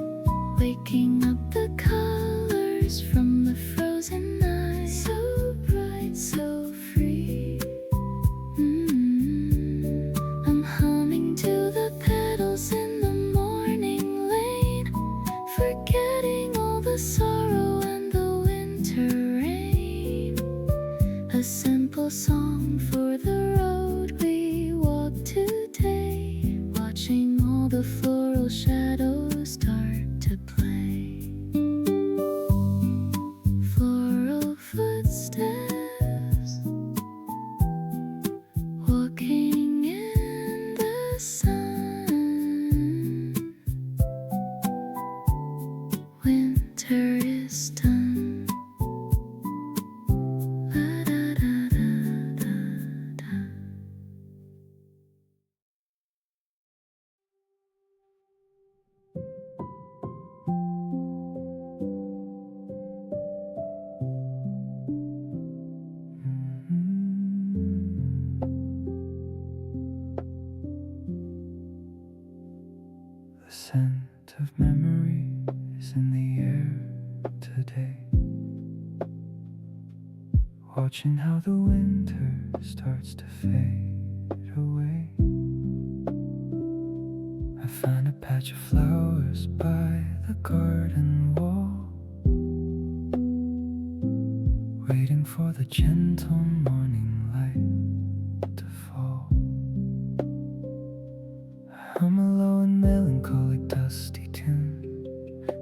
A simple song for the road we walk today, watching all the floral shadows start to play. Floral footsteps walking in the sun. Winter is done. The scent of memory is in the air today. Watching how the winter starts to fade away. I found a patch of flowers by the garden wall, waiting for the gentle morning light to fall. I'm a low and melancholic dusty tune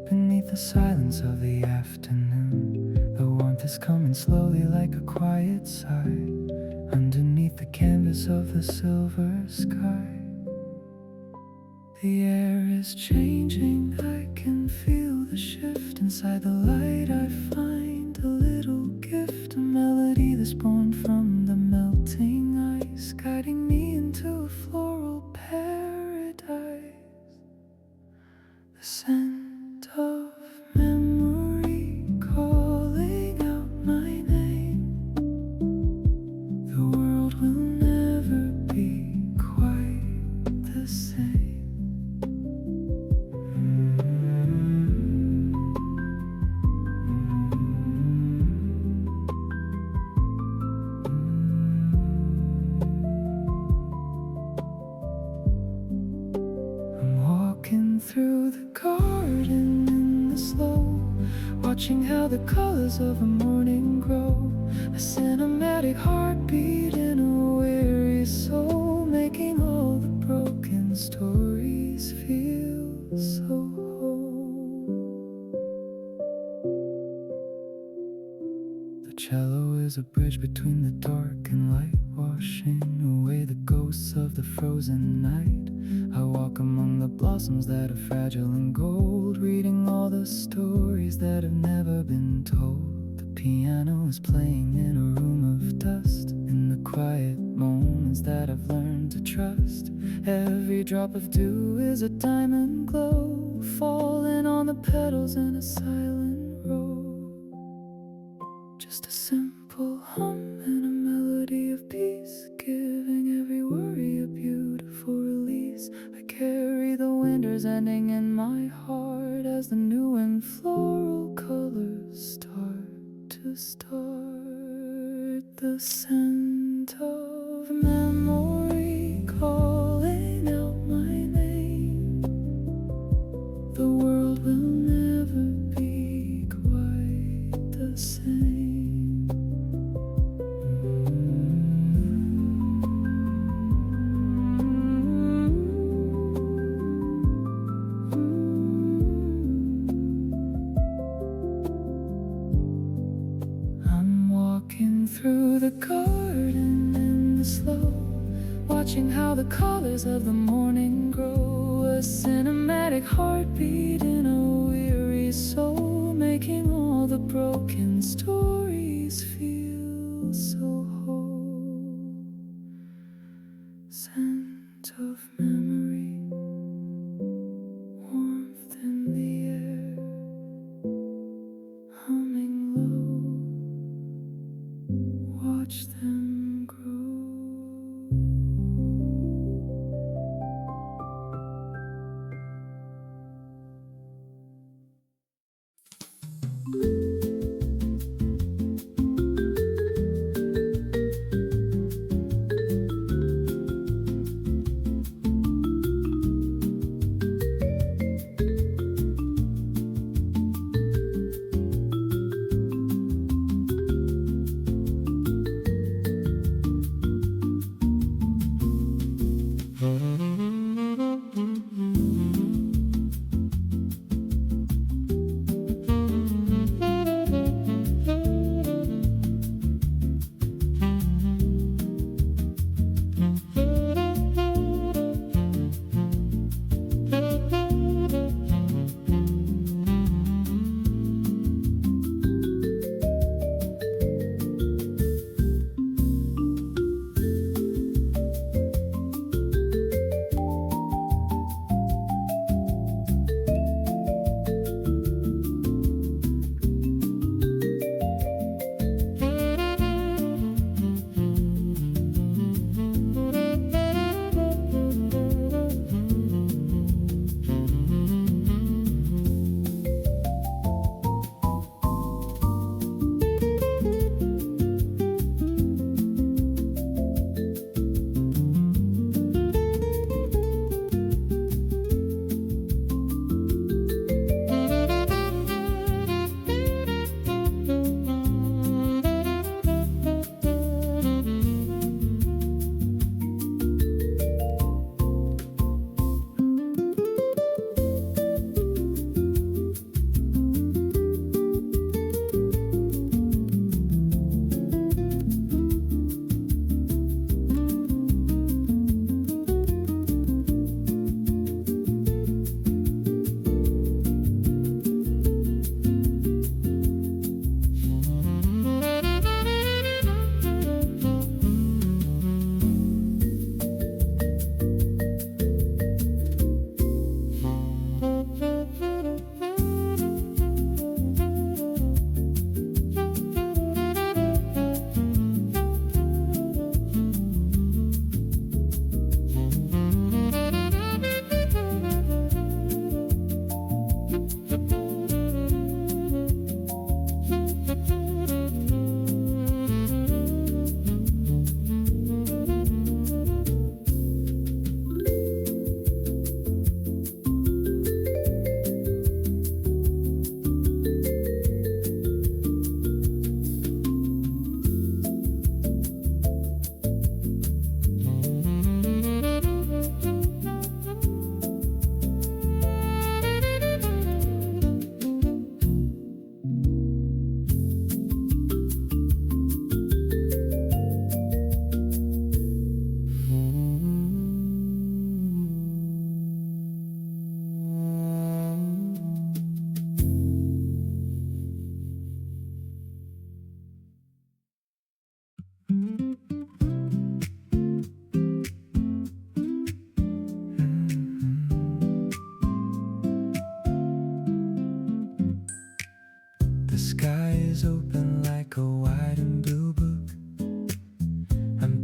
beneath the silence of the afternoon. The warmth is coming slowly like a quiet sigh underneath the canvas of the silver sky. The air is changing, I can feel the shift. Inside the light I find a little gift, a melody that's born from the melting ice, guiding me into a floral paradise. The scent of memory calling out my name. The world will never be quite the same. Through the garden in the slow, watching how the colors of the morning grow. A cinematic heartbeat in a weary soul, making all the broken stories feel so whole. The cello is a bridge between the dark and light, washing away the ghosts of the frozen night. I walk among the blossoms that are fragile and gold, reading all the stories that have never been told. The piano is playing in a room of dust, in the quiet moments that I've learned to trust. Every drop of dew is a diamond glow, falling on the petals in a silent row. Just a simple hum and a melody of peace, giving every worry a beautiful release. I carry the winter's ending in my heart as the new and floral colors start to start. The scent of memory calling out my name. The world will never be quite the same. Through the garden in the slow, watching how the colors of the morning grow. A cinematic heartbeat in a weary soul, making all the broken stories feel so whole. Scent of memory, warmth in the air, humming low. Watch them grow.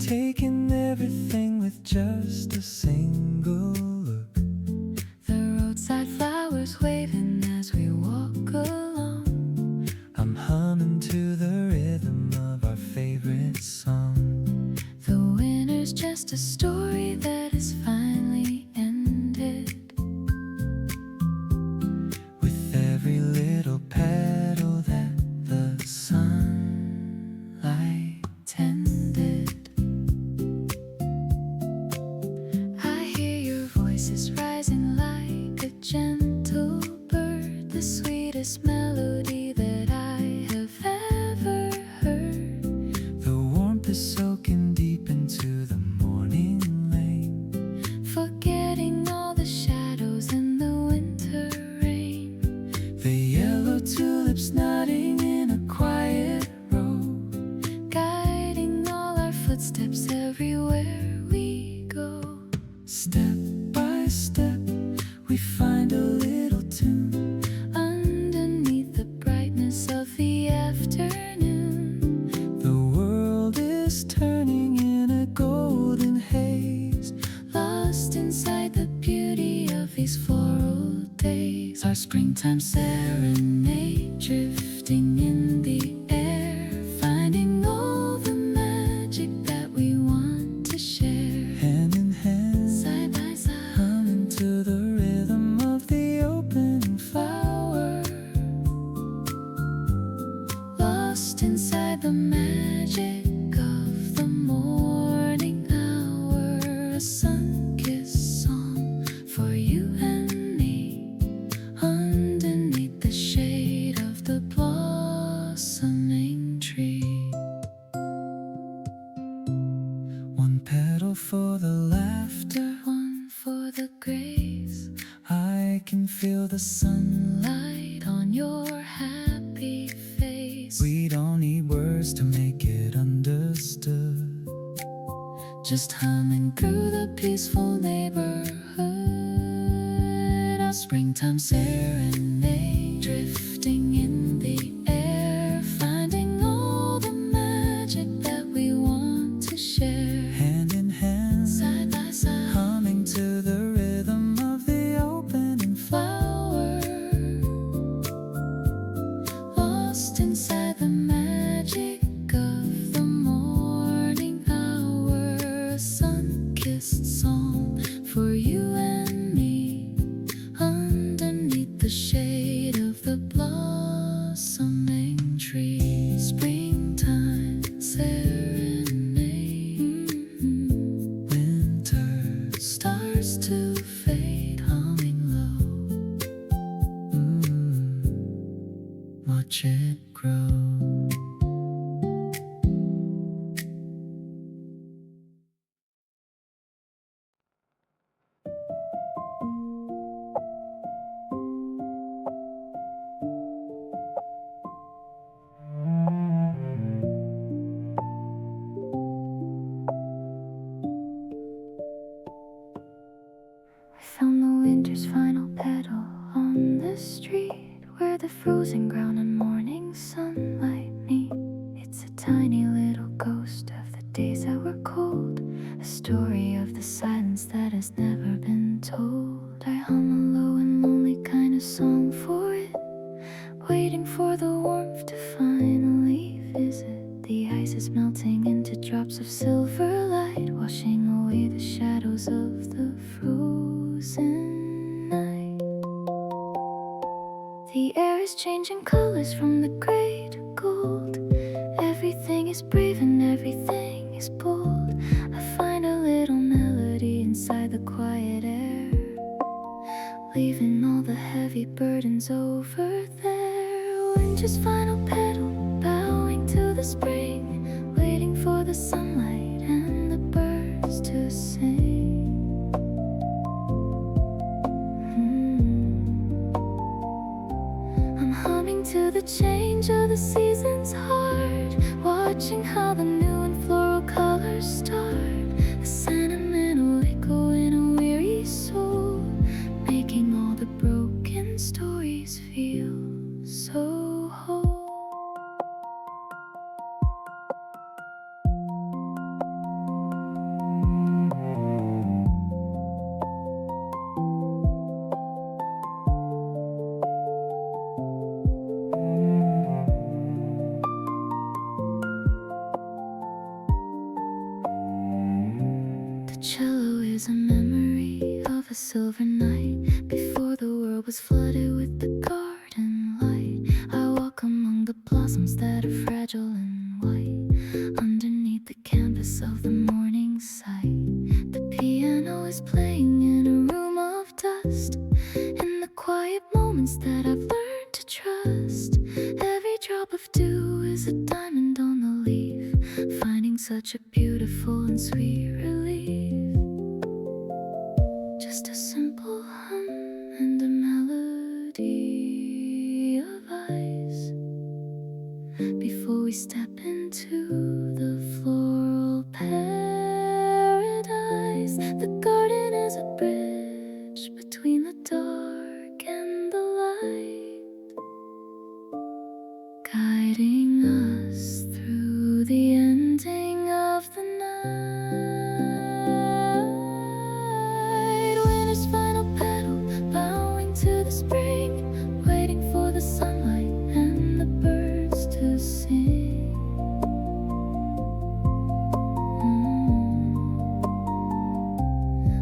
taking everything with just a single look. The roadside flowers waving as we walk along. I'm humming to the rhythm of our favorite song. The winter's just a story that is finally ended. With every little petal that the sunlight tended. I hear your voices rising like a gentle bird, the sweetest melody that I have ever heard. The warmth is soaking deep into the morning lane. Forgetting all the shadows and the winter rain. The yellow tulips nodding in a quiet row. Guiding all our footsteps everywhere we go. Step by step, we find a little tune. Underneath the brightness of the afternoon. The world is turning in a golden haze. Lost inside the beauty of these floral days. Our springtime Serenade drifting in the air. Finding all the magic that we want to share. hand in hand, Side by side. humming to the rhythm of the opening flower. Lost inside the magic of the morning hour. A sun-kissed song for you and me. Underneath the shade of the blossoming tree. One petal for the laughter. One for the grace. I can feel the sunlight. Light on your happy face. We don't need words to make it understood. Just humming through the peaceful neighborhood. Our springtime serenade drifting in the air. Finding all the magic that we want to share. Hand in hand, Side by side. humming to the rhythm of the opening flower. Lost inside the magic of the morning hour. A sun-kissed song for you and me. Underneath the shade of the blossoming tree. Springtime serenade. winter. Stars to fade, humming low. Watch it grow. I found the winter's final petal on the street, where the frozen ground and morning sunlight meet. It's a tiny little ghost of the days that were cold, a story of the silence that has never been told. I hum a low and lonely kind of song for it, waiting for the warmth to finally visit. The ice is melting into drops of silver light, washing away the shadows of the frozen night. The air is changing colors from the gray to gold. Everything is brave and everything is bold. I find a little melody inside the quiet air, leaving all the heavy burdens over there. Winter's final petal, bowing to the spring, waiting for the sunlight and the birds to sing. I'm humming to the change of the season's heart, watching how the new and floral colors start. A sentimental echo in a weary soul, making all the broken stories feel so whole. cello is a memory of a silver night before the world was flooded with the garden light. I walk among the blossoms that are fragile and white underneath the canvas of the morning sight. The piano is playing in a room of dust. In the quiet moments that I've learned to trust, every drop of dew is a diamond on the leaf, finding such a beautiful and sweet relief. Just a simple hum and a melody of ice before we step into the floral paradise. The garden is a bridge between the dark and the light, guiding us through the ending of the night. Winter's final petal, bowing to the spring, waiting for the sunlight and the birds to sing.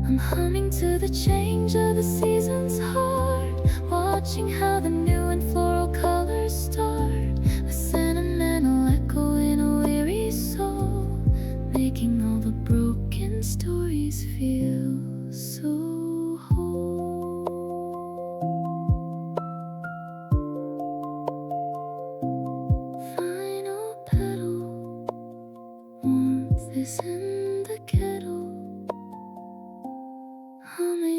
I'm humming to the change of the season's heart, watching how the new and floral colors start. A sentimental echo in a weary soul, making all the broken stories feel so whole. Final petal, warmth is in the kettle, humming